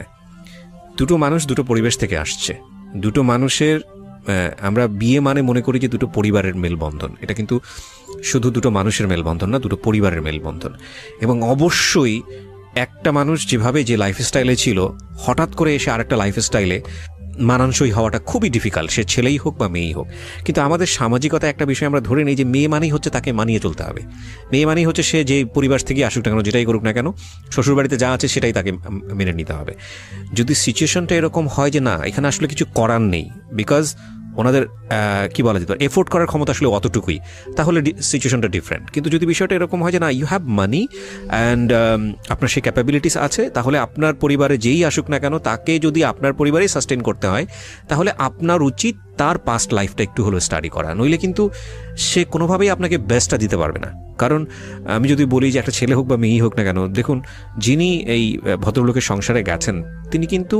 দুটো মানুষ দুটো পরিবেশ থেকে আসছে, দুটো মানুষের আমরা বিয়ে মানে মনে করি যে দুটো পরিবারের মেলবন্ধন, এটা কিন্তু শুধু দুটো মানুষের মেলবন্ধন না, দুটো পরিবারের মেলবন্ধন। এবং অবশ্যই একটা মানুষ যেভাবে যে লাইফস্টাইলে ছিল, হঠাৎ করে এসে আরেকটা লাইফস্টাইলে মানানসই হওয়াটা খুবই ডিফিকাল্ট, সে ছেলেই হোক বা মেয়েই হোক। কিন্তু আমাদের সামাজিকতা একটা বিষয় আমরা ধরে নিই যে মেয়ে মানেই হচ্ছে তাকে মানিয়ে চলতে হবে, মেয়ে মানেই হচ্ছে সে যে পরিবার থেকে আসুক না কেন, যেটাই করুক না কেন, শ্বশুরবাড়িতে যা আছে সেটাই তাকে মেনে নিতে হবে। যদি সিচুয়েশনটা এরকম হয় যে না, এখানে আসলে কিছু করার নেই, বিকজ ওনাদের কি বলা যেত এফোর্ড করার ক্ষমতা আসলে অতটুকুই, তাহলে সিচুয়েশনটা ডিফারেন্ট। কিন্তু যদি বিষয়টা এরকম হয় যে না, ইউ হ্যাভ মানি অ্যান্ড আপনার সেই ক্যাপাবিলিটিস আছে, তাহলে আপনার পরিবারে যেই আসুক না কেন তাকে যদি আপনার পরিবারেই সাস্টেন করতে হয়, তাহলে আপনার উচিত তার পাস্ট লাইফটা একটু হলো স্টাডি করা। নইলে কিন্তু সে কোনোভাবেই আপনাকে বেস্টটা দিতে পারবে না। কারণ আমি যদি বলি যে একটা ছেলে হোক বা মেয়েই হোক না কেন, দেখুন যিনি এই ভদ্রলোকের সংসারে গেছেন তিনি কিন্তু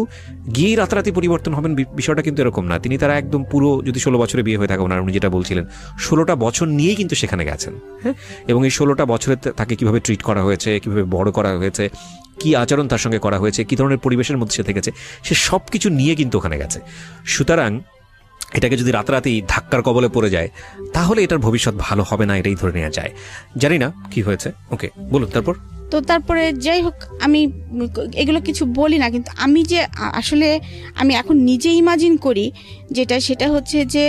গিয়েই রাতারাতি পরিবর্তন হবেন, বিষয়টা কিন্তু এরকম না। তিনি তারা একদম পুরো, যদি 16 বছরে বিয়ে হয়ে থাকে ওনার, উনি যেটা বলছিলেন 16টা বছর নিয়েই কিন্তু সেখানে গেছেন, হ্যাঁ। এবং এই 16টা বছরে তাকে কীভাবে ট্রিট করা হয়েছে, কীভাবে বড় করা হয়েছে, কি আচরণ তার সঙ্গে করা হয়েছে, কী ধরনের পরিবেশের মধ্যে সে থেকেছে, সে সব কিছু নিয়ে কিন্তু ওখানে গেছে। সুতরাং এটাকে যদি রাতারাতি ধাক্কার কবলে পড়ে যায় তাহলে এটার ভবিষ্যৎ ভালো হবে না, এটাই ধরে নেওয়া যায়। জানি না কি হয়েছে, ওকে বলুন তারপর। তো তারপরে যাই হোক, আমি এগুলো কিছু বলি না, কিন্তু আমি যে আসলে আমি এখন নিজে ইমাজিন করি যেটা, সেটা হচ্ছে যে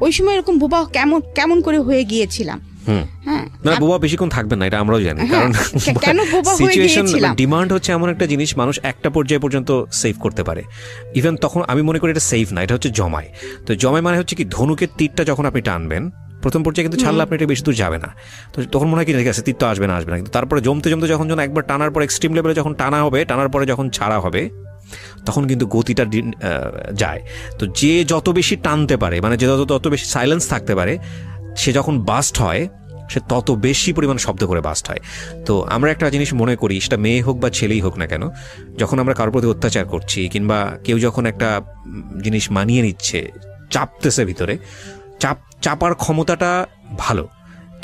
ওই সময় এরকম বোবা কেমন করে হয়ে গিয়েছিলাম। মানে বোবা বেশিক্ষণ থাকবেন না, এটা আমরাও জানি। কারণ সিচুয়েশন ডিমান্ড হচ্ছে এমন একটা জিনিস, মানুষ একটা পর্যায়ে পর্যন্ত সেভ করতে পারে। ইভেন তখন আমি মনে করি এটা সেভ না, এটা হচ্ছে জমায়। তো জমায় মানে হচ্ছে কি, ধনুকের তীরটা যখন আপনি টানবেন প্রথম পর্যায়ে কিন্তু ছাড়লে আপনি এটা বেশি দূর যাবে না, তো তখন মনে হয় কি ঠিক আছে তীর তো আসবে না, কিন্তু তারপরে জমতে জমতে যখন একবার টানার পর এক্সট্রিম লেভেলে যখন টানা হবে, টানার পরে যখন ছাড়া হবে তখন কিন্তু গতিটা যায়। তো যে যত বেশি টানতে পারে, মানে যে যত বেশি সাইলেন্স থাকতে পারে, সে যখন বাস্ট হয় সে তত বেশি পরিমাণ শব্দ করে বাস্ট হয়। তো আমরা একটা জিনিস মনে করি, সেটা মেয়ে হোক বা ছেলেই হোক না কেন, যখন আমরা কারোর প্রতি অত্যাচার করছি কিংবা কেউ যখন একটা জিনিস মানিয়ে নিচ্ছে, চাপতেছে ভিতরে, চাপার ক্ষমতাটা ভালো।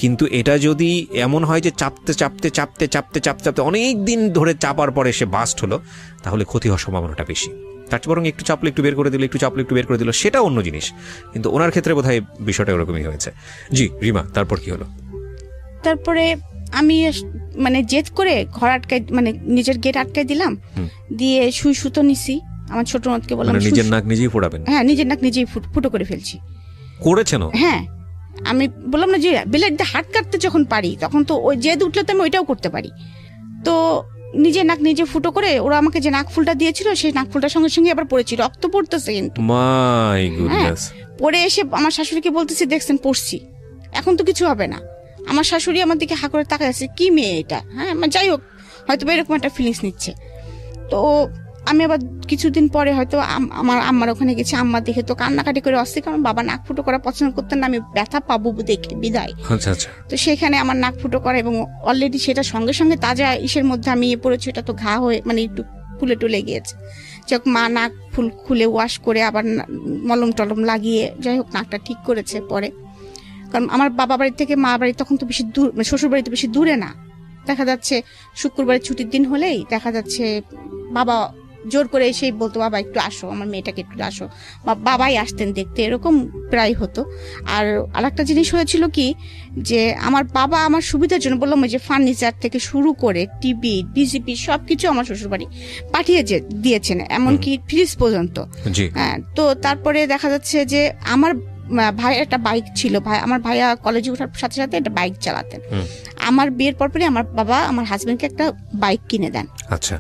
কিন্তু এটা যদি এমন হয় যে চাপতে অনেক দিন ধরে চাপার পরে সে বাস্ট হলো, তাহলে ক্ষতি হওয়ার সম্ভাবনাটা বেশি। তার চেয়ে বরং একটু চাপলে একটু বের করে দিল, একটু চাপলে একটু বের করে দিল, সেটা অন্য জিনিস। কিন্তু ওনার ক্ষেত্রে বোধহয় বিষয়টা ওরকমই হয়েছে। জি রিমা, তারপর কি হলো? তারপরে আমি মানে জেদ করে ঘর আটকাই, মানে নিজের গেট আটকাই দিলাম, দিয়ে সুতো নিছি। আমার ছোট নদকে বললাম নিজের নাক নিজেই ফোড়াবেন। হ্যাঁ, নিজের নাক নিজেই ফুটো করে ফেলছি। করেছেন? হ্যাঁ, আমি বললাম না যে ব্লেড দিয়ে হাত কাটতে যখন পারি, তখন তো ওই জেদ উঠলে তো আমি ওইটাও করতে পারি। তো নিজের নাক নিজে ফুটো করে, ওরা আমাকে যে নাক ফুলটা দিয়েছিল সেই নাক ফুলটার সঙ্গে সঙ্গে আবার পড়েছি, রক্ত পড়তেছে কিন্তু। My goodness. পরে এসে আমার শাশুড়িকে বলতেছি, দেখছেন পড়ছি, এখন তো কিছু হবে না। আমার শাশুড়ি আমার দিকে হা করে তাকায় আছে, কি মেয়ে এটা। হ্যাঁ, যাই হোক, হয়তো এরকম একটা ফিলিংস নিচ্ছে। তো আমি আবার কিছুদিন পরে হয়তো আমার আম্মার ওখানে গেছি, আম্মা দেখে তো কান্নাকাটি করে আসছে, কারণ বাবা নাক ফুটো করা পছন্দ করতেন না, আমি ব্যথা পাবো দেখে বিদায়। তো সেখানে আমার নাক ফুটো করা, এবং অলরেডি সেটা সঙ্গে সঙ্গে তাজা ইসের মধ্যে আমি পড়েছি, এটা তো ঘা হয়ে মানে একটু ফুলে টুলে গিয়েছে। যাই হোক, মা নাক খুলে ওয়াশ করে আবার মলম টলম লাগিয়ে যাই হোক নাকটা ঠিক করেছে পরে। কারণ আমার বাবা বাড়ি থেকে মা বাড়ি তখন তো বেশি দূর, শ্বশুর বাড়ি তো বেশি দূরে না। দেখা যাচ্ছে শুক্রবারের ছুটির দিন হলেই দেখা যাচ্ছে বাবা জোর করে এসেই বলতো, বাবা একটু আসো, আমার মেয়েটাকে একটু আসো, বা বাবাই আসতেন দেখতে, এরকম প্রায় হতো। আর আরেকটা জিনিস হয়েছিল কি, যে আমার বাবা আমার সুবিধার জন্য, বললাম যে ফার্নিচার থেকে শুরু করে টিভি বিজিপি সবকিছু আমার শ্বশুরবাড়ি পাঠিয়ে দিয়েছেন, এমনকি ফ্রিজ পর্যন্ত। হ্যাঁ, তো তারপরে দেখা যাচ্ছে যে আমার ভাইয়ের একটা বাইক ছিল, আমার ভাইয়া কলেজে ওঠার সাথে সাথে একটা বাইক চালাতেন। আমার বিয়ের পরপরই আমার বাবা আমার হাজবেন্ডকে একটা বাইক কিনে দেন। আচ্ছা।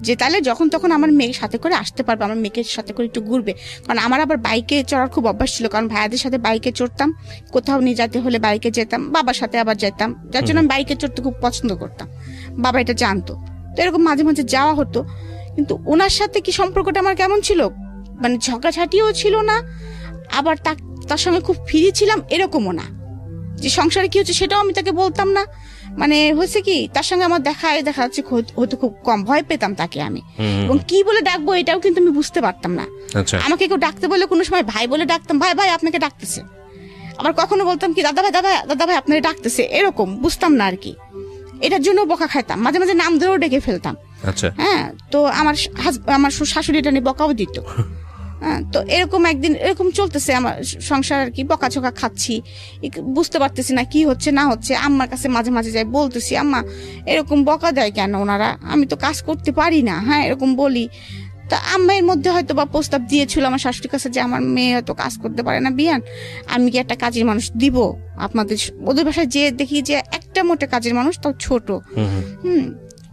যে তাহলে যখন তখন আমার মেয়ের সাথে করে আসতে পারবে, আমার মেয়েকে সাথে করে একটু ঘুরবে। কারণ আমার আবার বাইকে চড়ার খুব অভ্যাস ছিল, কারণ ভাইয়াদের সাথে বাইকে চড়তাম, কোথাও নিয়ে যেতে হলে বাইকে যেতাম, বাবার সাথে আবার যেতাম, যার জন্য আমি বাইকে চড়তে খুব পছন্দ করতাম। বাবা এটা জানতো, তো এরকম মাঝে মাঝে যাওয়া হতো। কিন্তু ওনার সাথে কি সম্পর্কটা আমার কেমন ছিল, মানে ঝগড়াঝাটিও ছিল না, আবার তার সঙ্গে খুব ফ্রি ছিলাম এরকমও না। যে সংসারে কি হচ্ছে সেটাও আমি তাকে বলতাম না। মানে হয়েছে কি, তার সঙ্গে আমার দেখা যাচ্ছে হয়তো খুব কম, ভয় পেতাম তাকে আমি, এবং কি বলে ডাকবো এটাও কিন্তু আমি বুঝতে পারতাম না। আমাকে কেউ ডাকতে বলে কোনো সময় ভাই বলে ডাকতাম, ভাই ভাই আপনাকে ডাকতেছে। আবার কখনো বলতাম কি দাদা ভাই আপনাকে ডাকতেছে, এরকম বুঝতাম না আর কি। এটার জন্য বকা খাইতাম, মাঝে মাঝে নাম ধরেও ডেকে ফেলতাম। হ্যাঁ, তো আমার শাশুড়ি এটা নিয়ে বকাও দিত। তো এরকম একদিন এরকম চলতেছে আমার সংসার আর কি, বকাঝকা খাচ্ছি, বুঝতে পারতেছি না কি হচ্ছে না হচ্ছে। আম্মার কাছে মাঝে মাঝে যাই, বলতেছি আম্মা এরকম বকা দেয় কেন ওনারা, আমি তো কাজ করতে পারি না। হ্যাঁ, এরকম বলি। তা আম্মার মধ্যে হয়তো বা প্রস্তাব দিয়েছিল আমার শাশুড়ির কাছে যে আমার মেয়ে হয়তো কাজ করতে পারে না বিয়ান, আমি কি একটা কাজের মানুষ দিব আপনাদের। ওদের বাসায় যে দেখি যে একটা মোটে কাজের মানুষ, তাও ছোট।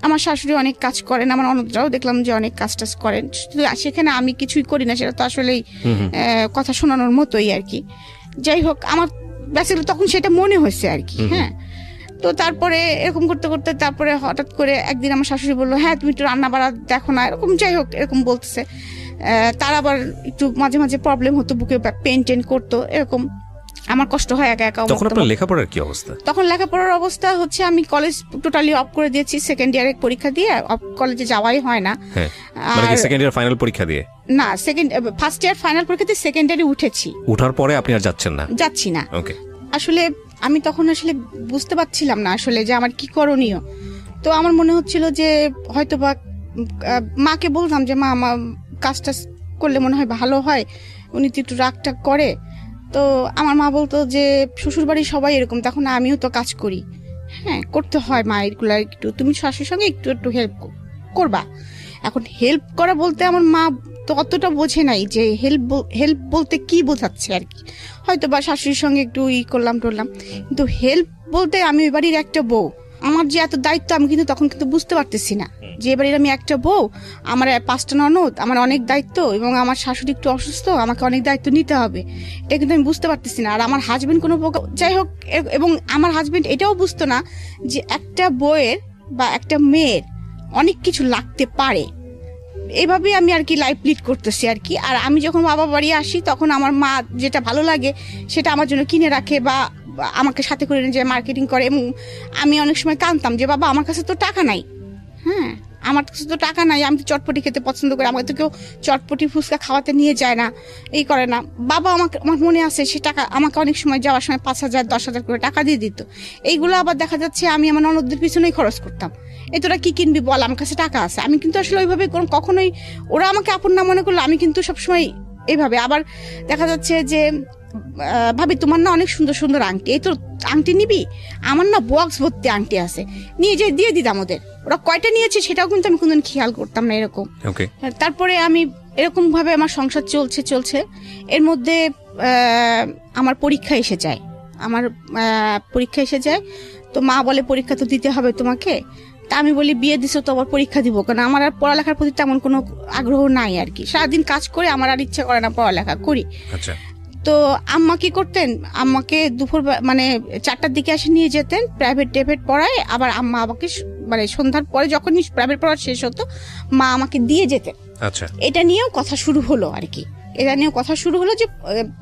আমার শাশুড়ি অনেক কাজ করেন, আমার ননদরাও দেখলাম যে অনেক কাজ টাজ করেন, সেখানে আমি কিছুই করি না, সেটা তো আসলেই কথা শোনানোর মতোই আর কি। যাই হোক, আমার বেসিক্যালি তখন সেটা মনে হয়েছে আর কি। হ্যাঁ, তো তারপরে এরকম করতে করতে তারপরে হঠাৎ করে একদিন আমার শাশুড়ি বললো, হ্যাঁ তুমি একটু রান্না বাড়া দেখো না, এরকম যাই হোক এরকম বলতেছে। তার আবার একটু মাঝে মাঝে প্রবলেম হতো, বুকে পেন টেন করতো, এরকম আমার কষ্ট হয় একা একা। তখন আপনার লেখাপড়ার কি অবস্থা? তখন লেখাপড়ার অবস্থা হচ্ছে আমি কলেজ টোটালি অফ করে দিয়েছি, সেকেন্ড ইয়ারে পরীক্ষা দিয়ে কলেজে যাওয়াই হয় না। মানে কি সেকেন্ড ইয়ার ফাইনাল পরীক্ষা দিয়ে? না, ফার্স্ট ইয়ার ফাইনাল পরীক্ষা দিয়ে সেকেন্ড ইয়ারে উঠেছি। উঠার পরে আপনি আর যাচ্ছেন না? যাচ্ছি না। ওকে। আসলে আমি তখন আসলে বুঝতে পারছিলাম না আসলে যে আমার কি করণীয়। তো আমার মনে হচ্ছিল যে হয়তো বা মাকে বলতাম যে মা আমার কাজটা করলে মনে হয় ভালো হয়, উনি তো একটু রাগটা করে। তো আমার মা বলতো যে শ্বশুরবাড়ির সবাই এরকম, তখন আমিও তো কাজ করি, হ্যাঁ করতে হয় মা এগুলো, একটু তুমি শাশুড়ির সঙ্গে একটু একটু হেল্প করবা। এখন হেল্প করা বলতে আমার মা তো অতটা বোঝে নাই যে হেল্প বলতে কি বোঝাচ্ছে আর কি। হয়তো বা শাশুড়ির সঙ্গে একটু করলাম টরলাম, কিন্তু হেল্প বলতে আমি ওই বাড়ির একটা বউ, আমার যে এত দায়িত্ব আমি কিন্তু তখন কিন্তু বুঝতে পারতেছি না যে এবারে আমি একটা বউ, আমার 5টা ননদ, আমার অনেক দায়িত্ব, এবং আমার শাশুড়ি একটু অসুস্থ, আমাকে অনেক দায়িত্ব নিতে হবে, এটা কিন্তু আমি বুঝতে পারতেছি না। আর আমার হাজবেন্ড কোনো যাই হোক, এবং আমার হাজবেন্ড এটাও বুঝতো না যে একটা বউয়ের বা একটা মেয়ের অনেক কিছু লাগতে পারে। এইভাবে আমি আর কি লাইফ লিড করতেছি আর কি। আর আমি যখন বাবা বাড়ি আসি তখন আমার মা যেটা ভালো লাগে সেটা আমার জন্য কিনে রাখে বা আমাকে সাথে করে নিয়ে যায়, মার্কেটিং করে। এবং আমি অনেক সময় কাঁদতাম যে বাবা আমার কাছে তো টাকা নাই, হ্যাঁ আমার কাছে তো টাকা নাই, আমি তো চটপটি খেতে পছন্দ করি, আমাকে তো কেউ চটপটি ফুচকা খাওয়াতে নিয়ে যায় না, এই করে না। বাবা আমাকে, আমার মনে আছে সে টাকা আমাকে অনেক সময় যাওয়ার সময় 5,000 10,000 করে টাকা দিয়ে দিত। এইগুলো আবার দেখা যাচ্ছে আমি আমার ননদদের পিছনেই খরচ করতাম, এই তোরা কি কিনবি বল, আমার কাছে টাকা আছে। আমি কিন্তু আসলে ওইভাবে কখনোই, ওরা আমাকে আপন না মনে করলো, আমি কিন্তু সবসময় এইভাবে। আবার দেখা যাচ্ছে যে ভাবি তোমার না অনেক সুন্দর সুন্দর আংটি, এই তো আংটি নিবি, আমার না বক্স ভর্তি আংটি আছে, নিয়ে যে দিয়ে দিতাম ওদের, ওরা কয়টা নিয়েছে সেটাও কিন্তু আমি কোনদিন খেয়াল করতাম না এরকম। তারপরে আমি এরকম ভাবে আমার সংসার চলছে। এর মধ্যে আমার পরীক্ষা এসে যায়, তো মা বলে পরীক্ষা তো দিতে হবে তোমাকে। তা আমি বলি বিয়ে দিছো তো আবার পরীক্ষা দিব কেন, আমার আর পড়ালেখার প্রতি তেমন কোনো আগ্রহ নাই আর কি, সারাদিন কাজ করে আমার আর ইচ্ছা করে না পড়ালেখা করি। আচ্ছা। তো আম্মা কি করতেন, আম্মাকে দুপুর মানে 4টার দিকে এসে নিয়ে যেতেন, প্রাইভেট পড়ায়। আবার আম্মা আমাকে মানে সন্ধ্যার পরে যখন প্রাইভেট পড়া শেষ হতো মা আমাকে দিয়ে যেতেন। আচ্ছা। এটা নিয়েও কথা শুরু হলো আর কি, যে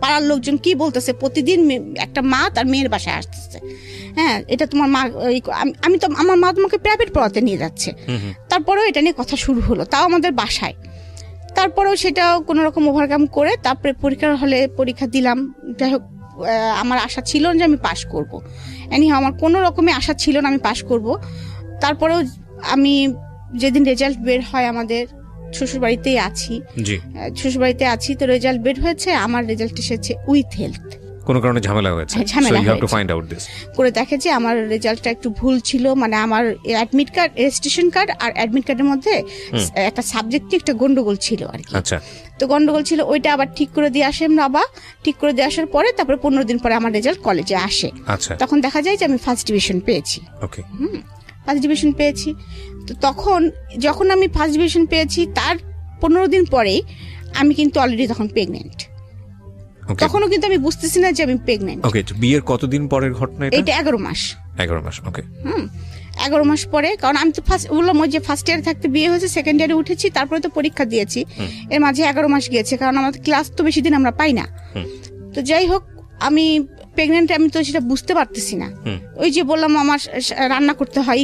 পাড়ার লোকজন কি বলতেছে, প্রতিদিন একটা মা তার মেয়ের বাসায় আসতেছে, হ্যাঁ এটা তোমার মা, আমি তো আমার মা তোমাকে প্রাইভেট পড়াতে নিয়ে যাচ্ছে। তারপরেও এটা নিয়ে কথা শুরু হলো, তাও আমাদের বাসায়। তারপরেও সেটাও কোনো রকম ওভারকাম করে তারপরে পরীক্ষার হলে পরীক্ষা দিলাম। যাই হোক, আমার আশা ছিল না যে আমি পাশ করবো, আমার কোনো রকমের আশা ছিল না আমি পাশ করব। তারপরেও আমি যেদিন রেজাল্ট বের হয়, আমাদের শ্বশুরবাড়িতেই আছি, তো রেজাল্ট বের হয়েছে, আমার রেজাল্ট এসেছে উইথ হেলথ। কোনো কারণে ঝামেলা হয়েছে, করে দেখে যে আমার রেজাল্টটা একটু ভুল ছিল, মানে আমার অ্যাডমিট কার্ড, রেজিস্ট্রেশন কার্ড আর অ্যাডমিট কার্ডের মধ্যে একটা সাবজেক্টে একটা গন্ডগোল ছিল আর কি। আচ্ছা। তো গন্ডগোল ছিল, ওইটা আবার ঠিক করে দিয়ে আসে বাবা। ঠিক করে দিয়ে আসার পরে তারপরে 15 দিন পরে আমার রেজাল্ট কলেজে আসে। আচ্ছা। তখন দেখা যায় যে আমি ফার্স্ট ডিভিশন পেয়েছি। ওকে। ফার্স্ট ডিভিশন পেয়েছি। তো তখন যখন আমি ফার্স্ট ডিভিশন পেয়েছি তার 15 দিন পরেই আমি কিন্তু অলরেডি তখন প্রেগনেন্ট। তখনও কিন্তু আমি বুঝতেছি না যে আমি প্রেগনেন্ট। ওকে, বিয়ের কতদিন পরের ঘটনা এটা? এটা 11 মাস। 11 মাস, ওকে। 11 মাস পরে, কারণ আমি তো বললাম ওই যে ফার্স্ট ইয়ার থাকতে বিয়ে হয়েছে, সেকেন্ড ইয়ারে উঠেছি, তারপরে তো পরীক্ষা দিয়েছি, এর মাঝে 11 মাস গিয়েছে, কারণ আমাদের ক্লাস তো বেশি দিন আমরা পাই না। তো যাই হোক, আমি প্রেগনেন্ট, আমি তো সেটা বুঝতে পারতেছি না। ওই যে বললাম আমার রান্না করতে হয়,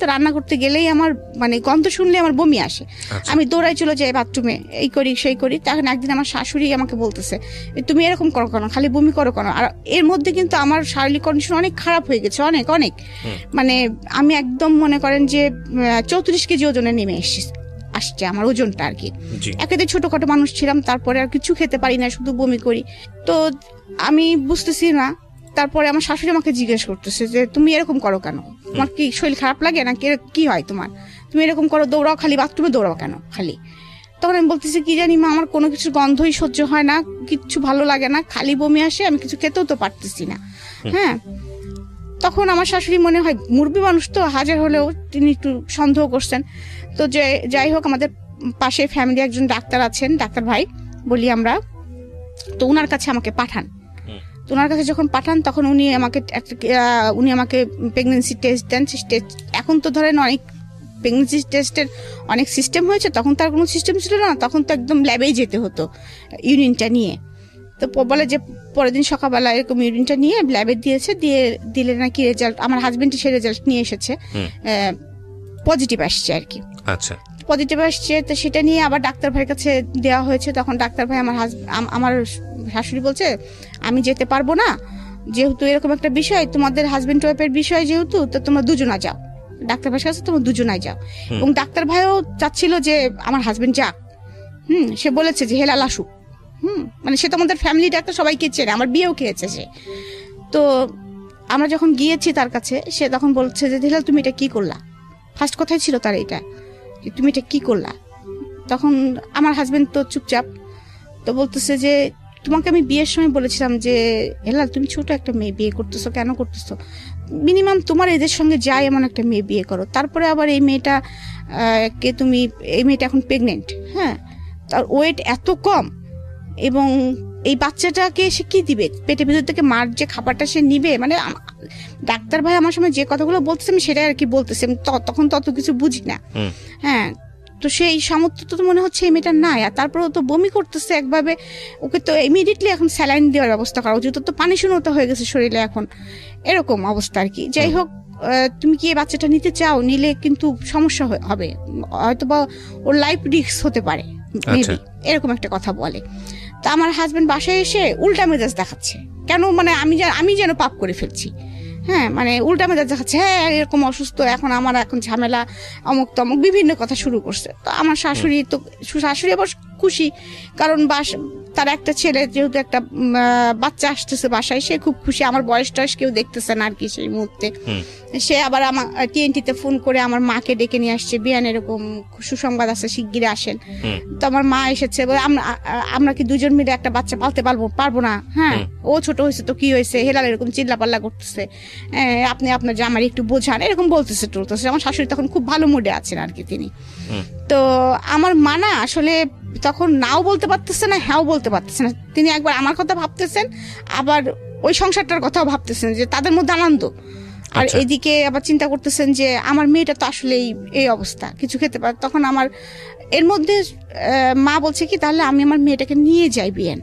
তো রান্না করতে গেলেই আমার মানে গন্ধ শুনলে আমার বমি আসে। আমি দৌড়াই চলে যাই বাথরুমে, এই করি সেই করি। তখন একদিন আমার শাশুড়ি আমাকে বলতেছে, তুমি এরকম করো কেন, খালি বমি করো কেন? আর এর মধ্যে কিন্তু আমার শারীরিক কন্ডিশন অনেক খারাপ হয়ে গেছে, অনেক মানে আমি একদম মনে করেন যে 34 কেজি ওজনে নেমে আসছে আমার ওজনটা আর কি। একেতে ছোটখাটো মানুষ ছিলাম, তারপরে আর কিছু খেতে পারি না, শুধু বমি করি। তো আমি বুঝতেছি না। তারপরে আমার শাশুড়ি আমাকে জিজ্ঞেস করতেছে যে তুমি এরকম করো কেন, তোমার কি শরীর খারাপ লাগে না, কি হয় তোমার, তুমি এরকম করো, দৌড়াও, খালি বাথরুমে দৌড়াও কেন খালি? তখন আমি বলতেছি কি জানি মা, আমার কোনো কিছু গন্ধই সহ্য হয় না, কিচ্ছু ভালো লাগে না, খালি বমি আসে, আমি কিছু খেতেও তো পারতেছি না। হ্যাঁ, তখন আমার শাশুড়ি মনে হয় মুরব্বী মানুষ তো, হাজার হলেও তিনি একটু সন্দেহ করছেন। তো যাই হোক, আমাদের পাশে ফ্যামিলি একজন ডাক্তার আছেন, ডাক্তার ভাই বলি আমরা, তো ওনার কাছে আমাকে পাঠান। তো ওনার কাছে যখন পাঠান তখন উনি আমাকে প্রেগনেন্সি টেস্ট দেন। এখন তো ধরেন অনেক প্রেগনেন্সি টেস্টের অনেক সিস্টেম হয়েছে, তখন তার কোনো সিস্টেম ছিল না, তখন তো একদম ল্যাবেই যেতে হতো ইউরিনটা নিয়ে। তো বলে যে পরের দিন সকালবেলা এরকম ইউরিনটা নিয়ে ল্যাবে দিলে নাকি রেজাল্ট, আমার হাজবেন্ড সে রেজাল্ট নিয়ে এসেছে, পজিটিভ আসছে আর কি। আচ্ছা, পজিটিভ আসছে, তো সেটা নিয়ে আবার ডাক্তার ভাইয়ের কাছে দেওয়া হয়েছে। তখন ডাক্তার ভাই আমার শাশুড়ি বলছে আমি যেতে পারবো না, যেহেতু এরকম একটা বিষয়, তোমাদের হাজবেন্ড ওয়াইফের বিষয় যেহেতু, তো তোমরা দুজনা যাও ডাক্তার ভাইয়ের কাছে, তোমরা দুজনাই যাও। এবং ডাক্তার ভাইও চাচ্ছিল যে আমার হাজবেন্ড যাক। সে বলেছে যে হেলাল আসুক। মানে সে তো আমাদের ফ্যামিলি ডাক্তার, সবাইকে চেনে, আমার বিয়েও খেয়েছে সে। তো আমরা যখন গিয়েছি তার কাছে, সে তখন বলছে যে হেলাল তুমি এটা কি করলা, ফার্স্ট কথাই ছিল তার এইটা, তুমি এটা কি করলা। তখন আমার হাজবেন্ড তো চুপচাপ, তো বলতেছে যে তোমাকে আমি বিয়ের সময় বলেছিলাম যে হেলাল তুমি ছোট একটা মেয়ে বিয়ে করতেছো, কেন করতেছো, মিনিমাম তোমার এদের সঙ্গে যায় এমন একটা মেয়ে বিয়ে করো। তারপরে আবার এই মেয়েটা এখন প্রেগনেন্ট, হ্যাঁ, তার ওয়েট এত কম, এবং এই বাচ্চাটাকে সে কি দিবে, পেটের ভিতর থেকে মার যে খাবারটা সে নিবে। মানে ডাক্তার ভাই আমার সময় যে কথাগুলো বলতেছে আমি সেটাই আর কি বলতেছি, আমি তখন তত কিছু বুঝি না। হ্যাঁ, তো সেই সামর্থ্য তো মনে হচ্ছে এই মেয়েটার নাই। আর তারপরে তো বমি করতেছে একভাবে, ওকে তো ইমিডিয়েটলি এখন স্যালাইন দেওয়ার ব্যবস্থা করা উচিত, তো পানি শূন্যতা হয়ে গেছে শরীরে এখন, এরকম অবস্থা আর কি। যাই হোক, তুমি কি এই বাচ্চাটা নিতে চাও, নিলে কিন্তু সমস্যা হবে, হয়তো বা ওর লাইফ রিস্ক হতে পারে, মেবি এরকম একটা কথা বলে। তা আমার হাজবেন্ড বাসায় এসে উল্টা মেজাজ দেখাচ্ছে, কেন মানে আমি যেন পাপ করে ফেলছি। হ্যাঁ, মানে উল্টা মেজাজ দেখাচ্ছে, হ্যাঁ এরকম অসুস্থ, এখন ঝামেলা, অমুক তমুক বিভিন্ন কথা শুরু করছে। তো আমার শাশুড়ি আবার খুশি, কারণ তার একটা ছেলে, যেহেতু একটা বাচ্চা আসতেছে বাসায়, সে খুব খুশি। আমার বয়স টয়স কেউ দেখতেছে না আর কি সেই মুহূর্তে। সে আবার আমার TNT-তে ফোন করে আমার মাকে ডেকে নিয়ে আসছে, বিয়ান এরকম সুসংবাদ আছে, শিগগিরই আসেন। তো আমার মা এসেছে, আমরা কি দুজন মিলে একটা বাচ্চা পালতে পারবো না? হ্যাঁ, ও ছোট হয়েছে তো কি হয়েছে, হেলাল এরকম চিল্লাপাল্লা করতেছে, আপনি আপনার জামাই একটু বোঝান, এরকম বলতেছে টলতেছে। আমার শাশুড়ি তখন খুব ভালো মুডে আছেন আর কি তিনি। তো আমার মা না আসলে তখন নাও বলতে পারতেছে না, হ্যাঁও বলতে পারতেছে না। তিনি একবার আমার কথা ভাবতেছেন, আবার ওই সংসারটার কথাও ভাবতেছেন যে তাদের মধ্যে আনন্দ, আর এদিকে আবার চিন্তা করতেছেন যে আমার মেয়েটা তো আসলে এই অবস্থা, কিছু খেতে পারে। তখন আমার এর মধ্যে মা বলছে কি, তাহলে আমি আমার মেয়েটাকে নিয়ে যাই বিয়ান,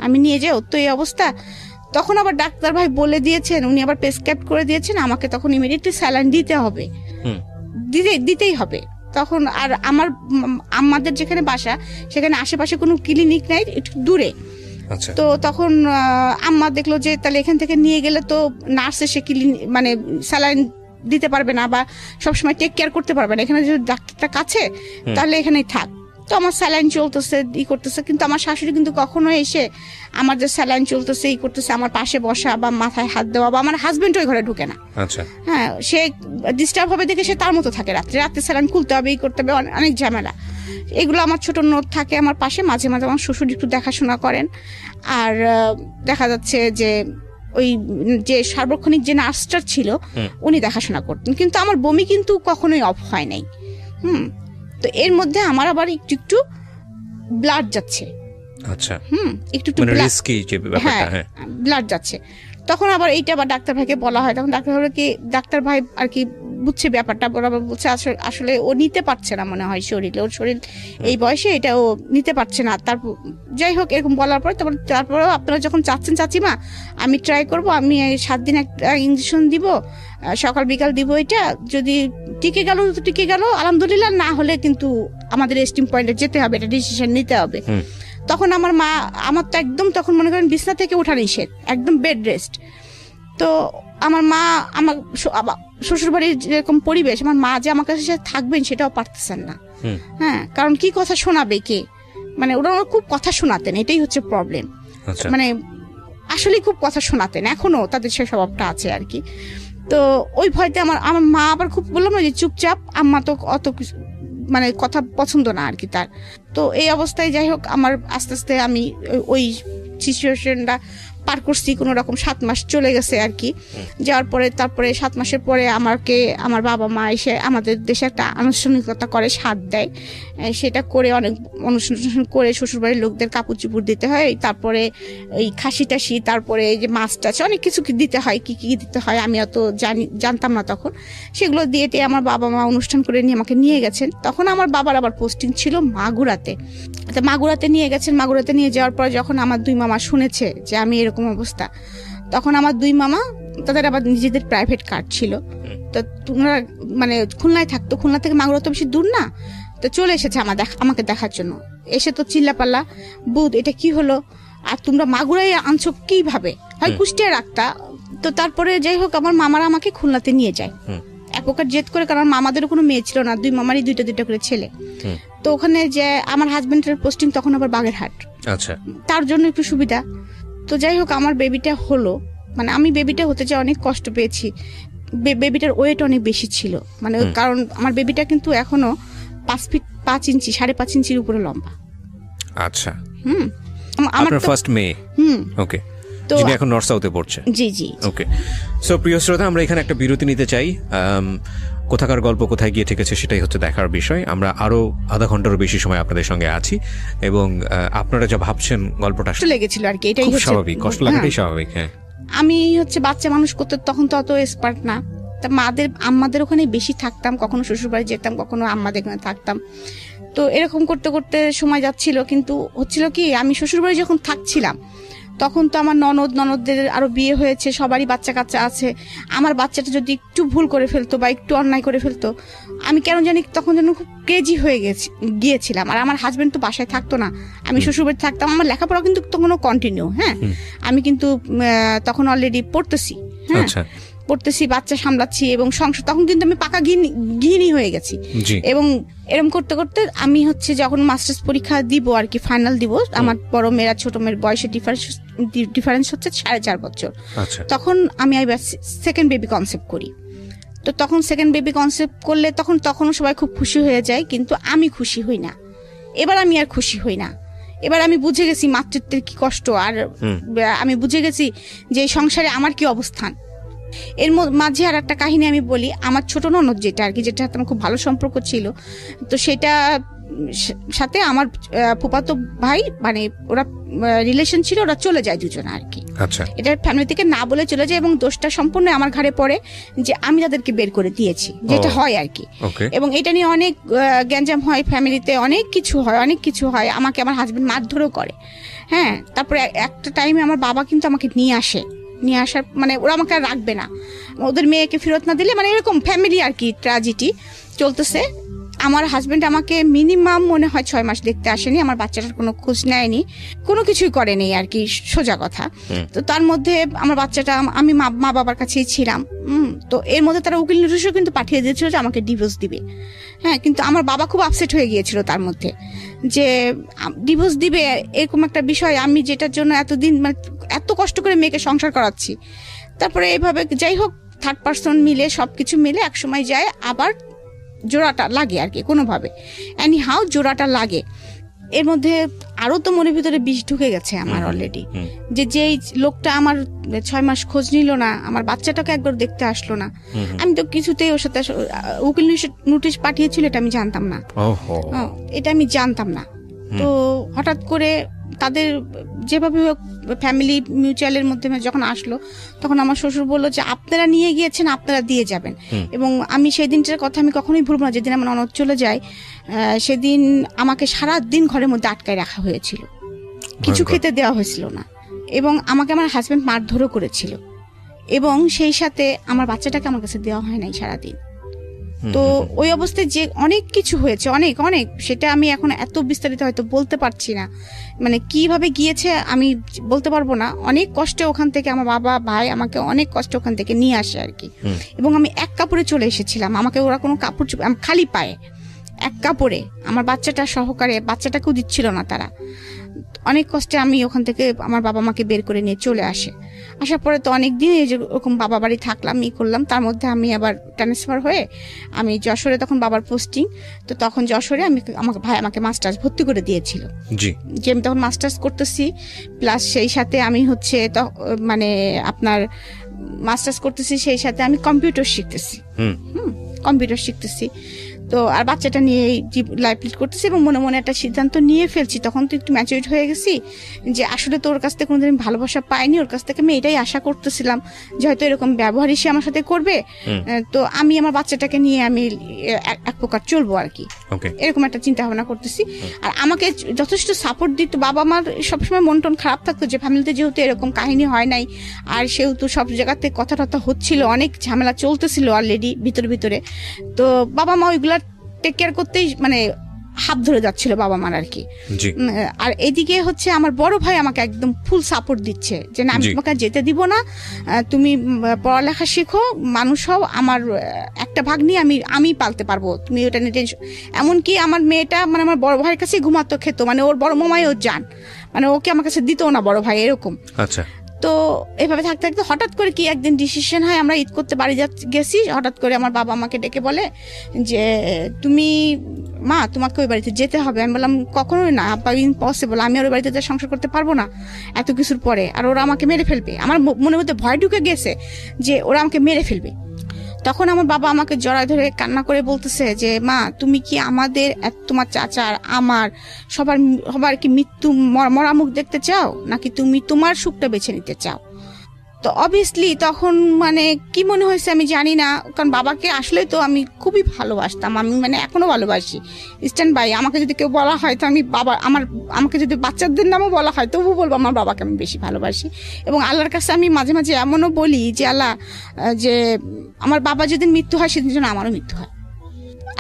আমি নিয়ে যাই, ওর তো এই অবস্থা। তখন আবার ডাক্তার ভাই বলে দিয়েছেন, উনি আবার প্রেসক্রাইব করে দিয়েছেন আমাকে তখন ইমিডিয়েটলি স্যালাইন দিতে হবে, দিতেই হবে। তখন আর আমাদের যেখানে বাসা সেখানে আশেপাশে কোনো ক্লিনিক নাই, একটু দূরে। তো তখন আম্মা দেখলো যে তাহলে এখান থেকে নিয়ে গেলে তো নার্স এসে মানে স্যালাইন দিতে পারবে না, বা সবসময় টেক কেয়ার করতে পারবে না, এখানে যদি ডাক্তারটা কাছে, তাহলে এখানেই থাক। তো আমার স্যালাইন চলতেছে, করতেছে, কিন্তু আমার শাশুড়ি কিন্তু কখনো এসে আমার যে স্যালাইন চলতেছে করতেছে আমার পাশে বসা বা মাথায় হাত দেওয়া, বা আমার হাজবেন্ড ওই ঘরে ঢুকে না। হ্যাঁ, সে ডিস্টার্ব হবে দেখে সে তার মতো থাকে, রাত্রে স্যালাইন খুলতে হবে, করতে হবে, অনেক ঝামেলা। এগুলো আমার ছোট নোট থাকে আমার পাশে, মাঝে মাঝে আমার শ্বশুর একটু দেখাশোনা করেন। আর দেখা যাচ্ছে যে ওই যে সার্বক্ষণিক যে নার্সটা ছিল উনি দেখাশোনা করতেন, কিন্তু আমার বমি কিন্তু কখনোই অফ হয় নাই। তো এর মধ্যে আমার আবার একটু ব্লাড যাচ্ছে, আচ্ছা, একটু ব্লাড যাচ্ছে। তখন আবার এইটা আবার ডাক্তার ভাইকে বলা হয়, তখন ডাক্তার ভাই আর কি বুঝছে ব্যাপারটা, বরাবর বলছে আসলে ও নিতে পারছে না মনে হয় শরীরে, ওর শরীর এই বয়সে এটা ও নিতে পারছে না। তারপর যাই হোক এরকম বলার পরে তারপরেও আপনারা যখন চাচ্ছেন চাচিমা আমি ট্রাই করব, আমি 7 দিন একটা ইঞ্জেকশন দিব, সকাল বিকাল দিব, এটা যদি টিকে গেল তো টিকে গেল আলহামদুলিল্লাহ, না হলে কিন্তু আমাদের এস্টিম পয়েন্টে যেতে হবে, এটা ডিসিশন নিতে হবে। তখন আমার মা, আমার তো একদম তখন মনে করেন বিছনা থেকে ওঠা নিষেধ, একদম বেড রেস্ট। তো আমার মা, আমার শ্বশুরবাড়ির যেরকম পরিবেশ, আমার মা যে আমার কাছে থাকবেন সেটাও পারতেছেন না। হ্যাঁ, কারণ কি কথা শোনাবে কে, মানে ওরা খুব কথা শোনাতেন, এটাই হচ্ছে প্রবলেম। মানে আসলে খুব কথা শোনাতেন, এখনো তাদের সে স্বভাবটা আছে আর কি। তো ওই ভয়তে আমার মা আবার খুব বললাম না যে চুপচাপ, আম্মা তো অত মানে কথা পছন্দ না আর কি তার। তো এই অবস্থায় যাই হোক আমার আস্তে আস্তে আমি ওই সিচুয়েশনটা পার করছি কোনো রকম, 7 মাস চলে গেছে আর কি। যাওয়ার পরে তারপরে 7 মাসের পরে আমাকে আমার বাবা মা এসে আমাদের দেশে একটা আনুষ্ঠানিকতা করে, সাথ দেয়। সেটা করে অনেক অনুষ্ঠান করে শ্বশুরবাড়ির লোকদের কাপড় চুপড় দিতে হয়, তারপরে এই খাসি টাসি, তারপরে এই যে মাছ টাছ অনেক কিছু দিতে হয়, কি কি দিতে হয় আমি অত জানতাম না তখন। সেগুলো দিয়ে আমার বাবা মা অনুষ্ঠান করে নিয়ে আমাকে নিয়ে গেছেন। তখন আমার বাবার আবার পোস্টিং ছিল মাগুরাতে। মাগুরাতে নিয়ে গেছেন। মাগুরাতে নিয়ে যাওয়ার পর যখন আমার 2 মামা শুনেছে যে আমি এরকম অবস্থা, তখন আমার 2 মামা, তাদের আবার নিজেদের প্রাইভেট কার ছিল, তো তোমরা মানে খুলনায় থাকতো, খুলনা থেকে মাগুরা তো বেশি দূর না, তো চলে এসেছে আমাকে দেখার জন্য। এসে তো চিল্লাপাল্লা, বুধ এটা কি হলো, আর তোমরা মাগুরায় আনছো কিভাবে, হয় কুষ্টিয়া রাখতা। তো তারপরে যাই হোক আমার মামারা আমাকে খুলনাতে নিয়ে যায় এক প্রকার জেদ করে, কারণ মামাদেরও কোনো মেয়ে ছিল না, 2 মামারই 2টা করে ছেলে। তো ওখানে যে আমার হাজবেন্ডের পোস্টিং তখন আবার বাগেরহাট, আচ্ছা, তার জন্য একটু সুবিধা। তো যাই হোক আমার বেবিটা হলো, মানে আমি বেবিটা হতে যে অনেক কষ্ট পেয়েছি। বেবিটার ওয়েট অনেক বেশি ছিল, মানে কারণ আমার বেবিটা কিন্তু এখনো 5 ফিট 5 ইঞ্চি 5.5 ইঞ্চির উপরে লম্বা। আচ্ছা, আমার ফার্স্ট মে। ওকে, তো যিনি এখন নর্থ সাউথে পড়ছে। জি জি, ওকে। সো প্রিয় শ্রোতা, আমরা এখানে একটা বিরতি নিতে চাই। কোথাকার গল্প কোথায় গিয়ে ঠেকেছে সেটাই হচ্ছে দেখার বিষয়। আমরা আরো আধা ঘন্টারও বেশি সময় আপনাদের সঙ্গে আছি, এবং আপনারা যা ভাবছেন গল্পটা লেগেছিল আর কি, এটাই হচ্ছে স্বাভাবিক, কষ্ট লাগাটাই স্বাভাবিক। হ্যাঁ, আমি হচ্ছে বাচ্চা মানুষ করতে তখন তো অত এক্সপার্ট না, তা আম্মাদের ওখানে বেশি থাকতাম, কখনো শ্বশুরবাড়ি যেতাম, কখনো আম্মাদের ওখানে থাকতাম। তো এরকম করতে করতে সময় যাচ্ছিল, কিন্তু হচ্ছিল কি আমি শ্বশুরবাড়ি যখন থাকছিলাম তখন তো আমার ননদদের আরো বিয়ে হয়েছে, সবারই বাচ্চা কাচ্চা আছে। আমার বাচ্চাটা যদি একটু ভুল করে ফেলতো বা একটু অন্যায় করে ফেলতো, আমি কেন জানি তখন যেন খুব ক্রেজি হয়ে গিয়েছিলাম। আর আমার হাজবেন্ড তো বাসায় থাকতো না, আমি শ্বশুরবাড়ি থাকতাম। আমার লেখাপড়া কিন্তু তখনও কন্টিনিউ। হ্যাঁ, আমি কিন্তু তখন অলরেডি পড়তেছি, হ্যাঁ পড়তেছি, বাচ্চা সামলাচ্ছি এবং সংসার, তখন কিন্তু আমি পাকা গৃহিণী হয়ে গেছি। এবং এরকম করতে করতে আমি হচ্ছে যখন মাস্টার্স পরীক্ষা দিব আর কি, ফাইনাল দিব, আমার বড় মেয়েরা ছোট মেয়ের বয়সে ডিফারেন্স হচ্ছে 4.5 বছর। তখন আমি সেকেন্ড বেবি কনসেপ্ট করি। তো তখন সেকেন্ড বেবি কনসেপ্ট করলে তখন সবাই খুব খুশি হয়ে যায়, কিন্তু আমি খুশি হই না। এবার আমি আর খুশি হই না। এবার আমি বুঝে গেছি মাতৃত্বের কি কষ্ট, আর আমি বুঝে গেছি যে সংসারে আমার কি অবস্থান। এর মাঝে আর একটা কাহিনী আমি বলি। আমার ছোট ননদ যেটা আর কি, যেটা আমার খুব ভালো সম্পর্ক ছিল, তো সেটা সাথে আমার ফুফাতো ভাই, মানে ওরা রিলেশন ছিল, ওরা চলে যায় দুজনে আর কি। আচ্ছা, এটা ফ্যামিলি থেকে না বলে চলে যায়, এবং দোষটা সম্পূর্ণ আমার ঘাড়ে পড়ে যে আমি তাদেরকে বের করে দিয়েছি, যেটা হয় আর কি। এবং এটা নিয়ে অনেক গ্যাঞ্জাম হয় ফ্যামিলিতে, অনেক কিছু হয়। আমাকে আমার হাজবেন্ড মারধরও করে। হ্যাঁ, তারপরে একটা টাইমে আমার বাবা কিন্তু আমাকে নিয়ে আসার মানে ওরা আমাকে আর রাখবে না, ওদের মেয়েকে ফেরত না দিলে, মানে এরকম ফ্যামিলি আর কি ট্র্যাজেডি চলতেছে। আমার হাজবেন্ড আমাকে মিনিমাম মনে হয় 6 মাস দেখতে আসেনি, আমার বাচ্চাটার কোনো খোঁজ নেয়নি, কোনো কিছুই করেনি আর কি, সোজা কথা। তো তার মধ্যে আমার বাচ্চাটা, আমি মা বাবার কাছেই ছিলাম। তো এর মধ্যে তারা উকিল নোটিশও কিন্তু পাঠিয়ে দিয়েছিল যে আমাকে ডিভোর্স দিবে। হ্যাঁ, কিন্তু আমার বাবা খুব আপসেট হয়ে গিয়েছিল তার মধ্যে, যে ডিভোর্স দিবে এরকম একটা বিষয়, আমি যেটার জন্য এতদিন মানে এত কষ্ট করে মেয়েকে সংসার করাচ্ছি। তারপরে এইভাবে যাই হোক থার্ড পার্সন মিলে সবকিছু মিলে একসময় যায় আবার জোড়াটা লাগে আর কি, কোনোভাবে এনি হাউ জোড়াটা লাগে। এর মধ্যে আরো তো মনের ভিতরে বিষ ঢুকে গেছে আমার অলরেডি, যে লোকটা আমার 6 মাস খোঁজ নিল না, আমার বাচ্চাটাকে একবার দেখতে আসলো না। আমি তো কিছুতেই ওর সাথে উকিল নোটিশ পাঠিয়েছিল, এটা আমি জানতাম না। তো হঠাৎ করে তাদের যেভাবে হোক ফ্যামিলি মিউচুয়ালের মধ্যে যখন আসলো, তখন আমার শ্বশুর বললো যে আপনারা নিয়ে গিয়েছেন, আপনারা দিয়ে যাবেন। এবং আমি সেই দিনটার কথা আমি কখনোই ভুলব না, যেদিন আমার ননদ চলে যায়, সেদিন আমাকে সারা দিন ঘরের মধ্যে আটকায় রাখা হয়েছিল, কিছু খেতে দেওয়া হয়েছিল না, এবং আমাকে আমার হাজবেন্ড মারধরও করেছিল, এবং সেই সাথে আমার বাচ্চাটাকে আমার কাছে দেওয়া হয় নাই সারাদিন। তো ওই অবস্থায় যে অনেক কিছু হয়েছে, অনেক অনেক, সেটা আমি এখন এত বিস্তারিত হয়তো বলতে পারছি না, মানে কিভাবে গিয়েছে আমি বলতে পারবো না। অনেক কষ্টে ওখান থেকে আমার বাবা ভাই আমাকে অনেক কষ্ট ওখান থেকে নিয়ে আসে আর কি। এবং আমি এক কাপড়ে চলে এসেছিলাম, আমাকে ওরা কোনো কাপড় খালি পায়ে এক কাপড়ে আমার বাচ্চাটা সহকারে, বাচ্চাটাকেও দিচ্ছিল না তারা। অনেক কষ্টে আমি ওখান থেকে আমার বাবা মাকে বের করে নিয়ে চলে আসার পরে তো অনেক দিন এই যে ওরকম বাবা বাড়ি থাকলাম, করলাম। তার মধ্যে আমি আবার ট্রান্সফার হয়ে আমি যশোরে, তখন বাবার পোস্টিং, তো তখন যশোরে আমাকে ভাই আমাকে মাস্টার্স ভর্তি করে দিয়েছিল, যে আমি তখন মাস্টার্স করতেছি, প্লাস সেই সাথে আমি হচ্ছে মানে আপনার মাস্টার্স করতেছি, সেই সাথে আমি কম্পিউটার শিখতেছি। তো আর বাচ্চাটা নিয়ে লাইফ লিড করতেছি এবং মনে মনে একটা সিদ্ধান্ত নিয়ে ফেলছি। তখন তো একটু ম্যাচুরিড হয়ে গেছি, যে আসলে তো ওর কাছ থেকে কোনোদিন ভালোবাসা পাইনি, ওর কাছ থেকে আমি এটাই আশা করতেছিলাম যে হয়তো এরকম ব্যবহারই সে আমার সাথে করবে, তো আমি আমার বাচ্চাটাকে নিয়ে আমি এক প্রকার চলবো আর কি, এরকম একটা চিন্তা ভাবনা করতেছি। আর আমাকে যথেষ্ট সাপোর্ট দিত বাবা মার, সবসময় মন টন খারাপ থাকতো যে ফ্যামিলিতে যেহেতু এরকম কাহিনী হয় নাই, আর সেহেতু সব জায়গাতে কথা টথা হচ্ছিল, অনেক ঝামেলা চলতেছিল অলরেডি ভিতরে, তো বাবা মা ওইগুলা টেক কেয়ার করতেই মানে হাত ধরে যাচ্ছিল বাবা মার আর কি। আর এদিকে হচ্ছে আমার বড় ভাই আমাকে একদম ফুল সাপোর্ট দিচ্ছে যে না, আমি তোমাকে যেতে দিব না, তুমি পড়ালেখা শিখো, মানুষ হও, আমার একটা ভাগ নিয়ে আমি পালতে পারবো, তুমি ওটা নিয়ে টেনশন। এমনকি আমার মেয়েটা মানে আমার বড় ভাইয়ের কাছে ঘুমাতো, খেতো, মানে ওর বড় মামাই ওর জান, মানে ওকে আমার কাছে দিত না বড় ভাই, এরকম। আচ্ছা। তো এভাবে থাকতে থাকতে হঠাৎ করে কি একদিন ডিসিশন হয়, আমরা ঈদ করতে বাড়ি গেছি, হঠাৎ করে আমার বাবা আমাকে ডেকে বলে যে তুমি মা, তোমাকে ওই বাড়িতে যেতে হবে। আমি বললাম কখনোই না আব্বা, ইম্পসিবল, আমি ওই বাড়িতে সংসার করতে পারবো না এত কিছুর পরে, আর ওরা আমাকে মেরে ফেলবে। আমার মনের মধ্যে ভয় ঢুকে গেছে যে ওরা আমাকে মেরে ফেলবে। তখন আমার বাবা আমাকে জড়ায় ধরে কান্না করে বলতেছে যে মা, তুমি কি আমাদের, তোমার চাচার, আমার সবার কি মৃত্যু মরা মুখ দেখতে চাও, নাকি তুমি তোমার সুখটা বেছে নিতে চাও? তো অবভিয়াসলি তখন মানে কি মনে হয়েছে আমি জানি না, কারণ বাবাকে আসলে তো আমি খুবই ভালোবাসতাম, আমি মানে এখনো ভালোবাসি। স্ট্যান্ড বাই, আমাকে যদি কেউ বলা হয় তো আমি আমাকে যদি বাচ্চাদের নামও বলা হয় তবু বলবো আমার বাবাকে আমি বেশি ভালোবাসি। এবং আল্লাহর কাছে আমি মাঝে মাঝে এমনও বলি যে আল্লাহ, যে আমার বাবা যেদিন মৃত্যু হয় সেদিন যেন আমারও মৃত্যু হয়।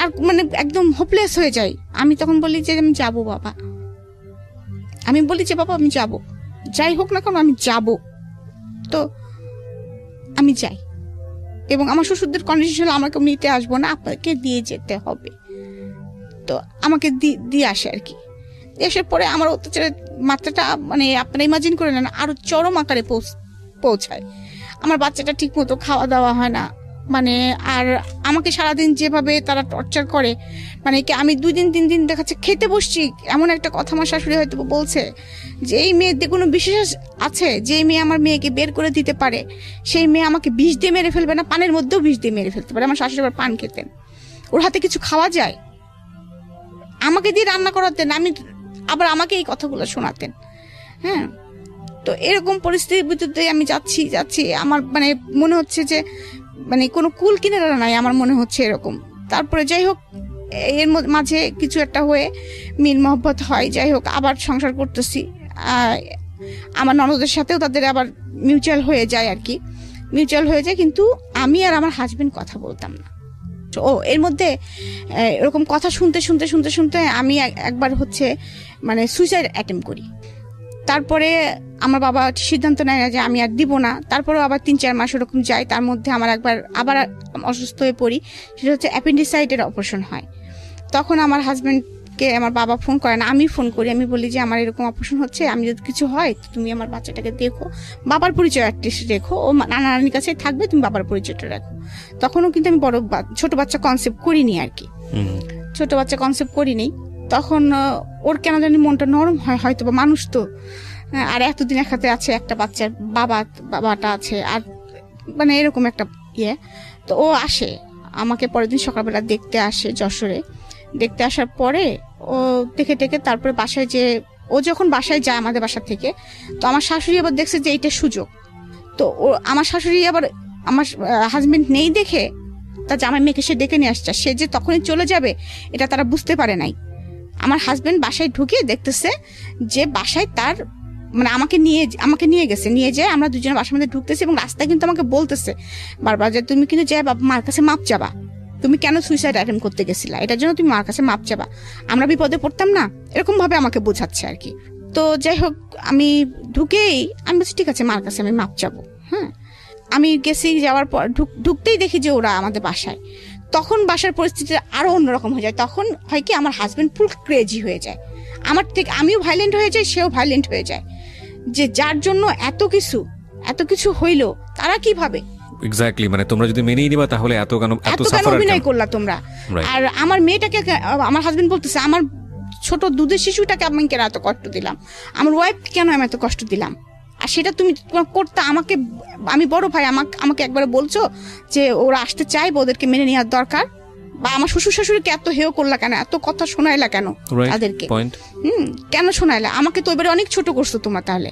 আর মানে একদম হোপলেস হয়ে যাই। আমি তখন বলি যে আমি যাবো বাবা, আমি বলি যে বাবা আমি যাবো, যাই হোক না কেন আমি যাবো। তো আমি যাই, এবং আমার শ্বশুরদের কন্ডিশন আমাকে নিতে আসবো না, আপনাকে দিয়ে যেতে হবে। তো আমাকে দিয়ে আসে আর কি। এসে পরে আমার অত্যাচারের মাত্রাটা মানে আপনারা ইমাজিন করে নেন, আরো চরম আকারে পৌঁছায়। আমার বাচ্চাটা ঠিক মতো খাওয়া দাওয়া হয় না, মানে আর আমাকে সারাদিন যেভাবে তারা টর্চার করে, মানে কি আমি 2 দিন 3 দিন দেখাচ্ছে খেতে বসছি, এমন একটা কথা আমার শাশুড়ি হয়তো বলছে যে এই মেয়েদের কোনো বিশেষ আছে, যে মেয়ে আমার মেয়েকে বের করে দিতে পারে সেই মেয়ে আমাকে বিষ দিয়ে মেরে ফেলবে না, পানের মধ্যেও বিষ দিয়ে মেরে ফেলতে পারে। আমার শাশুড়ি আবার পান খেতেন, ওর হাতে কিছু খাওয়া যায়, আমাকে দিয়ে রান্না করাতেন, আবার আমাকে এই কথাগুলো শোনাতেন। হ্যাঁ, তো এরকম পরিস্থিতির ভিতরে আমি যাচ্ছি, আমার মানে মনে হচ্ছে যে মানে কোনো কুল কিনারা নাই, আমার মনে হচ্ছে এরকম। তারপরে যাই হোক, এর মাঝে কিছু একটা হয়ে মিল মহব্বত হয়, যাই হোক আবার সংসার করতেছি। আমার ননদের সাথেও তাদের আবার মিউচুয়াল হয়ে যায় আর কি, মিউচুয়াল হয়ে যায়, কিন্তু আমি আর আমার হাজবেন্ড কথা বলতাম না। ও এর মধ্যে এরকম কথা শুনতে আমি একবার হচ্ছে মানে সুইসাইড অ্যাটেম্প করি। তারপরে আমার বাবা সিদ্ধান্ত নেয় না যে আমি আর দিব না। তারপরেও আবার 3-4 মাস ওরকম যায়, তার মধ্যে আমার আবার অসুস্থ হয়ে পড়ি, সেটা হচ্ছে অ্যাপেন্ডিসাইটের অপারেশন হয়। তখন আমার হাজবেন্ডকে আমার বাবা ফোন করে না, আমি ফোন করি, আমি বলি যে আমার এরকম অপারেশন হচ্ছে, আমি যদি কিছু হয় তুমি আমার বাচ্চাটাকে দেখো, বাবার পরিচয় অ্যাটলিস্ট রেখো, ও নানা নানির কাছে থাকবে, তুমি বাবার পরিচয়টা রাখো। তখনও কিন্তু আমি ছোট বাচ্চা কনসেপ্ট করিনি আর কি, ছোট বাচ্চা কনসেপ্ট করিনি। তখন ওর কেন জানি মনটা নরম হয়, হয়তো বা মানুষ তো, আর এতদিন একসাথে আছে, একটা বাচ্চার বাবাটা আছে, আর মানে এরকম একটা তো ও আসে আমাকে পরের দিন সকালবেলা দেখতে আসে যশোরে। দেখতে আসার পরে ও দেখে তারপরে বাসায়, যে ও যখন বাসায় যায় আমাদের বাসা থেকে, তো আমার শাশুড়ি আবার দেখছে যে এইটা সুযোগ। তো ও আমার শাশুড়ি আবার আমার হাজবেন্ড নেই দেখে তার জামাই মেয়েকে সে ডেকে নিয়ে আসছে, সে যে তখনই চলে যাবে এটা তারা বুঝতে পারে নাই। আমার হাজবেন্ড বাসায় ঢুকে দেখতেছে যে বাসায় তার মানে আমাকে নিয়ে গেছে, নিয়ে যায়, আমরা দুজনে বাসার মধ্যে ঢুকতেছি, এবং রাস্তায় কিন্তু আমাকে বলতেছে বারবার যে তুমি কিন্তু যাই বাবা মার কাছে মাপ চাবা, তুমি কেন সুইসাইড অ্যাটেম্প করতে গেছিলা, এটার জন্য তুমি মার কাছে মাপ চাবা, আমরা বিপদে পড়তাম না, এরকম ভাবে আমাকে বোঝাচ্ছে আর কি। তো যাই হোক আমি ঢুকেই আমি বলছি ঠিক আছে মার কাছে আমি মাপ চাবো। হ্যাঁ, আমি গেছি, যাওয়ার পর ঢুকতেই দেখি যে ওরা আমাদের বাসায়। তখন বাসার পরিস্থিতি আরো অন্যরকম হয়ে যায়। তখন হয় কি আমার হাজবেন্ড ফুল ক্রেজি হয়ে যায়, আমার থেকে আমিও ভাইলেন্ট হয়ে যাই, সেও ভাইলেন্ট হয়ে যায়, যে যার জন্য এত কিছু হইলো তারা কি ভাবে। এক্স্যাক্টলি, মানে তোমরা যদি মেনেই নিবা তাহলে এত কেন অভিনয় করলা তোমরা। আর আমার মেয়েটাকে, আমার হাজবেন্ড বলতেছে আমার ছোট দুধের শিশুটাকে আমি কেন এত কষ্ট দিলাম, আমার ওয়াইফ কেন আমি এত কষ্ট দিলাম, আর সেটা তুমি করতে আমাকে, আমি বড় ভাই, আমাকে একবার বলছো যে ওরা আসতে চাইবে, ওদেরকে মেনে নেওয়ার দরকার, বা আমার শ্বশুর শাশুড়িকে এত হেয় করলা কেন, এত কথা শোনাইলা কেন তাদেরকে, কেন শোনাইলা আমাকে? তো এবারে অনেক ছোট করছো তোমরা। তাহলে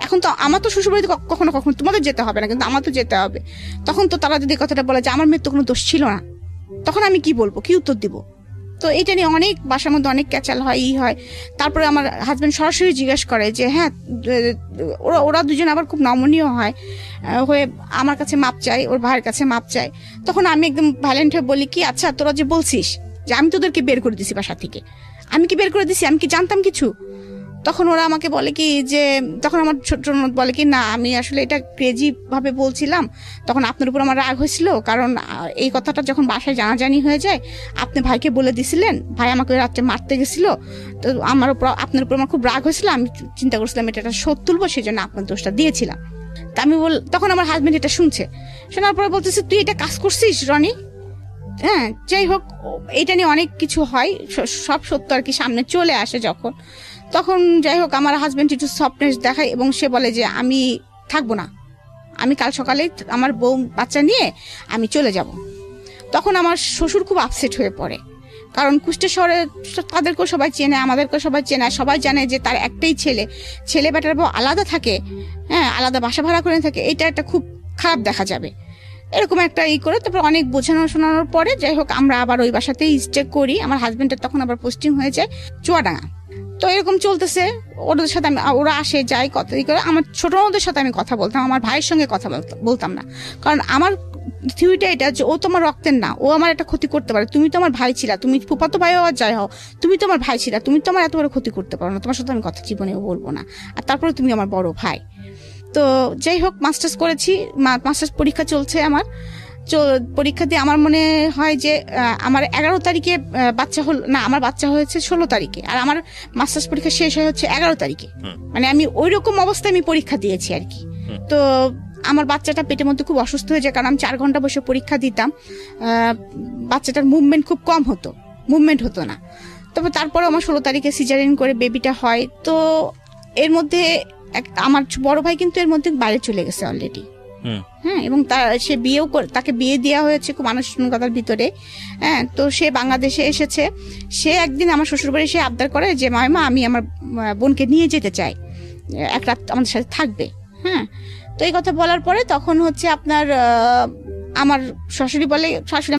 এখন তো আমার তো শ্বশুর বাড়িতে কখনো তোমাদের যেতে হবে না, কিন্তু আমার তো যেতে হবে। তখন তো তারা যদি কথাটা বলে যে আমার মেয়ের তো কোনো দোষ ছিল না, তখন আমি কি বলবো, কি উত্তর দিব? তো এটা নিয়ে অনেক বাসার মধ্যে অনেক ক্যাচাল হয়, হয়। তারপরে আমার হাজবেন্ড সরাসরি জিজ্ঞাসা করে যে হ্যাঁ, ওরা দুজন আবার খুব নমনীয় হয়, হয়ে আমার কাছে মাপ চাই, ওর ভাইয়ের কাছে মাপ চাই। তখন আমি একদম ভাইলেন্ট হয়ে বলি কি, আচ্ছা তোরা যে বলছিস যে আমি তোদেরকে বের করে দিছি বাসা থেকে, আমি কি বের করে দিছি? আমি কি জানতাম কিছু? তখন ওরা আমাকে বলে কি যে, তখন আমার ছোট ননদ বলে কি, না আমি আসলে এটা ক্রেজি ভাবে বলছিলাম, তখন আপনার উপর আমার রাগ হয়েছিল, কারণ এই কথাটা যখন বাসায় জানাজানি হয়ে যায়, আপনি ভাইকে বলে দিছিলেন, ভাই আমাকে রাত্রে মারতে গেছিল, তো আমার উপর, আপনার উপর আমার খুব রাগ হয়েছিল, আমি চিন্তা করছিলাম এটা শোধ তুলবো, সেই জন্য আপনার দোষটা দিয়েছিলাম। তা আমি তখন আমার হাজবেন্ড এটা শুনছে, শোনার পরে বলতেছে তুই এটা কাজ করছিস রনি। হ্যাঁ, যাই হোক, এটা নিয়ে অনেক কিছু হয়, সব সত্য আর কি সামনে চলে আসে যখন, তখন যাই হোক আমার হাজবেন্ড একটু সফটনেস দেখায় এবং সে বলে যে আমি থাকবো না, আমি কাল সকালে আমার বউ বাচ্চা নিয়ে আমি চলে যাব। তখন আমার শ্বশুর খুব আপসেট হয়ে পড়ে, কারণ কুষ্টিয়া শহরে তাদেরকেও সবাই চেনে, আমাদেরকেও সবাই চেনে, সবাই জানে যে তার একটাই ছেলে বেটার বউ আলাদা থাকে, হ্যাঁ, আলাদা বাসা ভাড়া করে থাকে, এটা একটা খুব খারাপ দেখা যাবে, এরকম একটা করে। তারপর অনেক বোঝানো শোনানোর পরে যাই হোক আমরা আবার ওই বাসাতেই স্টে করি। আমার হাজবেন্ডের তখন আবার পোস্টিং হয়ে যায় চুয়াডাঙ্গা। তো এরকম চলতেছে, ওদের সাথে ওরা আসে যায়, কথা করে। আমার ছোট ননদের সাথে আমি কথা বলতাম, আমার ভাইয়ের সঙ্গে কথা বলতাম না, কারণ আমার থিওরিটা এটা যে ও তোমার রক্তের না, ও আমার একটা ক্ষতি করতে পারে, তুমি তো আমার ভাই ছিলা, তুমি ফুফাতো ভাই হওয়ার যাই হও, তুমি তো আমার ভাই ছিলা, তুমি তো আমার এত বড় ক্ষতি করতে পারো না, তোমার সাথে আমি কথা জীবনেও বলবো না, আর তারপরে তুমি আমার বড় ভাই। তো যাই হোক মাস্টার্স করেছি, মাস্টার্স পরীক্ষা চলছে আমার, পরীক্ষা দিয়ে আমার মনে হয় যে আমার 11 তারিখে বাচ্চা হল না, আমার বাচ্চা হয়েছে 16 তারিখে, আর আমার মাস্টার্স পরীক্ষা শেষ হচ্ছে 11 তারিখে, মানে আমি ওই রকম অবস্থায় আমি পরীক্ষা দিয়েছি আর কি। তো আমার বাচ্চাটা পেটের মধ্যে খুব অসুস্থ হয়ে যায়, কারণ আমি 4 ঘন্টা বসে পরীক্ষা দিতাম, বাচ্চাটার মুভমেন্ট খুব কম হতো, মুভমেন্ট হতো না। তবে তারপরে আমার 16 তারিখে সিজারিন করে বেবিটা হয়। তো এর মধ্যে আমার বড় ভাই কিন্তু এর মধ্যে বাইরে চলে গেছে অলরেডি, হ্যাঁ, এবং সে তাকে বিয়ে দেওয়া হয়েছে খুব আনুষ্ঠানিকতার ভিতরে। হ্যাঁ, তো সে বাংলাদেশে এসেছে, সে একদিন আমার শ্বশুরবাড়ি এসে আবদার করে যে মামা আমি আমার বোনকে নিয়ে যেতে চাই, এক রাত আমাদের সাথে থাকবে। হ্যাঁ, তো এই কথা বলার পরে তখন হচ্ছে আপনার আমার শাশুড়ি বলে, শাশুড়ি